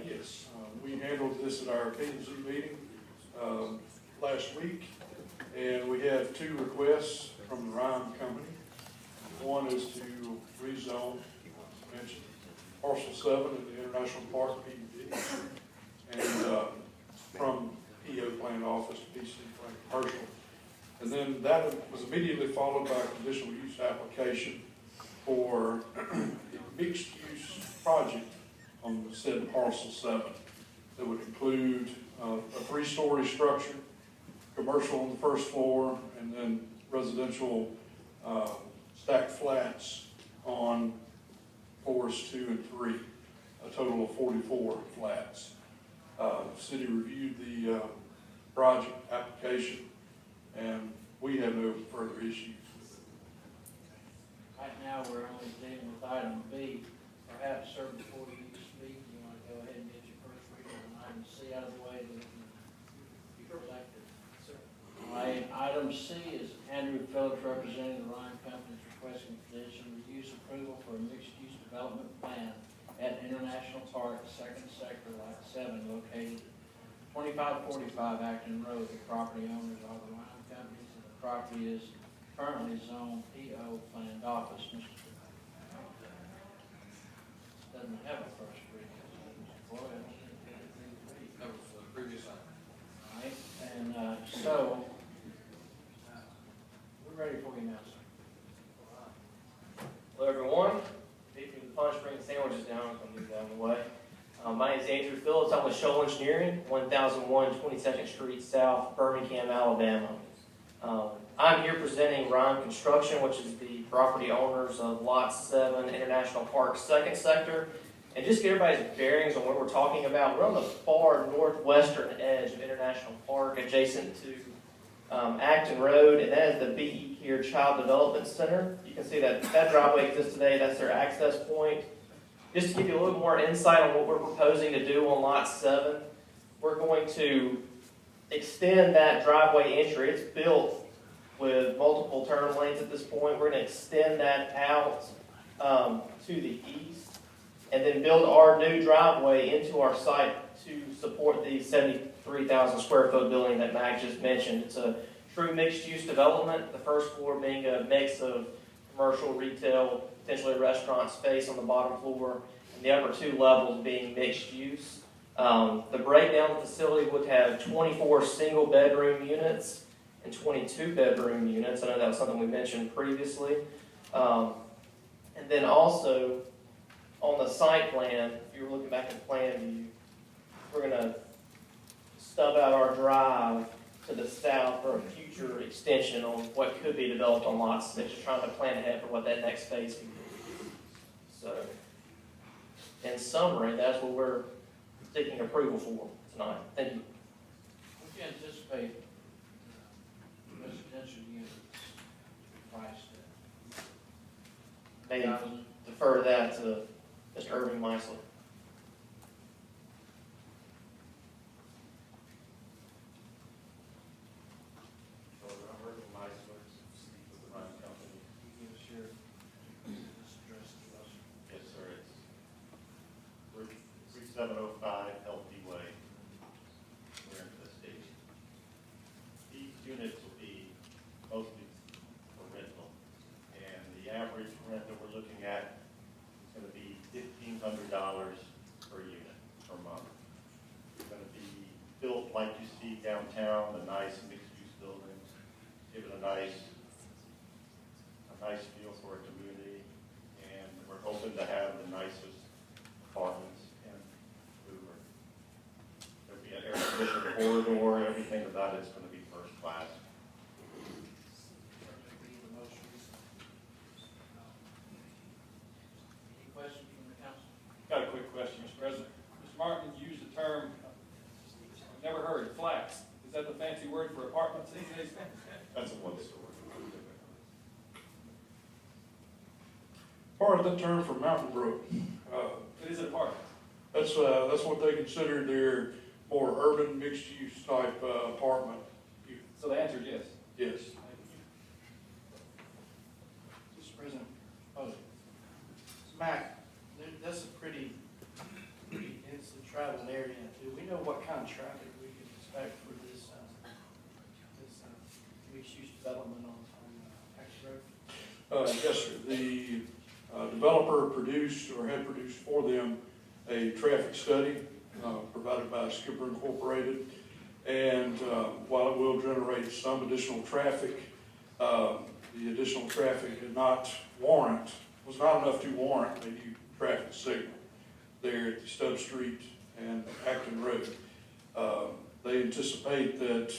Yes, we handled this at our P&Z meeting last week, and we have two requests from the Ryan Company. One is to rezone, as mentioned, parcel 7 in the International Park PUD, and from PO planned office to PC planned commercial. And then that was immediately followed by a conditional use application for a mixed use project on said parcel 7 that would include a 3-story structure, commercial on the first floor, and then residential stacked flats on floors 2 and 3, a total of 44 flats. The city reviewed the project application, and we have no further issues with it. Right now, we're only dealing with item B. Perhaps, sir, before you speak, you want to go ahead and get your first reading on item C out of the way, that we can be elected. All right, item C is Andrew Phillips representing the Ryan Company requesting conditional use approval for a mixed-use development plan at International Park, second sector, lot 7, located 2545 Acton Road. The property owners are the Ryan Companies, and the property is currently zoned PO Planned Office. Doesn't have a first reading. Go ahead. That was the previous item. All right, and so, we're ready for you now, sir. Hello, everyone. Keeping the punch, bring the sandwiches down. I'll move that out of the way. My name is Andrew Phillips. I'm with Shoal Engineering, 1001 22nd Street South, Birmingham, Alabama. I'm here presenting Ryan Construction, which is the property owners of Lot 7 International Park, second sector. And just get everybody's bearings on what we're talking about. We're on the far northwestern edge of International Park, adjacent to Acton Road, and that is the B.E. Keir Child Development Center. You can see that driveway exists today. That's their access point. Just to give you a little more insight on what we're proposing to do on Lot 7, we're going to extend that driveway entry. It's built with multiple turn lanes at this point. We're going to extend that out to the east and then build our new driveway into our site to support the 73,000 square foot building that Mac just mentioned. It's a true mixed use development, the first floor being a mix of commercial, retail, potentially a restaurant space on the bottom floor, and the upper 2 levels being mixed use. The breakdown of the facility would have 24 single bedroom units and 22 bedroom units. I know that was something we mentioned previously. And then also on the site plan, if you were looking back at plan view, we're going to stub out our drive to the south for a future extension on what could be developed on Lot 6, just trying to plan ahead for what that next phase could be. So, in summary, that's what we're seeking approval for tonight. Thank you. What do you anticipate residential units priced at? Maybe defer that to Mr. Irving Meisler. Yes, sir. It's 3705 Healthy Way. We're into the station. These units will be mostly for rental, and the average rent that we're looking at is going to be $1,500 per unit per month. It's going to be built like you see downtown, the nice mixed-use buildings, give it a nice feel for a community, and we're hoping to have the nicest apartments in Hoover. There'll be an air-conditioned corridor, everything about it's going to be first class. Any questions from the council? Got a quick question, Mr. President. Mr. Martin used the term, I've never heard, flats. Is that the fancy word for apartments these days? That's a one story. Part of the term for Mountain Brook. It is an apartment. That's what they consider their more urban mixed-use type apartment. So the answer is yes? Yes. Mr. President, Mac, that's a pretty densely traveled area. Do we know what kind of traffic we can expect for this mixed-use development on Acton Road? Yes, sir. The developer produced or had produced for them a traffic study provided by Skipper Incorporated. And while it will generate some additional traffic, the additional traffic was not enough to warrant a new traffic signal there at the Stubb Street and Acton Road. They anticipate that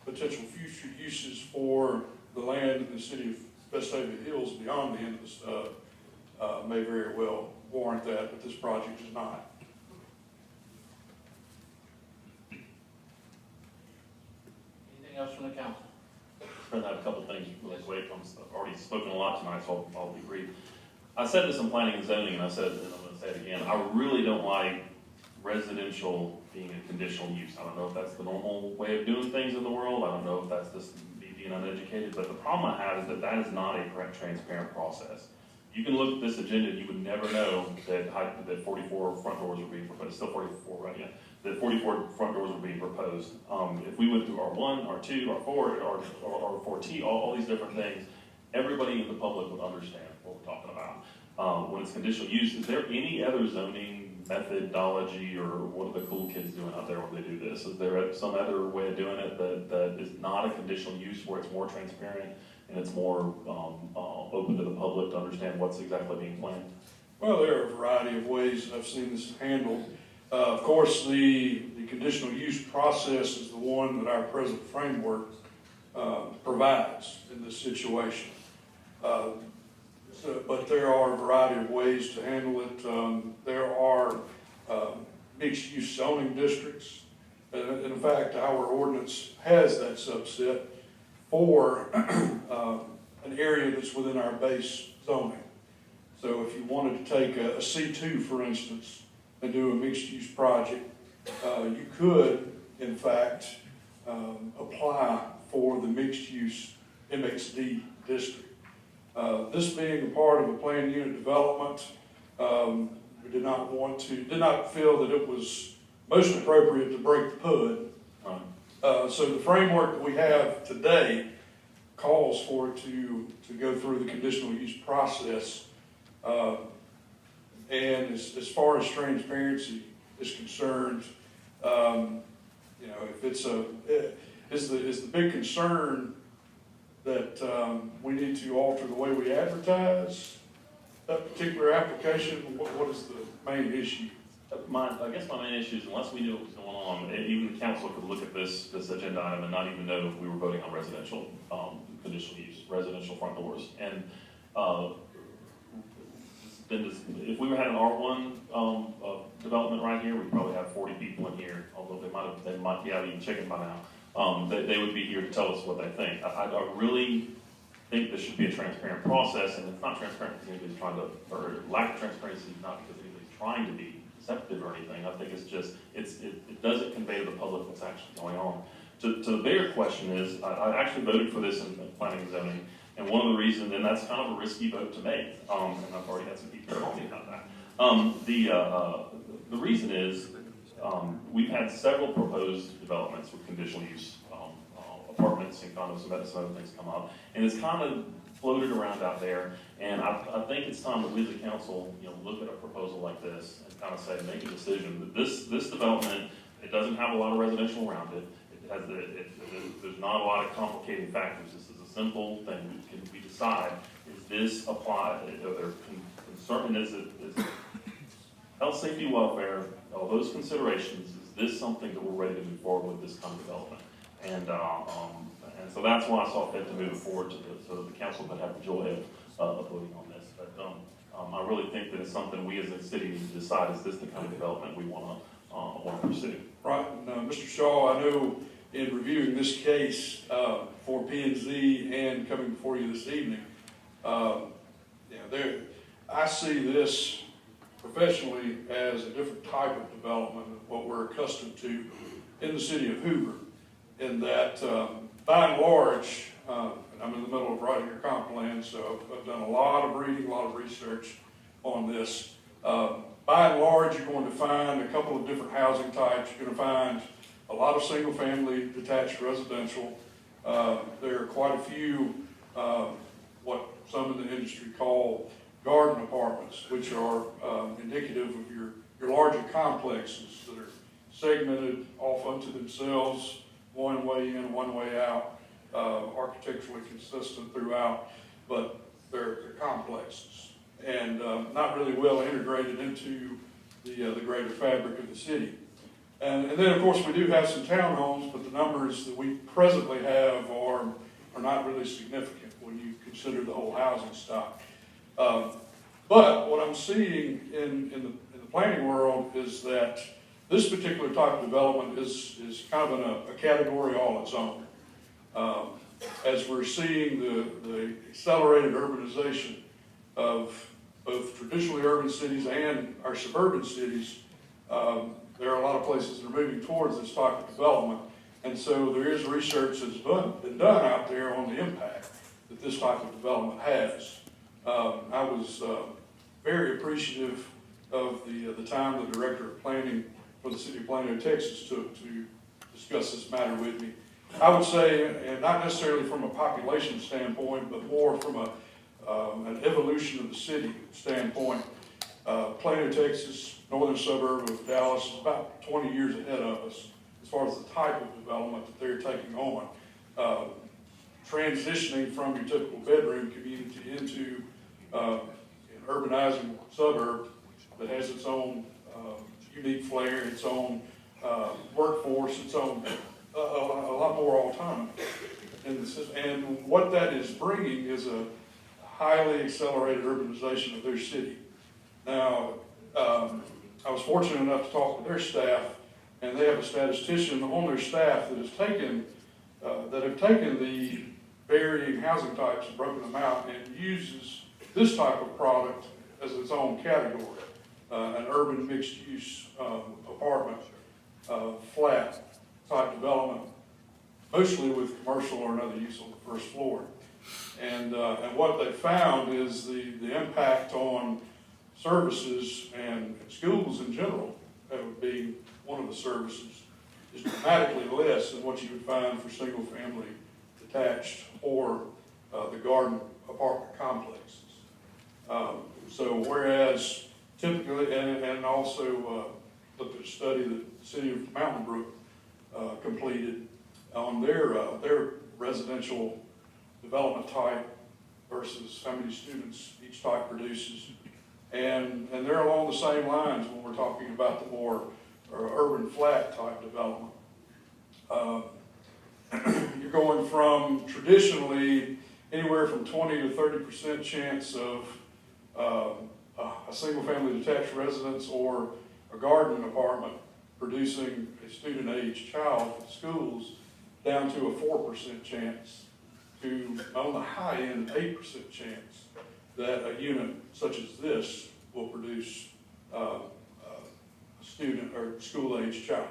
potential future uses for the land in the city of Vestavia Hills beyond the end of the stub may very well warrant that, but this project is not. Anything else from the council? I have a couple things really quick. I've already spoken a lot tonight, so I'll be brief. I said this in planning and zoning, and I said, and I'm going to say it again, I really don't like residential being a conditional use. I don't know if that's the normal way of doing things in the world. I don't know if that's just me being uneducated, but the problem I have is that that is not a correct, transparent process. You can look at this agenda, and you would never know that 44 front doors were being proposed, still 44, right, yeah, that 44 front doors were being proposed. If we went through R1, R2, R4, or 4T, all these different things, everybody in the public would understand what we're talking about. When it's conditional use, is there any other zoning methodology, or what are the cool kids doing out there when they do this? Is there some other way of doing it that is not a conditional use, where it's more transparent and it's more open to the public to understand what's exactly being planned? Well, there are a variety of ways I've seen this handled. Of course, the conditional use process is the one that our present framework provides in this situation. But there are a variety of ways to handle it. There are mixed-use zoning districts. And in fact, our ordinance has that subset for an area that's within our base zoning. So if you wanted to take a C2, for instance, and do a mixed-use project, you could, in fact, apply for the mixed-use MXD district. This being a part of a planned unit development, we did not feel that it was most appropriate to break the PUD. So the framework that we have today calls for it to go through the conditional use process. And as far as transparency is concerned, you know, if it's is the big concern that we need to alter the way we advertise that particular application? What is the main issue? I guess my main issue is, unless we knew what was going on, even the council could look at this agenda item and not even know if we were voting on residential conditional use, residential front doors. And then if we were having an R1 development right here, we'd probably have 40 people in here, although they might be out eating chicken by now. They would be here to tell us what they think. I really think this should be a transparent process, and it's not transparent because anybody's trying to, or lack of transparency is not because anybody's trying to be deceptive or anything. I think it's just, it doesn't convey to the public what's actually going on. To the bigger question is, I actually voted for this in planning and zoning, and one of the reasons, and that's kind of a risky vote to make, and I've already had some people tell me about that. The reason is, we've had several proposed developments with conditional use apartments and condos and some other things come up, and it's kind of floated around out there. And I think it's time that we as a council, you know, look at a proposal like this and kind of say, make a decision that this development, it doesn't have a lot of residential around it. There's not a lot of complicating factors. This is a simple thing. We decide, is this applied? Are there concern? Is it health, safety, welfare? All those considerations. Is this something that we're ready to move forward with this kind of development? And so that's why I saw fit to move it forward so that the council could have the joy of voting on this. But I really think that it's something we as a city need to decide, is this the kind of development we want to pursue? Right. And, Mr. Shaw, I know in reviewing this case for P&Z and coming before you this evening, I see this professionally as a different type of development than what we're accustomed to in the city of Hoover. In that, by and large, and I'm in the middle of writing a comp plan, so I've done a lot of reading, a lot of research on this. By and large, you're going to find a couple of different housing types. You're going to find a lot of single-family detached residential. There are quite a few, what some in the industry call garden apartments, which are indicative of your larger complexes that are segmented off unto themselves, one way in, one way out, architecturally consistent throughout, but they're complexes and not really well integrated into the greater fabric of the city. And then, of course, we do have some townhomes, but the numbers that we presently have are not really significant when you consider the whole housing stock. But what I'm seeing in the planning world is that this particular type of development is kind of in a category all its own. As we're seeing the accelerated urbanization of both traditionally urban cities and our suburban cities, there are a lot of places that are moving towards this type of development. And so there is research that's been done out there on the impact that this type of development has I was very appreciative of the time the Director of Planning for the City of Plano, Texas took to discuss this matter with me. I would say, and not necessarily from a population standpoint, but more from an evolution of the city standpoint. Plano, Texas, northern suburb of Dallas, is about 20 years ahead of us as far as the type of development that they're taking on. Transitioning from your typical bedroom community into an urbanizing suburb that has its own unique flair, its own workforce, its own a lot more autonomy. And what that is bringing is a highly accelerated urbanization of their city. Now, I was fortunate enough to talk with their staff, and they have a statistician on their staff that has taken the varying housing types and broken them out and uses this type of product as its own category, an urban mixed-use apartment, flat type development, mostly with commercial or another use on the first floor. And what they found is the impact on services and schools in general, that would be one of the services, is dramatically less than what you would find for single-family detached or the garden apartment complexes. So whereas typically, and also looked at a study that the city of Mountain Brook completed on their residential development type versus how many students each type produces. And they're along the same lines when we're talking about the more urban flat type development. You're going from traditionally anywhere from 20 to 30% chance of a single family detached residence or a garden apartment producing a student age child for schools down to a 4% chance to, on the high end, 8% chance that a unit such as this will produce a student or school age child.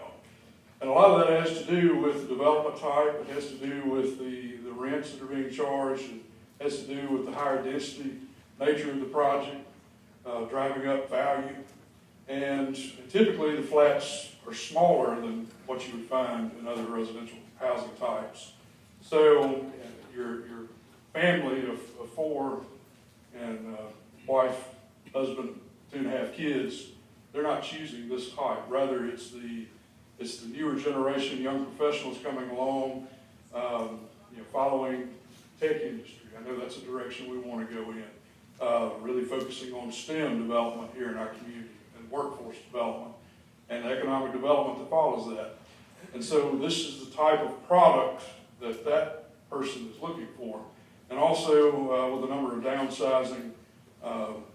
And a lot of that has to do with the development type, it has to do with the rents that are being charged, it has to do with the higher density nature of the project, driving up value. And typically the flats are smaller than what you would find in other residential housing types. So your family of four and wife, husband, 2.5 kids, they're not choosing this type. Rather, it's the newer generation, young professionals coming along, following tech industry. I know that's a direction we want to go in. Really focusing on STEM development here in our community and workforce development and economic development that follows that. And so this is the type of product that that person is looking for. And also with a number of downsizing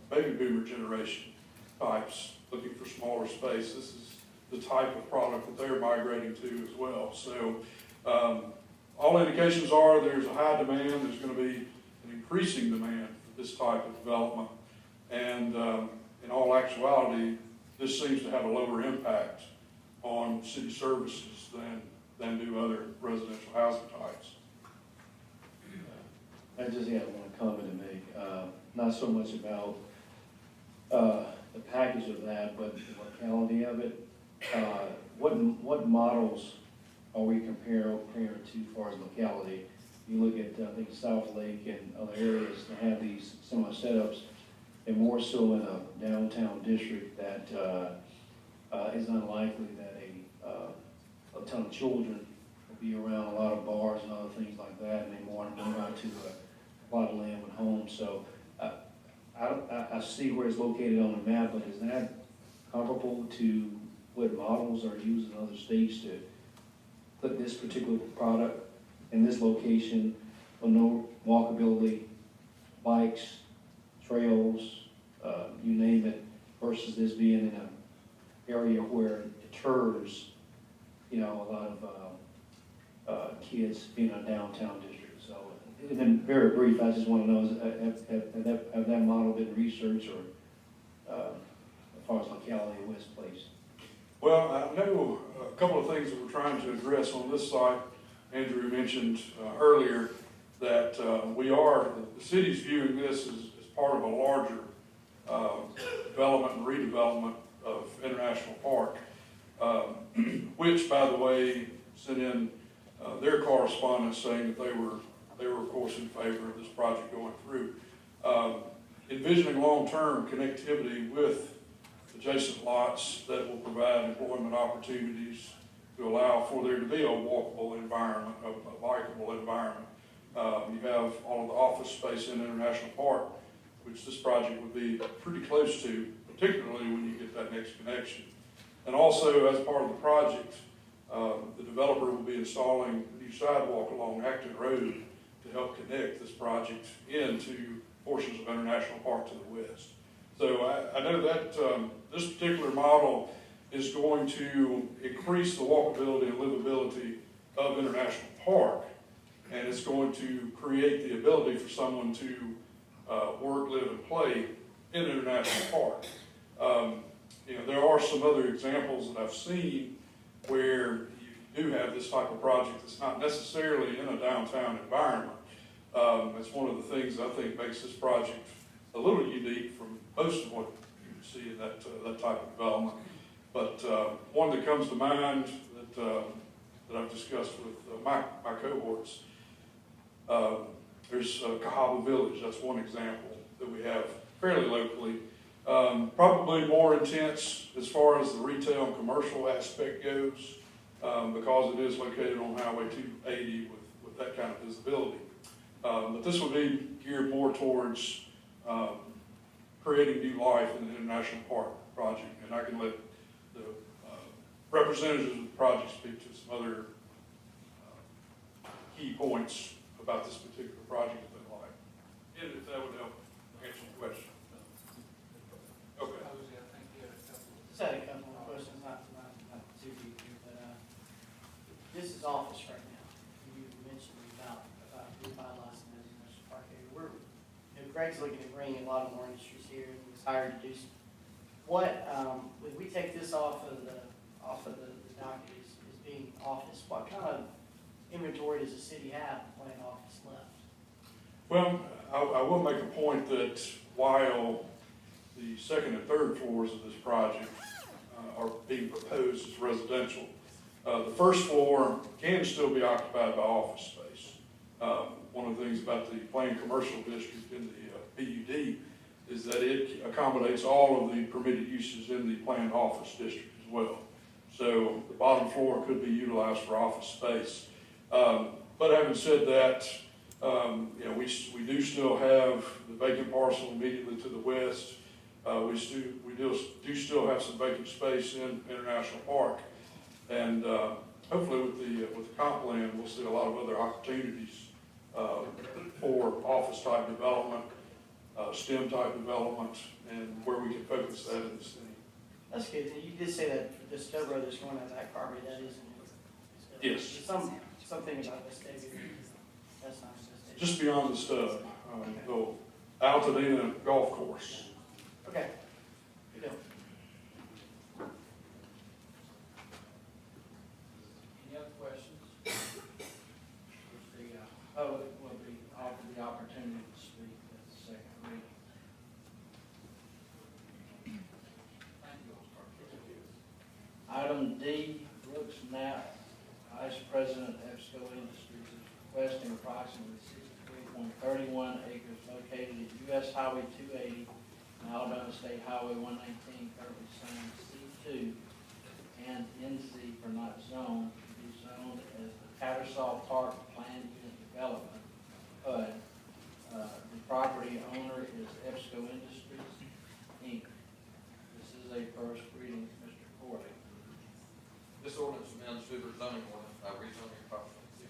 baby boomer generation types looking for smaller space, this is the type of product that they're migrating to as well. So all indications are there's a high demand, there's going to be an increasing demand for this type of development. And in all actuality, this seems to have a lower impact on city services than do other residential housing types. I just have one comment to make. Not so much about the package of that, but the locality of it. What models are we comparing to as far as locality? You look at, I think, South Lake and other areas that have these similar setups, and more so in a downtown district that is unlikely that a ton of children will be around a lot of bars and other things like that, and they want to move out to a lot of land with homes. So I see where it's located on the map, but is that comparable to what models are used in other states to put this particular product in this location with no walkability, bikes, trails, you name it, versus this being in an area where it deters, a lot of kids being in a downtown district. So, and then very brief, I just want to know, have that model been researched or as far as locality of West Place? Well, I know a couple of things that we're trying to address on this site. Andrew mentioned earlier that the city's viewing this as part of a larger development and redevelopment of International Park, which, by the way, sent in their correspondence saying that they were of course in favor of this project going through. Envisioning long-term connectivity with adjacent lots that will provide employment opportunities to allow for there to be a walkable environment, a bikeable environment. You have all of the office space in International Park, which this project would be pretty close to, particularly when you get that next connection. And also, as part of the project, the developer will be installing a new sidewalk along Acton Road to help connect this project into portions of International Park to the west. So I know that this particular model is going to increase the walkability and livability of International Park, and it's going to create the ability for someone to work, live, and play in International Park. You know, there are some other examples that I've seen where you do have this type of project that's not necessarily in a downtown environment. It's one of the things that I think makes this project a little unique from most of what you would see in that type of development. But one that comes to mind that I've discussed with my cohorts, there's Cahaba Village. That's one example that we have fairly locally. Probably more intense as far as the retail and commercial aspect goes, because it is located on Highway 280 with that kind of visibility. But this would be geared more towards creating new life in the International Park project, and I can let the representatives of the project speak to some other key points about this particular project if they'd like, and if that would help answer the question. Okay. Just had a couple of questions, not too deep, but this is office right now. You mentioned about revitalizing the International Park area. Greg's looking at bringing a lot more industries here, and he was hired to do some. What when we take this off of the docket is being office, what kind of inventory does the city have when office left? Well, I will make a point that while the second and third floors of this project are being proposed as residential, the first floor can still be occupied by office space. One of the things about the planned commercial district in the PUD is that it accommodates all of the permitted uses in the planned office district as well. So the bottom floor could be utilized for office space. But having said that, you know, we do still have the vacant parcel immediately to the west. We do still have some vacant space in International Park, and hopefully with the comp plan, we'll see a lot of other opportunities for office type development, STEM type development, and where we can focus that in the city. That's good. You did say that the Stowe Brothers going out that property, that isn't. Yes. Something about this, David. That's not this. Just beyond the Stowe, the Altadena Golf Course. Okay. Good deal. Any other questions? The public will be offered the opportunity to speak at the second reading. Thank you. Item D, Brooks Knapp, Vice President, EBSCO Industries, is requesting approximately 63.31 acres located at U.S. Highway 280 and Alabama State Highway 119, currently zoned C2 and NC for not zoned, to be zoned as the Tattersall Park Planned Unit Development, PUD. The property owner is EBSCO Industries, Inc. This is a first reading. Mr. Corley. This ordinance amends Hoover zoning ordinance by rezoning approximately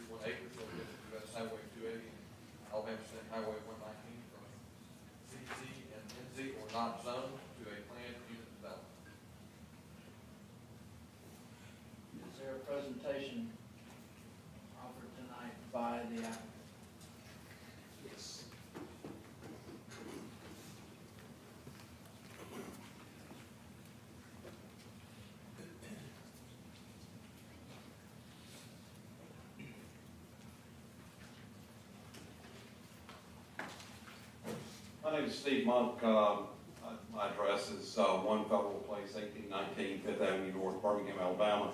63.31 acres located at U.S. Highway 280, Alabama State Highway 119 from CZ and NZ or not zoned to a planned unit development. Is there a presentation offered tonight by the applicant? Yes. My name is Steve Monk. My address is 1 Federal Place, 1819 Fifth Avenue North, Birmingham, Alabama,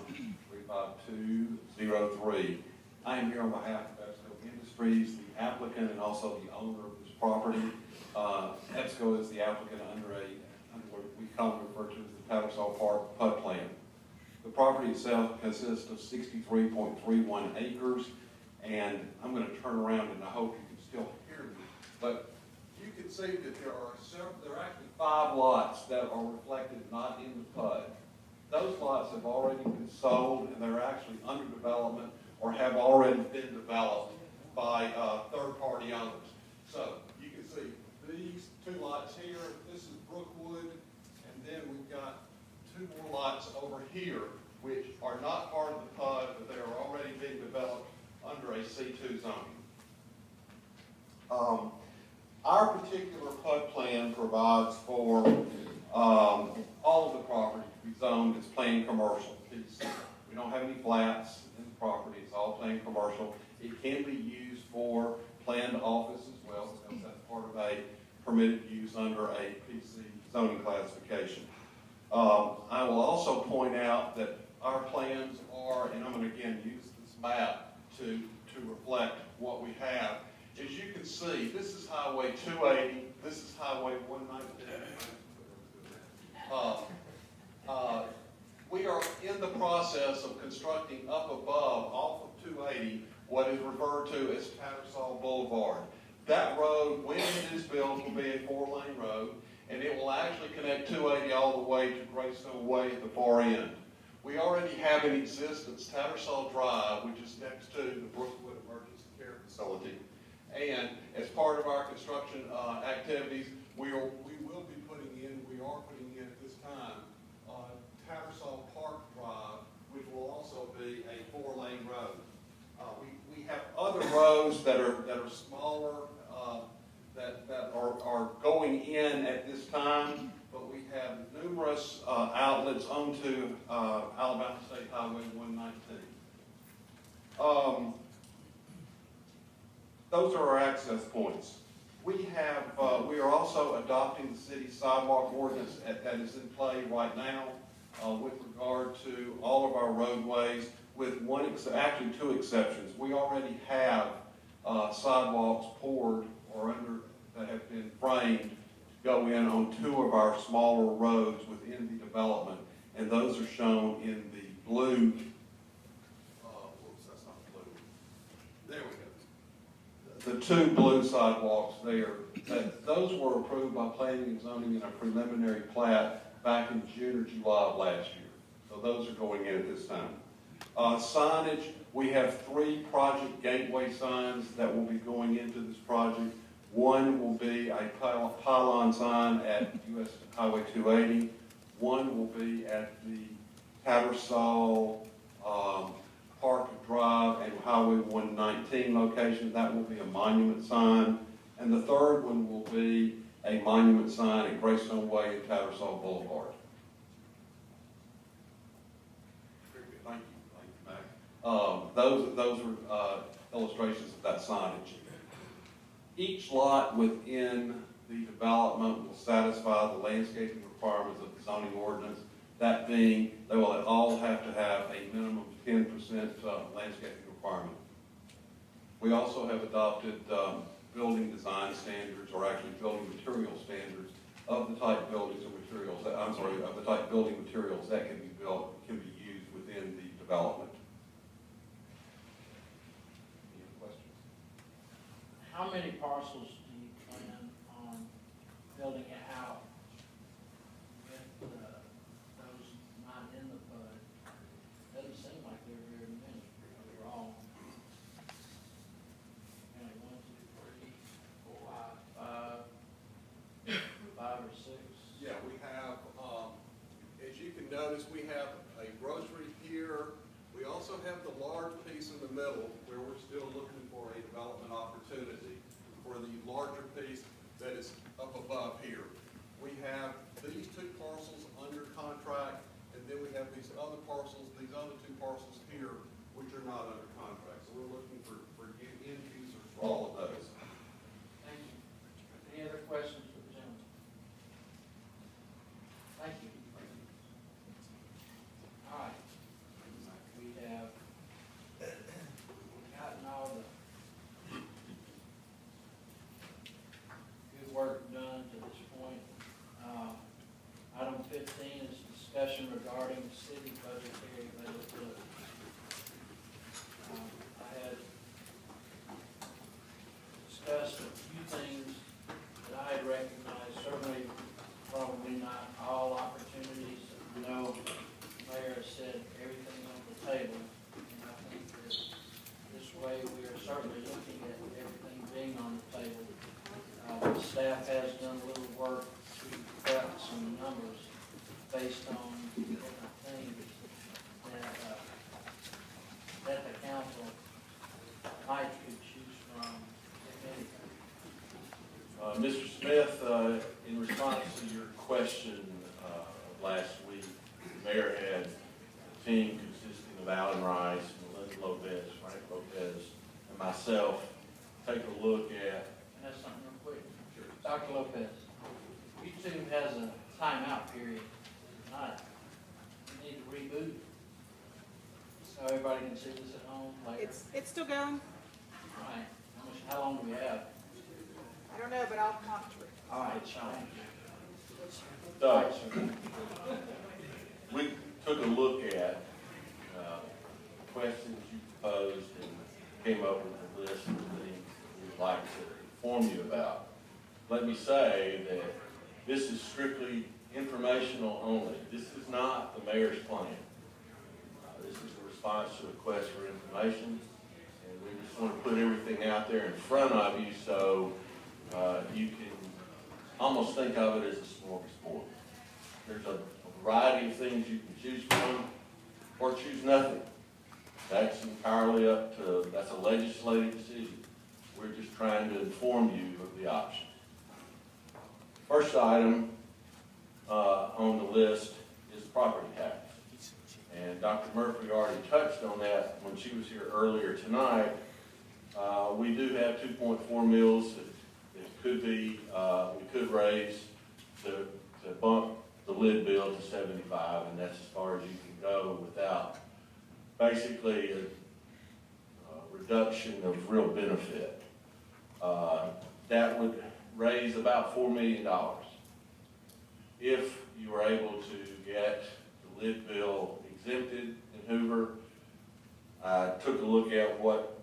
35203. I am here on behalf of EBSCO Industries, the applicant and also the owner of this property. EBSCO is the applicant under what we commonly refer to as the Tattersall Park PUD plan. The property itself consists of 63.31 acres, and I'm going to turn around and I hope you can still hear me. But you can see that there are actually 5 lots that are reflected not in the PUD. Those lots have already been sold and they're actually under development or have already been developed by third-party owners. So you can see these 2 lots here, this is Brookwood, and then we've got 2 more lots over here, which are not part of the PUD, but they are already being developed under a C2 zoning. Our particular PUD plan provides for all of the property to be zoned as planned commercial. We don't have any flats in the property, it's all planned commercial. It can be used for planned office as well, because that's part of a permitted use under a PC zoning classification. I will also point out that our plans are, and I'm going to again use this map to reflect what we have. As you can see, this is Highway 280, this is Highway 119. We are in the process of constructing up above, off of 280, what is referred to as Tattersall Boulevard. That road, when it is built, will be a 4-lane road, and it will actually connect 280 all the way to Greystone Way at the far end. We already have in existence Tattersall Drive, which is next to the Brookwood Emergency Care Facility. And as part of our construction activities, we are putting in at this time, Tattersall Park Drive, which will also be a 4-lane road. We have other roads that are smaller, that are going in at this time, but we have numerous outlets onto Alabama State Highway 119. Those are our access points. We are also adopting the city's sidewalk ordinance that is in play right now with regard to all of our roadways, with actually 2 exceptions. We already have sidewalks poured or that have been framed to go in on 2 of our smaller roads within the development, and those are shown in the blue. Whoops, that's not blue. There we go. The 2 blue sidewalks there. Those were approved by planning and zoning in a preliminary plat back in June or July of last year. So those are going in at this time. Signage, we have 3 project gateway signs that will be going into this project. One will be a pylon sign at US Highway 280. One will be at the Tattersall Park Drive and Highway 119 location. That will be a monument sign. And the third one will be a monument sign at Greystone Way and Tattersall Boulevard. Thank you, Mac. Those are illustrations of that signage. Each lot within the development will satisfy the landscaping requirements of the zoning ordinance. That being, they will all have to have a minimum of 10% landscaping requirement. We also have adopted building design standards, or actually building material standards, of the type buildings and materials, of the type building materials that can be used within the development. Any other questions? How many parcels do you plan on building out with those not in the PUD? Doesn't seem like there are very many overall. Only 1, 2, 3, 4, 5 or 6. Yeah, we have, as you can notice, we have a grocery here. We also have the large piece in the middle where we're still looking for a development opportunity for the larger piece that is up above here. We have these 2 parcels under contract, and then we have these other parcels, these other 2 parcels here, which are not under contract. So we're looking for end users for all of those. Thank you. Any other questions 15 is discussion regarding city budgetary availability. I had discussed a few things that I had recognized, certainly probably not all opportunities. I know the mayor has said everything on the table, and I think that this way we are certainly looking at everything being on the table. The staff has done a little work to prep some numbers based on different things that the council might could choose from, if anything. Mr. Smith, in response to your question last week, the mayor had a team consisting of Alan Rice, Melinda Lopez, Frank Lopez, and myself take a look at. And that's something real quick. Sure. Dr. Lopez, YouTube has a timeout period tonight. You need to reboot so everybody can see this at home later. It's still going. All right. How long do we have? I don't know, but I'll monitor it. All right, Sean. So, we took a look at questions you posed and came up with a list of things we'd like to inform you about. Let me say that this is strictly informational only. This is not the mayor's plan. This is a response to a request for information, and we just want to put everything out there in front of you so you can almost think of it as a smorgasbord. There's a variety of things you can choose from, or choose nothing. That's entirely up to, that's a legislative decision. We're just trying to inform you of the options. First item on the list is property tax. And Dr. Murphy already touched on that when she was here earlier tonight. We do have 2.4 mills that could be, we could raise to bump the lid bill to 75, and that's as far as you can go without basically a reduction of real benefit. That would raise about $4 million. If you were able to get the lid bill exempted in Hoover, I took a look at what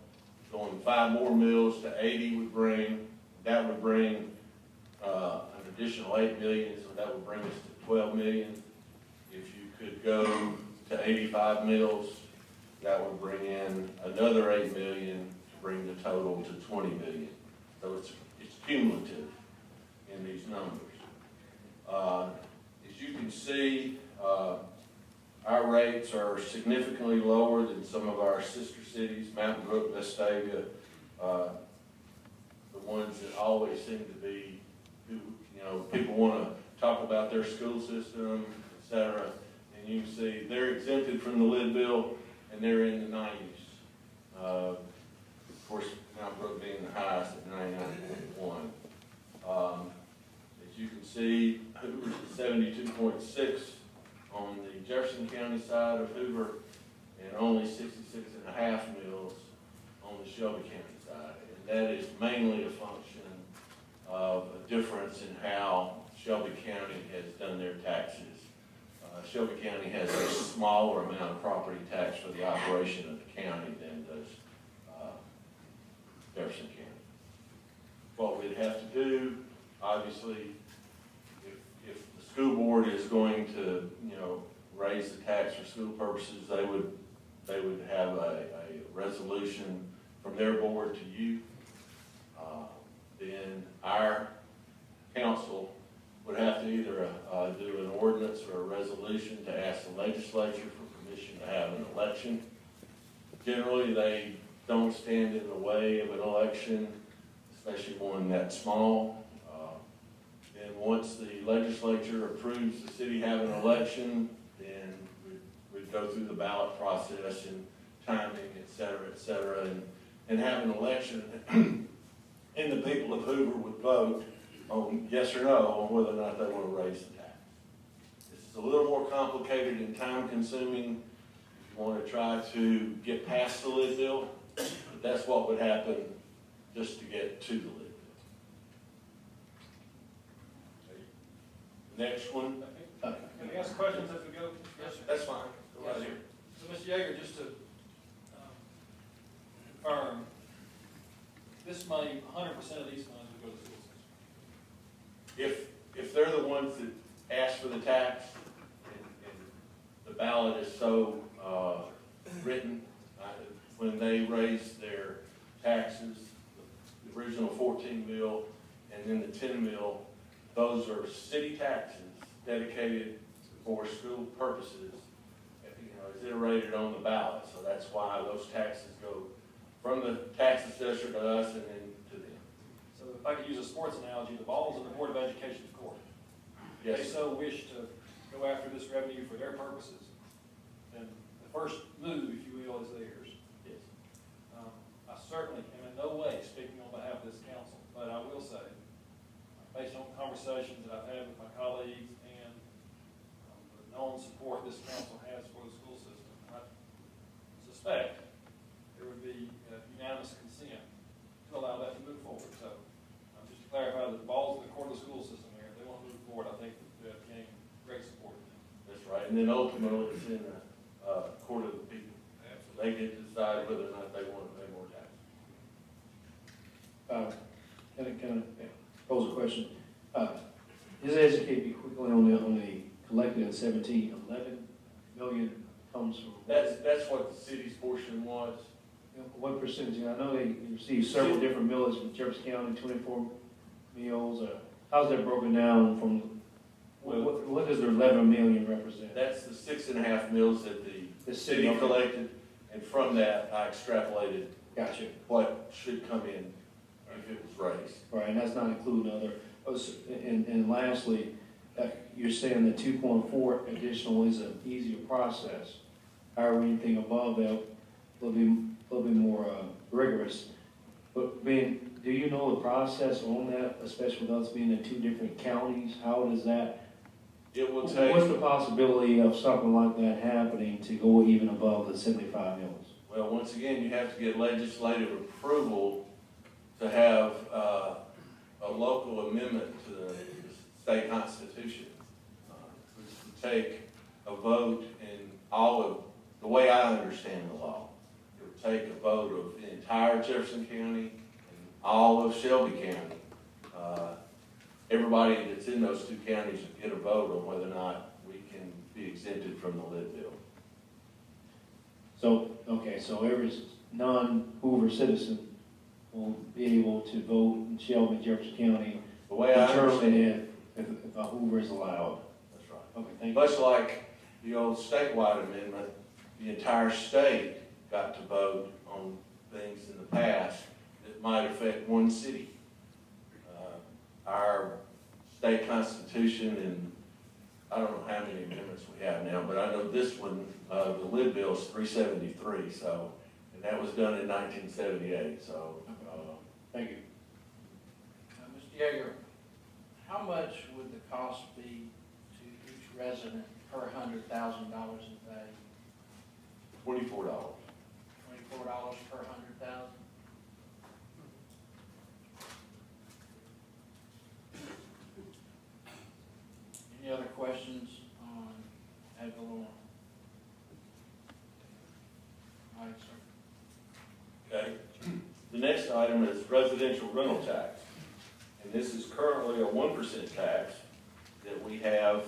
going 5 more mills to 80 would bring. That would bring an additional $8 million, so that would bring us to $12 million. If you could go to 85 mills, that would bring in another $8 million to bring the total to $20 million. So it's cumulative in these numbers. As you can see, our rates are significantly lower than some of our sister cities, Mountain Brook, Vestavia, the ones that always seem to be, people want to talk about their school system, et cetera. And you can see they're exempted from the lid bill, and they're in the 90s. Of course, Mountain Brook being the highest at 99.1. As you can see, Hoover's at 72.6 on the Jefferson County side of Hoover, and only 66.5 mills on the Shelby County side. And that is mainly a function of a difference in how Shelby County has done their taxes. Shelby County has a smaller amount of property tax for the operation of the county than does Jefferson County. What we'd have to do, obviously, if the school board is going to, raise the tax for school purposes, they would have a resolution from their board to you. Then our council would have to either do an ordinance or a resolution to ask the legislature for permission to have an election. Generally, they don't stand in the way of an election, especially one that small. Then once the legislature approves the city having an election, then we'd go through the ballot process and timing, et cetera, and have an election. And the people of Hoover would vote on yes or no on whether or not they want to raise the tax. This is a little more complicated and time consuming if you want to try to get past the lid bill, but that's what would happen just to get to the lid bill. Next one. questions as we go? Yes, sir. That's fine. Go right here. So, Ms. Yeager, just to confirm, this money, 100% of these funds would go to the school system? If they're the ones that ask for the tax, and the ballot is so written, when they raise their taxes, the original 14 mil and then the 10 mil, those are city taxes dedicated for school purposes. You know, it's iterated on the ballot, so that's why those taxes go from the tax assessor to us and then to them. So if I could use a sports analogy, the ball's in the Board of Education's court. If they Yes. so wish to go after this revenue for their purposes, then the first move, if you will, is theirs. Yes. I certainly am in no way speaking on behalf of this council, but I will say, based on conversations that I've had with my colleagues and the known support this council has for the school system, I suspect there would be unanimous consent to allow that to move forward. So, just to clarify, the ball's in the court of the school system there. If they want to move forward, I think that gain great support. That's right, and then ultimately it's in the court of the people. They get to decide whether or not they want to pay more tax. Can I pose a question? Just educate me quickly on the collected at 11 million comes from. That's what the city's portion was. What percentage? I know they receive several different millets from Jefferson County, 24 mills. How's that broken down from, what does the 11 million represent? That's the 6.5 mils that the city collected, and from that I extrapolated. Gotcha. What should come in if it was raised. Right, and that's not including other, and lastly, you're saying the 2.4 additional is an easier process. However, anything above that will be a little bit more rigorous. But Ben, do you know the process on that, especially with us being in two different counties? How does that? It will take. What's the possibility of something like that happening to go even above the 75 mils? Well, once again, you have to get legislative approval to have a local amendment to the state constitution, which would take a vote in all of, the way I understand the law, it would take a vote of the entire Jefferson County and all of Shelby County. Everybody that's in those two counties would get a vote on whether or not we can be exempted from the lid bill. So, okay, so every non-Hoover citizen will be able to vote in Shelby, Jefferson County, The way I understand determine if a Hoover is allowed. That's right. Okay, thank you. Much like the old statewide amendment, the entire state got to vote on things in the past that might affect one city. Our state constitution, and I don't know how many amendments we have now, but I know this one, the lid bill is 373, so, and that was done in 1978, so. Thank you. Mr. Yeager, how much would the cost be to each resident per $100,000 in value? $24. $24 per 100,000? Any other questions on ad valorem? All right, sir. Okay. The next item is residential rental tax. And this is currently a 1% tax that we have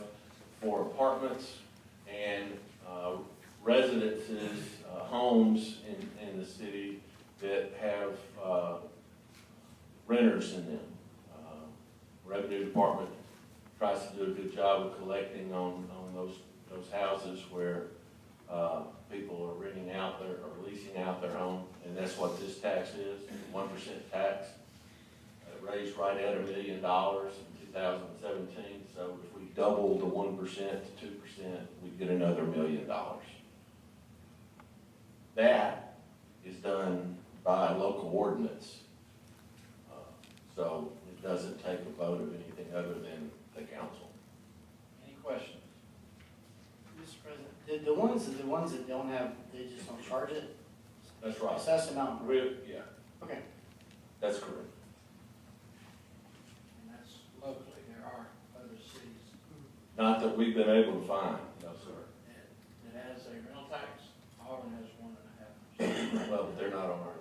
for apartments and residences, homes in the city that have renters in them. Revenue Department tries to do a good job of collecting on those houses where people are renting out their, or leasing out their home, and that's what this tax is, 1% tax. It raised right at $1 million in 2017, so if we double the 1% to 2%, we'd get another $1 million. That is done by local ordinance, so it doesn't take a vote of anything other than the council. Any questions? Mr. President, the ones that don't have, they just don't charge it? That's right. Assess amount? Yeah. Okay. That's correct. And that's locally, there are other cities. Not that we've been able to find, no, sir. It has a rental tax, Auburn has 1.5%. Well, but they're not on our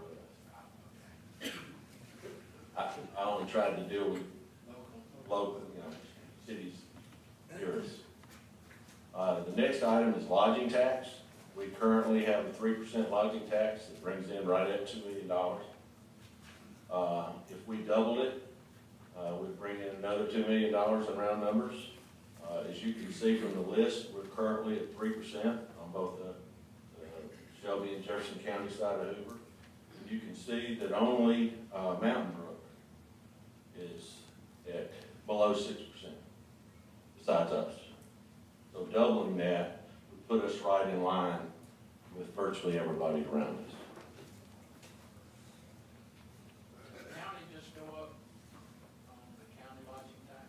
list. I only tried to deal with local, cities here. The next item is lodging tax. We currently have a 3% lodging tax that brings in right at $2 million. If we doubled it, we'd bring in another $2 million in round numbers. As you can see from the list, we're currently at 3% on both the Shelby and Jefferson County side of Hoover. And you can see that only Mountain Brook is at below 6%, besides us. So doubling that would put us right in line with virtually everybody around us. Does the county just go up on the county lodging tax?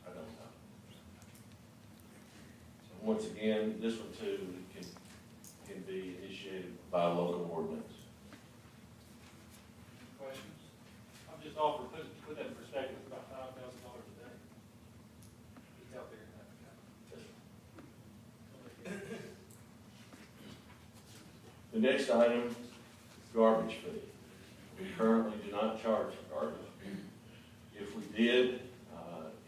I don't know. So once again, this one too can be initiated by a local ordinance. Questions? I'll just offer, put that in perspective, it's about $5,000 a day. Just out there. The next item is garbage fee. We currently do not charge for garbage. If we did,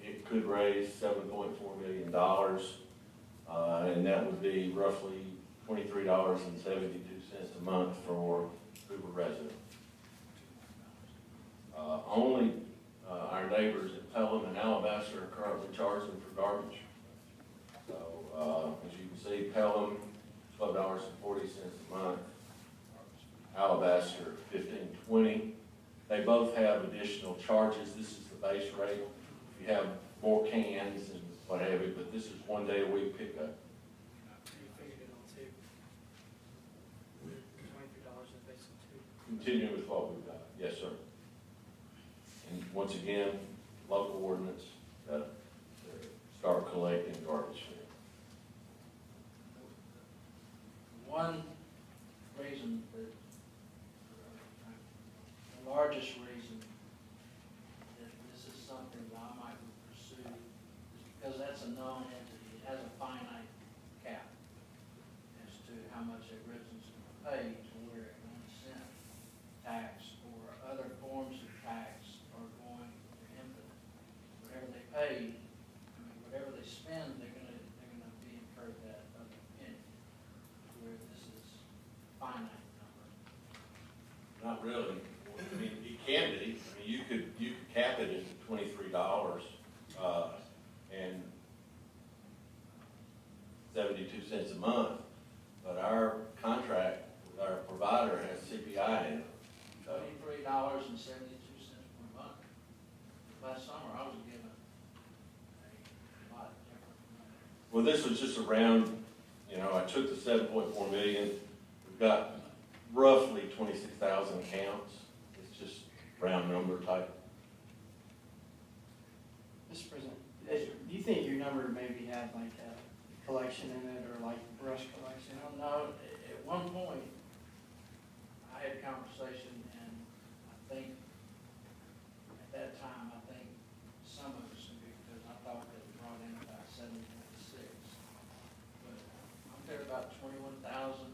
it could raise $7.4 million, and that would be roughly $23.72 a month for Hoover residents. Only our neighbors at Pelham and Alabaster are currently charging for garbage. So, as you can see, Pelham, $12.40 a month. Alabaster, $15.20. They both have additional charges. This is the base rate. If you have more cans and what have you, but this is 1 day a week pickup. You figured it on two. $23 a basic two. Continue with what we've got. Yes, sir. And once again, local ordinance, start collecting garbage fee. One reason that, the largest reason that this is something that I might pursue is because that's a known entity. It has a finite cap as to how much a resident's going to pay, to where a 1 cent tax or other forms of tax are going to infinite. Whatever they pay, whatever they spend, they're going to be incurred that other penny. Where this is finite number. Not really. I mean, it can be. I mean, you could cap it at $23 and 72 cents a month, but our contract with our provider has CPI in it. $23.72 per month. Last summer, I was given a lot different. Well, this was just around, I took the 7.4 million. We've got roughly 26,000 accounts. It's just round number type. Mr. President, do you think your number maybe had like a collection in it or like brush collection? No, at one point, I had a conversation, and I think at that time, some of it's because I thought that it brought in about 726. But I'm there about 21,000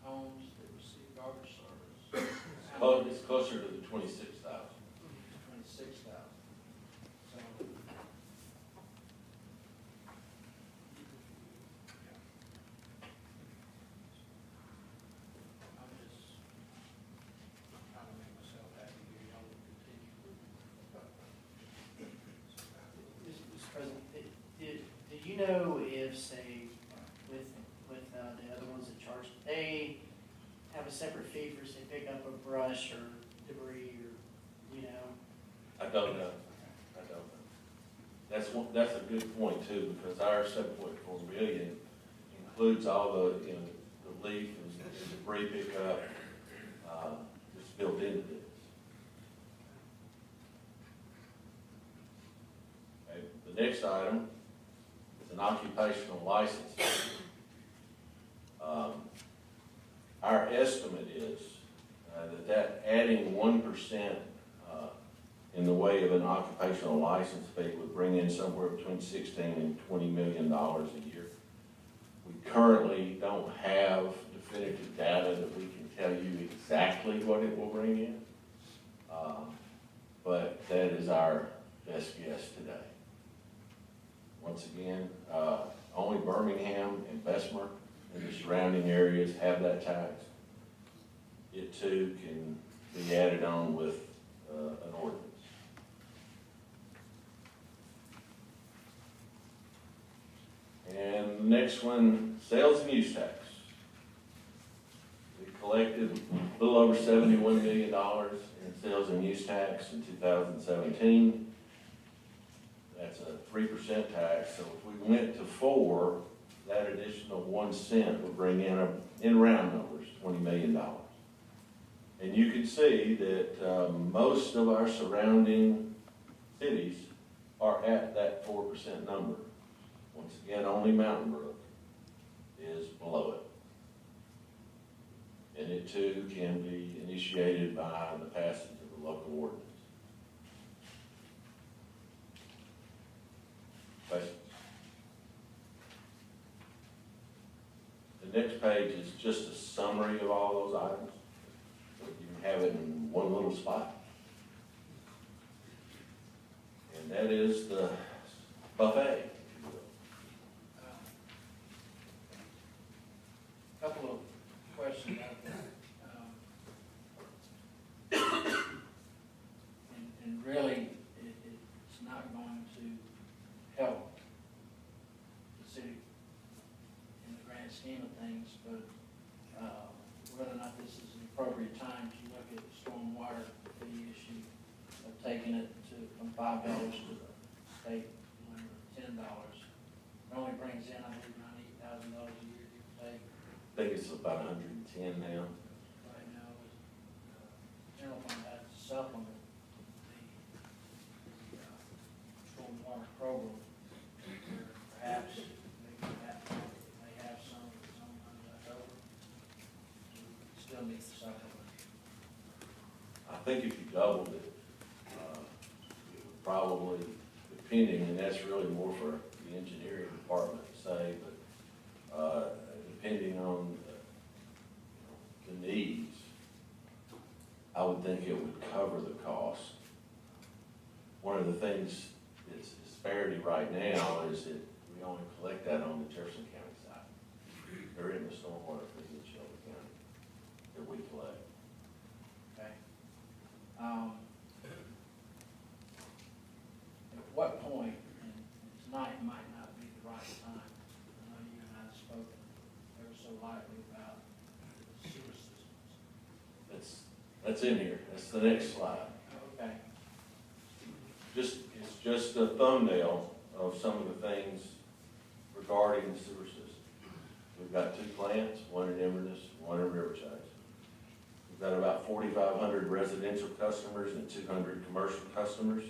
homes that receive garbage service. Well, it's closer to the 26,000. 26,000. So. I'm just trying to make myself happy here. Y'all will continue. Mr. President, do you know if, say, with the other ones that charge, they have a separate fee for, say, pick up a brush or debris or, I don't know. That's a good point too, because our 7.4 million includes all the, the leaf and debris pickup, that's built into this. Okay, the next item is an occupational license. Our estimate is that adding 1% in the way of an occupational license fee would bring in somewhere between 16 and $20 million a year. We currently don't have definitive data that we can tell you exactly what it will bring in, but that is our best guess today. Once again, only Birmingham and Bessemer and the surrounding areas have that tax. It too can be added on with an ordinance. And the next one, sales and use tax. We collected a little over $71 million in sales and use tax in 2017. That's a 3% tax, so if we went to 4, that additional 1 cent would bring in round numbers, $20 million. And you can see that most of our surrounding cities are at that 4% number. Once again, only Mountain Brook is below it. And it too can be initiated by the passage of the local ordinance. Questions? The next page is just a summary of all those items. You can have it in one little spot. And that is the buffet. Couple of questions out there. And really, it's not going to help the city in the grand scheme of things, but whether or not this is an appropriate time to look at the stormwater fee issue of taking it from $5 to the state limit of $10. It only brings in, I believe, around $8,000 a year, give or take. I think it's about 110 now. Right now, general fund has to supplement the stormwater program. Perhaps maybe that may have some money left over. Still need to supplement. I think if you doubled it, it would probably, depending, and that's really more for the engineering department to say, but depending on the needs, I would think it would cover the cost. One of the things that's disparity right now is that we only collect that on the Jefferson County side. There isn't a stormwater fee in Shelby County that we collect. Okay. At what point, and tonight might not be the right time, I know you and I have spoken ever so lightly about the sewer systems. That's in here. That's the next slide. Okay. It's just a thumbnail of some of the things regarding the sewer system. We've got 2 plants, one in Inverness, one in Riverside. We've got about 4,500 residential customers and 200 commercial customers.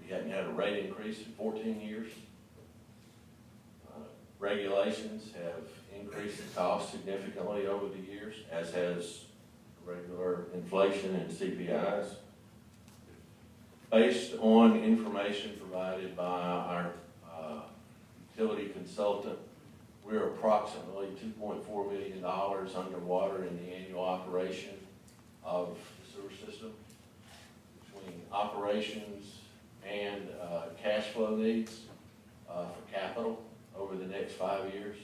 We hadn't had a rate increase in 14 years. Regulations have increased the cost significantly over the years, as has regular inflation and CPIs. Based on information provided by our utility consultant, we're approximately $2.4 million underwater in the annual operation of the sewer system. Between operations and cash flow needs for capital over the next 5 years,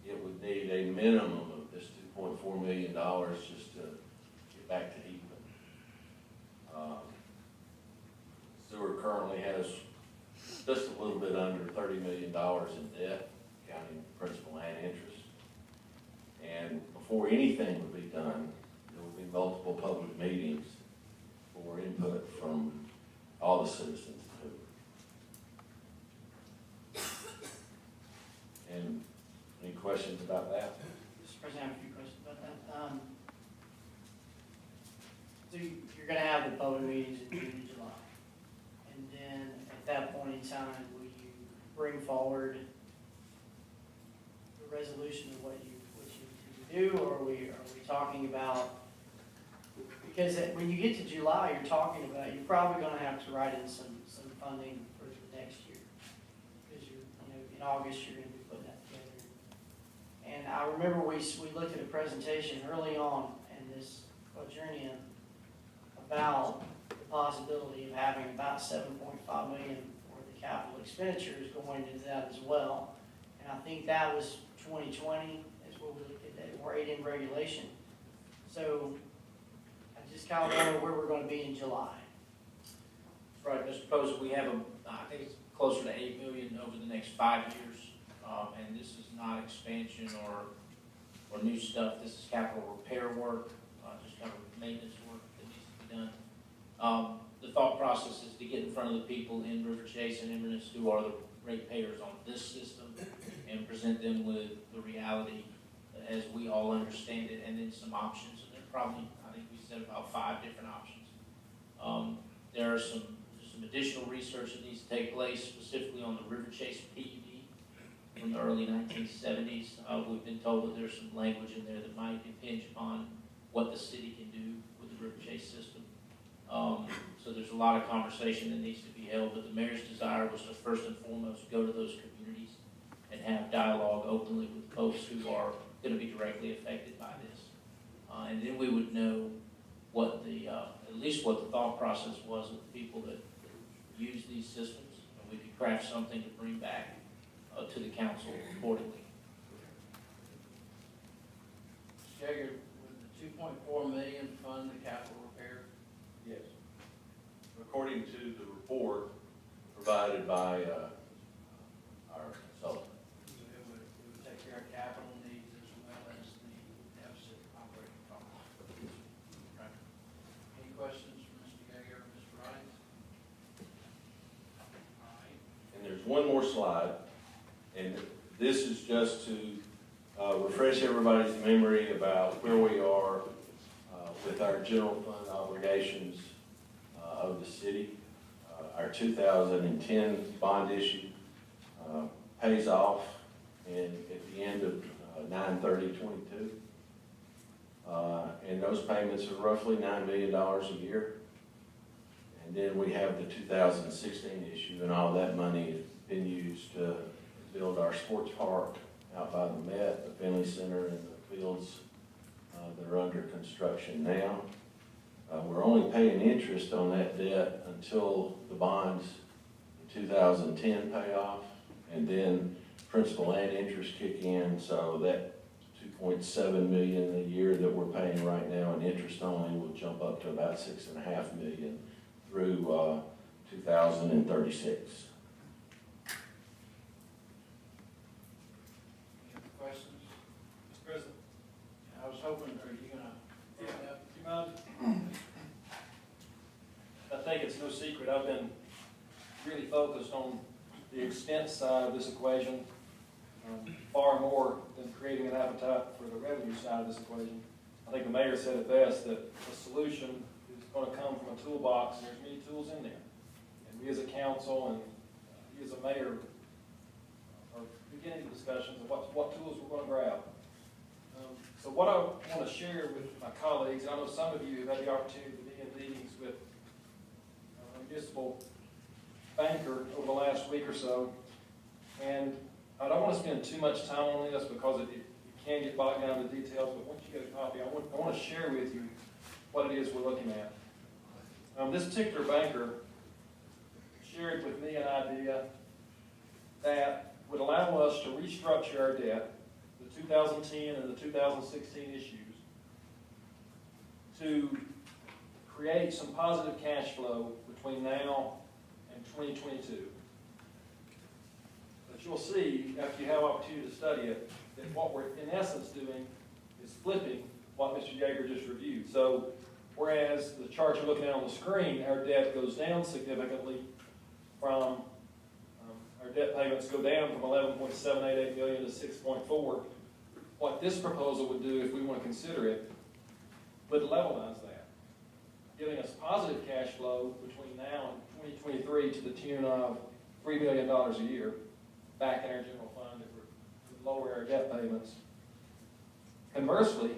it would need a minimum of this $2.4 million just to get back to even. Sewer currently has just a little bit under $30 million in debt, counting principal and interest. And before anything would be done, there would be multiple public meetings for input from all the citizens of Hoover. And any questions about that? Mr. President, I have a few questions about that. So you're gonna have the public meetings in June and July. And then at that point in time, will you bring forward the resolution of what you do, or are we talking about Because when you get to July, you're talking about, you're probably gonna have to write in some funding for the next year. Because in August, you're gonna be putting that together. And I remember we looked at a presentation early on in this quadrennium about the possibility of having about 7.5 million worth of capital expenditures going into that as well. And I think that was 2020 is what we looked at, that rate in regulation. So I just kind of wonder where we're going to be in July. Right, Mr. President, we have I think it's closer to 8 million over the next 5 years. And this is not expansion or new stuff. This is capital repair work, just kind of maintenance work that needs to be done. The thought process is to get in front of the people in River Chase and Inverness who are the ratepayers on this system and present them with the reality as we all understand it, and then some options. And there are probably, I think we said about 5 different options. There are some additional research that needs to take place, specifically on the River Chase PUD from the early 1970s. We've been told that there's some language in there that might impinge upon what the city can do with the River Chase system. So there's a lot of conversation that needs to be held, but the mayor's desire was to first and foremost go to those communities and have dialogue openly with folks who are going to be directly affected by this. And then we would know what at least what the thought process was of the people that use these systems, and we could craft something to bring back to the council accordingly. Mr. Jaeger, would the 2.4 million fund the capital repair? Yes. According to the report provided by our consultant. It would take care of capital needs as well as the deficit operating costs. Okay. Any questions from Mr. Jaeger or Mr. Rice? All right. And there's one more slide, and this is just to refresh everybody's memory about where we are with our general fund obligations of the city. Our 2010 bond issue pays off at the end of 9/30/22. And those payments are roughly $9 million a year. And then we have the 2016 issue, and all that money has been used to build our sports park out by the Met, the Finley Center, and the fields that are under construction now. We're only paying interest on that debt until the bonds in 2010 pay off, and then principal and interest kick in, so that 2.7 million a year that we're paying right now in interest only will jump up to about 6.5 million through 2036. Any other questions? Mr. President, I was hoping, are you gonna? do you mind? I think it's no secret, I've been really focused on the expense side of this equation, far more than creating an appetite for the revenue side of this equation. I think the mayor said it best, that the solution is going to come from a toolbox, and there's many tools in there. And we as a council and you as a mayor are beginning discussions of what tools we're going to grab. So what I want to share with my colleagues, I know some of you have had the opportunity to be in meetings with a municipal banker over the last week or so, and I don't want to spend too much time on this because it can get bogged down in the details, but once you get a copy, I want to share with you what it is we're looking at. This particular banker shared with me an idea that would allow us to restructure our debt, the 2010 and the 2016 issues, to create some positive cash flow between now and 2022. But you'll see, after you have opportunity to study it, that what we're in essence doing is flipping what Mr. Jaeger just reviewed. So, whereas the chart you're looking at on the screen, our debt goes down significantly from, our debt payments go down from 11.788 million to 6.4. What this proposal would do, if we want to consider it, would levelize that, giving us positive cash flow between now and 2023 to the tune of $3 million a year back in our general fund if we lower our debt payments. Conversely,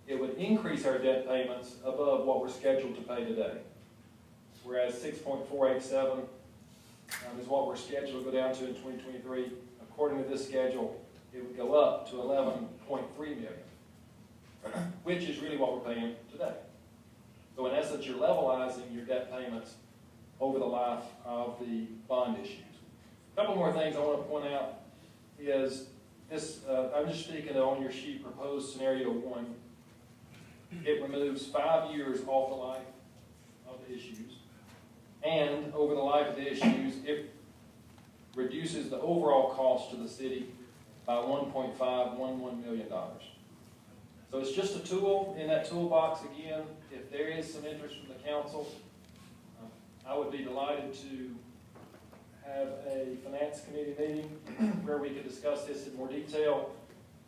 it would increase our debt payments above what we're scheduled to pay today. Whereas 6.487 is what we're scheduled to go down to in 2023. According to this schedule, it would go up to 11.3 million, which is really what we're paying today. So in essence, you're levelizing your debt payments over the life of the bond issues. A couple more things I want to point out is this, I'm just speaking on your sheet, proposed scenario 1. It removes 5 years off the life of the issues. And over the life of the issues, it reduces the overall cost to the city by $1.511 million. So it's just a tool in that toolbox. Again, if there is some interest from the council, I would be delighted to have a finance committee meeting where we could discuss this in more detail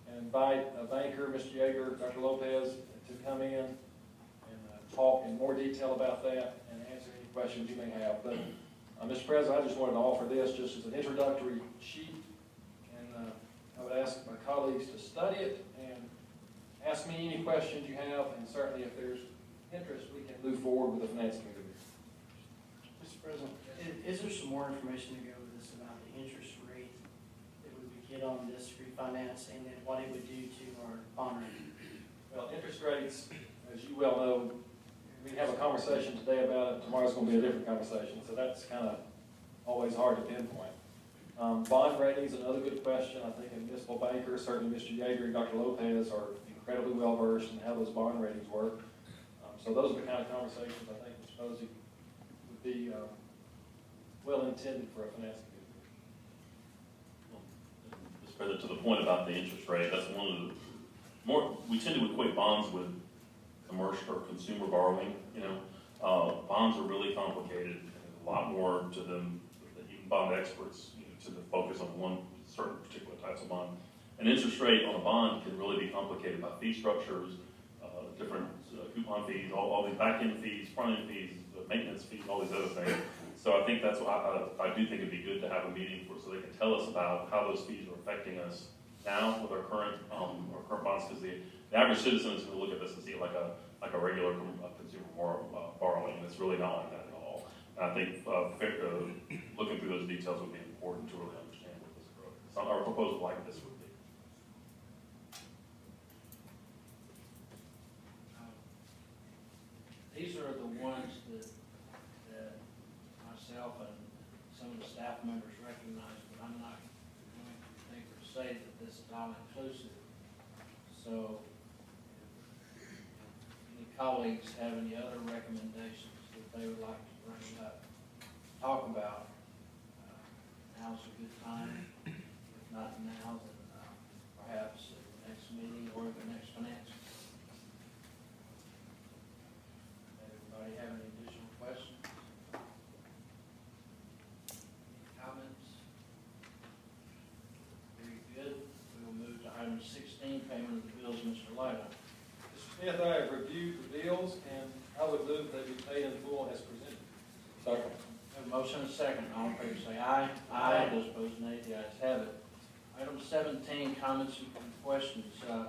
and invite a banker, Mr. Yeager, Dr. Lopez, to come in and talk in more detail about that and answer any questions you may have. But, Mr. President, I just wanted to offer this just as an introductory sheet, and I would ask my colleagues to study it and ask me any questions you have, and certainly if there's interest, we can move forward with the finance committee. Mr. President, is there some more information to go with this about the interest rate that we would get on this refinance and then what it would do to our bond rate? Well, interest rates, as you well know, we have a conversation today about it. Tomorrow's going to be a different conversation, so that's kind of always hard to pinpoint. Bond rating is another good question. I think a municipal banker, certainly Mr. Yeager and Dr. Lopez, are incredibly well versed in how those bond ratings work. So those are the kind of conversations I think Mr. Posey would be well intended for a finance committee. Mr. President, to the point about the interest rate, that's one of the more, we tend to equate bonds with commercial or consumer borrowing. Bonds are really complicated. There's a lot more to them than even bond experts, to the focus on one certain particular types of bond. An interest rate on a bond can really be complicated by fee structures, different coupon fees, all these back-end fees, front-end fees, maintenance fees, all these other things. So I think that's why I do think it'd be good to have a meeting so they can tell us about how those fees are affecting us now with our current bonds, because the average citizen is going to look at this and see it like a regular consumer borrowing, and it's really not like that at all. And I think looking through those details would be important to really understand what this growth, our proposal like this would be. These are the ones that myself and some of the staff members recognize, but I'm not going to think or say that this is all inclusive. So, if any colleagues have any other recommendations that they would like to bring up, talk about, now's a good time. If not now, then perhaps at the next meeting or the next finance. Everybody have any additional questions? Comments? Very good. We will move to item 16, payment of the bills, Mr. Lytle. Mr. Smith, I have reviewed the bills, and I would move that we pay in full as presented. Second. Have a motion and a second. All in favor say aye. Aye. Those opposed nay. The ayes have it. Item 17, comments and questions. Mr.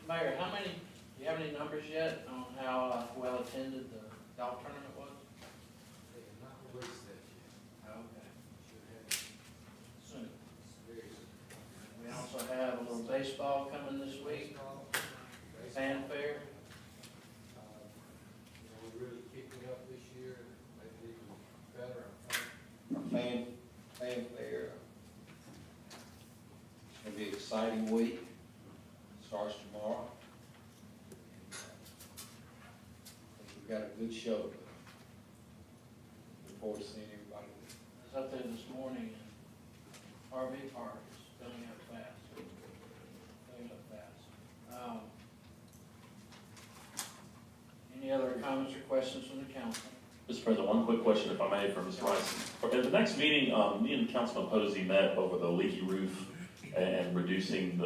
Mayor, do you have any numbers yet on how well attended the golf tournament was? They have not released that yet. Okay. Should have Soon. We also have a little baseball coming this week. Fan fair. We're really kicking up this year, maybe even better, I think. Fan fair. It's gonna be an exciting week. Starts tomorrow. I think we've got a good show. Look forward to seeing everybody. I was up there this morning, and RV park is filling up fast. Any other comments or questions from the council? Mr. President, one quick question, if I may, for Mr. Rice. At the next meeting, me and Councilman Posey met over the leaky roof and reducing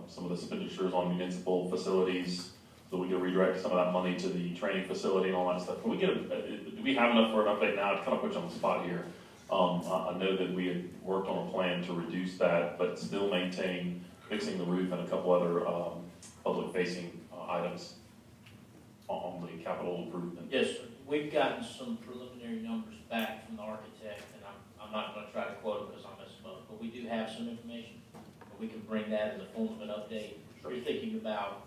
some of the expenditures on municipal facilities, so we can redirect some of that money to the training facility and all that stuff. Can we get do we have enough for an update now? It's kind of put you on the spot here. I know that we had worked on a plan to reduce that, but still maintain fixing the roof and a couple other public-facing items. on the capital improvement? Yes, sir. We've gotten some preliminary numbers back from the architect, and I'm not gonna try to quote them because I'll mess them up, but we do have some information. We can bring that in the form of an update. You're thinking about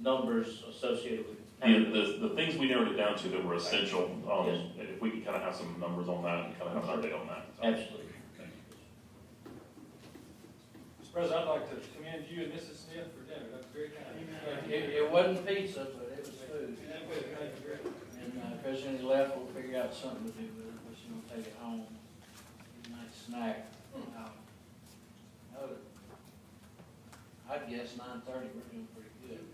numbers associated with. The things we narrowed it down to that were essential, Yes. if we could kind of have some numbers on that and kind of have an update on that. Absolutely. Mr. President, I'd like to commend you and Mrs. Smith for dinner. That's very kind. It wasn't pizza, but it was food. And President left, we'll figure out something to do with it, but she's gonna take it home. Get a nice snack. I'd guess 9:30, we're doing pretty good.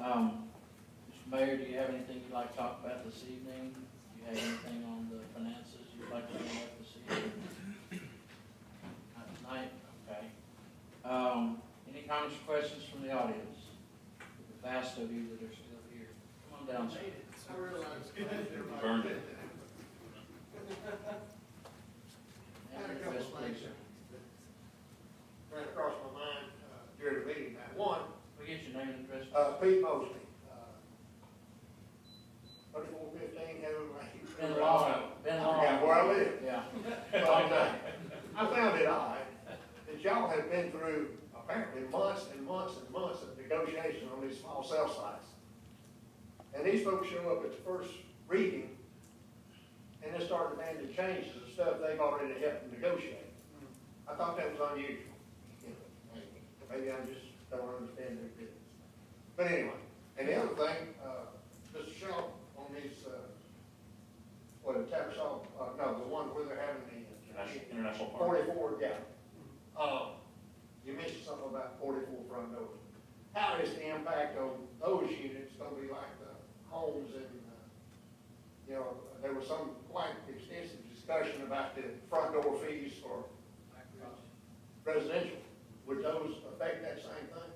Mr. Mayor, do you have anything you'd like to talk about this evening? Do you have anything on the finances you'd like to bring up this evening? Not tonight? Okay. Any comments or questions from the audience? The vast of you that are still here. Come on down, sir. Burned it. Yes, please, sir. Ran across my mind during the meeting. One, We get your name and address. Pete Mosley, 3415 Heather Lane. Been long. Yeah, where I live. Yeah. But, I found it odd that y'all have been through apparently months and months and months of negotiation on these small cell sites. And these folks show up at the first reading and they start demanding changes of stuff they've already helped negotiate. I thought that was unusual. You know, maybe I just don't understand their business. But anyway, and the other thing, Mr. Shaw, on these, the Tattersall, no, the one where they're having the International Park. 44, yeah. You mentioned something about 44 front doors. How is the impact on those units going to be like the homes and, you know, there was some quite extensive discussion about the front door fees for residential. Would those affect that same thing?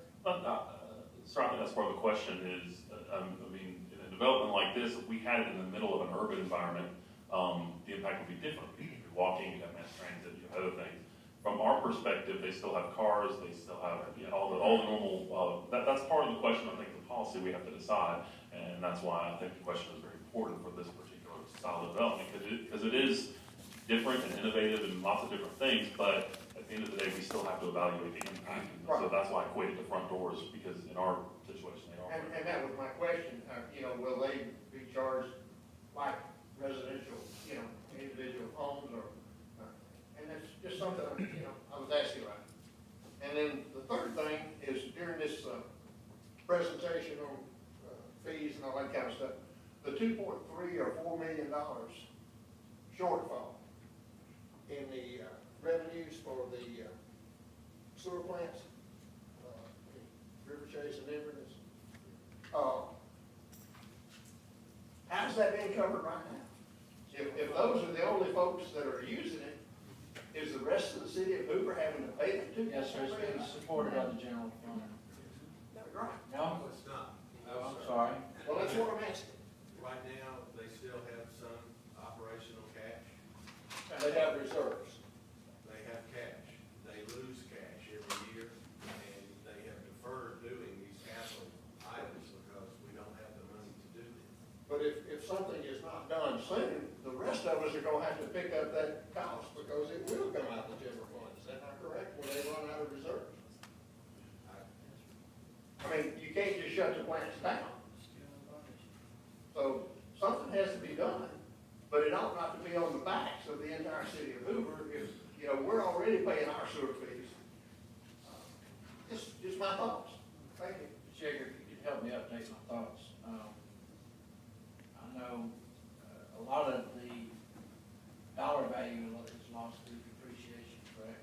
Certainly, that's part of the question is, I mean, in a development like this, if we had it in the middle of an urban environment, the impact would be different. You're walking, you have mass transit, you have other things. From our perspective, they still have cars, they still have, you know, all the normal, that's part of the question, I think, the policy we have to decide. And that's why I think the question is very important for this particular style of development, because it is different and innovative and lots of different things, but at the end of the day, we still have to evaluate the impact. Right. So that's why I equated the front doors, because in our situation, they are. And that was my question, you know, will they be charged like residential, you know, individual homes or, and that's just something, you know, I was asking about. And then the third thing is during this presentation on fees and all that kind of stuff, the 2.3 or $4 million shortfall in the revenues for the sewer plants, River Chase and Inverness. How's that being covered right now? If those are the only folks that are using it, is the rest of the city of Hoover having to pay them too? Yes, sir, it's being supported by the general fund. Right. No? No, it's not. Oh, I'm sorry. Well, that's what I'm asking. Right now, they still have some operational cash. They have reserves. They have cash. They lose cash every year, and they have deferred doing these capital items because we don't have the money to do them. But if something is not done soon, the rest of us are gonna have to pick up that cost because it will come out of the general fund. Is that not correct? When they run out of reserves? I mean, you can't just shut the plants down. So something has to be done, but it ought not to be on the backs of the entire city of Hoover. If, you know, we're already paying our sewer fees. Just my thoughts. Thank you. Shaker, if you could help me update my thoughts. I know a lot of the dollar value is lost through depreciation, correct?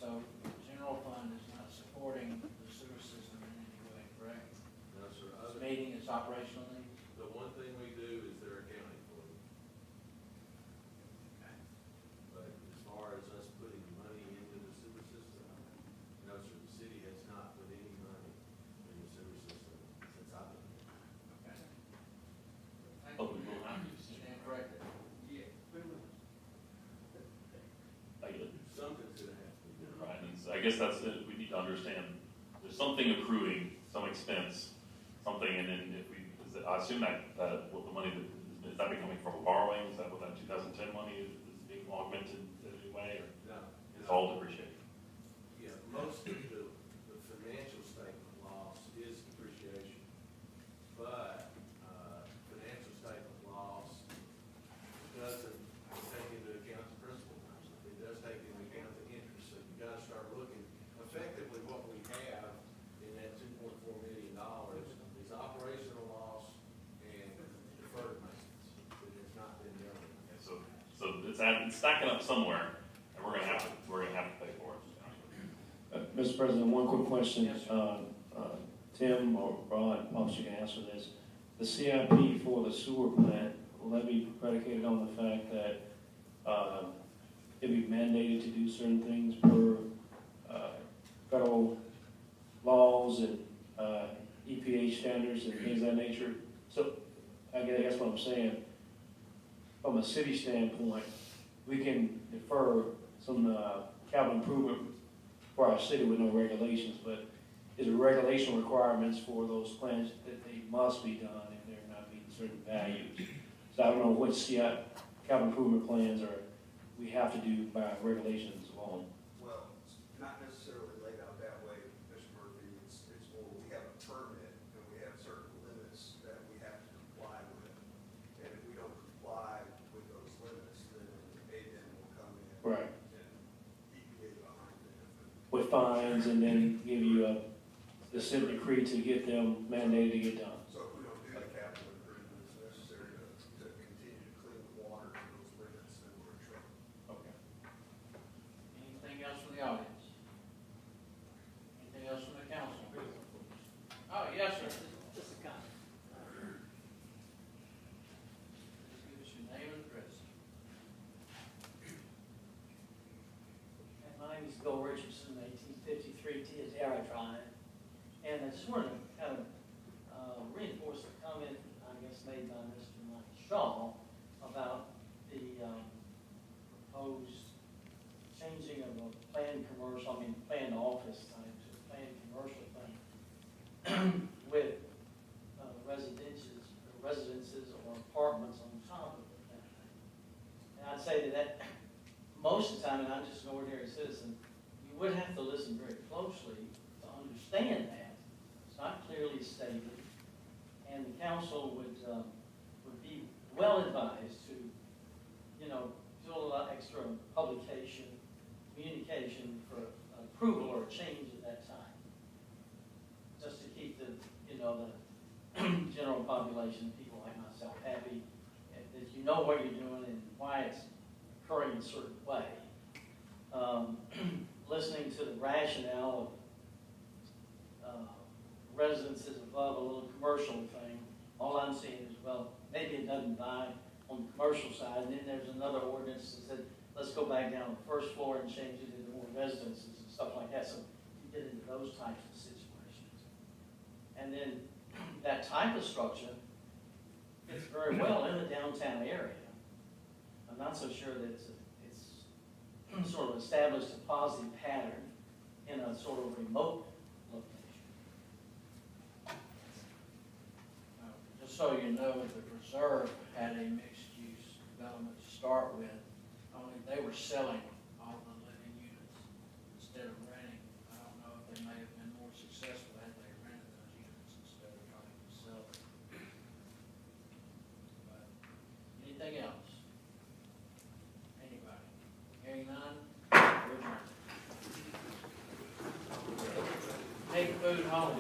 So the general fund is not supporting the sewer system in any way, correct? No, sir. It's meeting its operational needs. The one thing we do is their accounting for them. But as far as us putting money into the sewer system, no, sir, the city has not put any money in the sewer system since I've been here. But we will have to. Stand corrected. Yeah. Something's gonna have to be done. Right, and so I guess that's it, we need to understand, there's something accruing, some expense, something, and then if we, I assume that what the money, is that becoming from borrowing? Is that what that 2010 money is being augmented in any way, or No. it's all depreciated? Yeah, most of the financial statement loss is depreciation, but, financial statement loss doesn't take into account the principal. It does take into account the interest, so you gotta start looking, effectively what we have in that $2.4 million is operational loss and deferred maintenance that has not been done. Okay, so it's stacking up somewhere, and we're gonna have to pay for it. Mr. President, one quick question. Yes, sir. Tim or Rod, perhaps you can answer this. The CIP for the sewer plant, will that be predicated on the fact that it be mandated to do certain things per federal laws and EPA standards and things of that nature? So I guess what I'm saying, from a city standpoint, we can defer some capital improvement for our city with no regulations, but is there regulation requirements for those plants that they must be done if they're not meeting certain values? So I don't know what capital improvement plans are we have to do by regulations alone. Well, it's not necessarily laid out that way, Mr. Murphy. It's more, we have a permit and we have certain limits that we have to comply with. And if we don't comply with those limits, then ADEM will come in. Right. And EPA behind them. With fines and then give you the city decree to get them mandated to get done. So if we don't do the capital improvements necessary to continue to clean the water to those limits, then we're in trouble. Okay. Anything else from the audience? Anything else from the council? Oh, yes, sir. Just a comment. Just give us your name and address. My name is Bill Richardson, 1853 Tiazara Drive. And I just wanted to kind of reinforce the comment, I guess, made by Mr. Mike Shaw about the proposed changing of a planned office type to a planned commercial thing with residences or apartments on top of it. And I'd say that most of the time, and I'm just an ordinary citizen, you would have to listen very closely to understand that. It's not clearly stated, and the council would be well advised to, do a lot extra publication, communication for approval or a change at that time, just to keep the general population, people like myself, happy, and that you know what you're doing and why it's occurring in a certain way. Listening to the rationale of residences above a little commercial thing, all I'm seeing is, well, maybe it doesn't buy on the commercial side, and then there's another ordinance that said, let's go back down to the first floor and change it into more residences and stuff like that, so you get into those types of situations. And then that type of structure fits very well in the downtown area. I'm not so sure that it's sort of established a positive pattern in a sort of remote location. Just so you know, the reserve had a mixed-use development to start with, only they were selling all the living units instead of renting. I don't know if they may have been more successful had they rented those units instead of trying to sell them. But anything else? Anybody? Hearing none? We're adjourned. Take food home.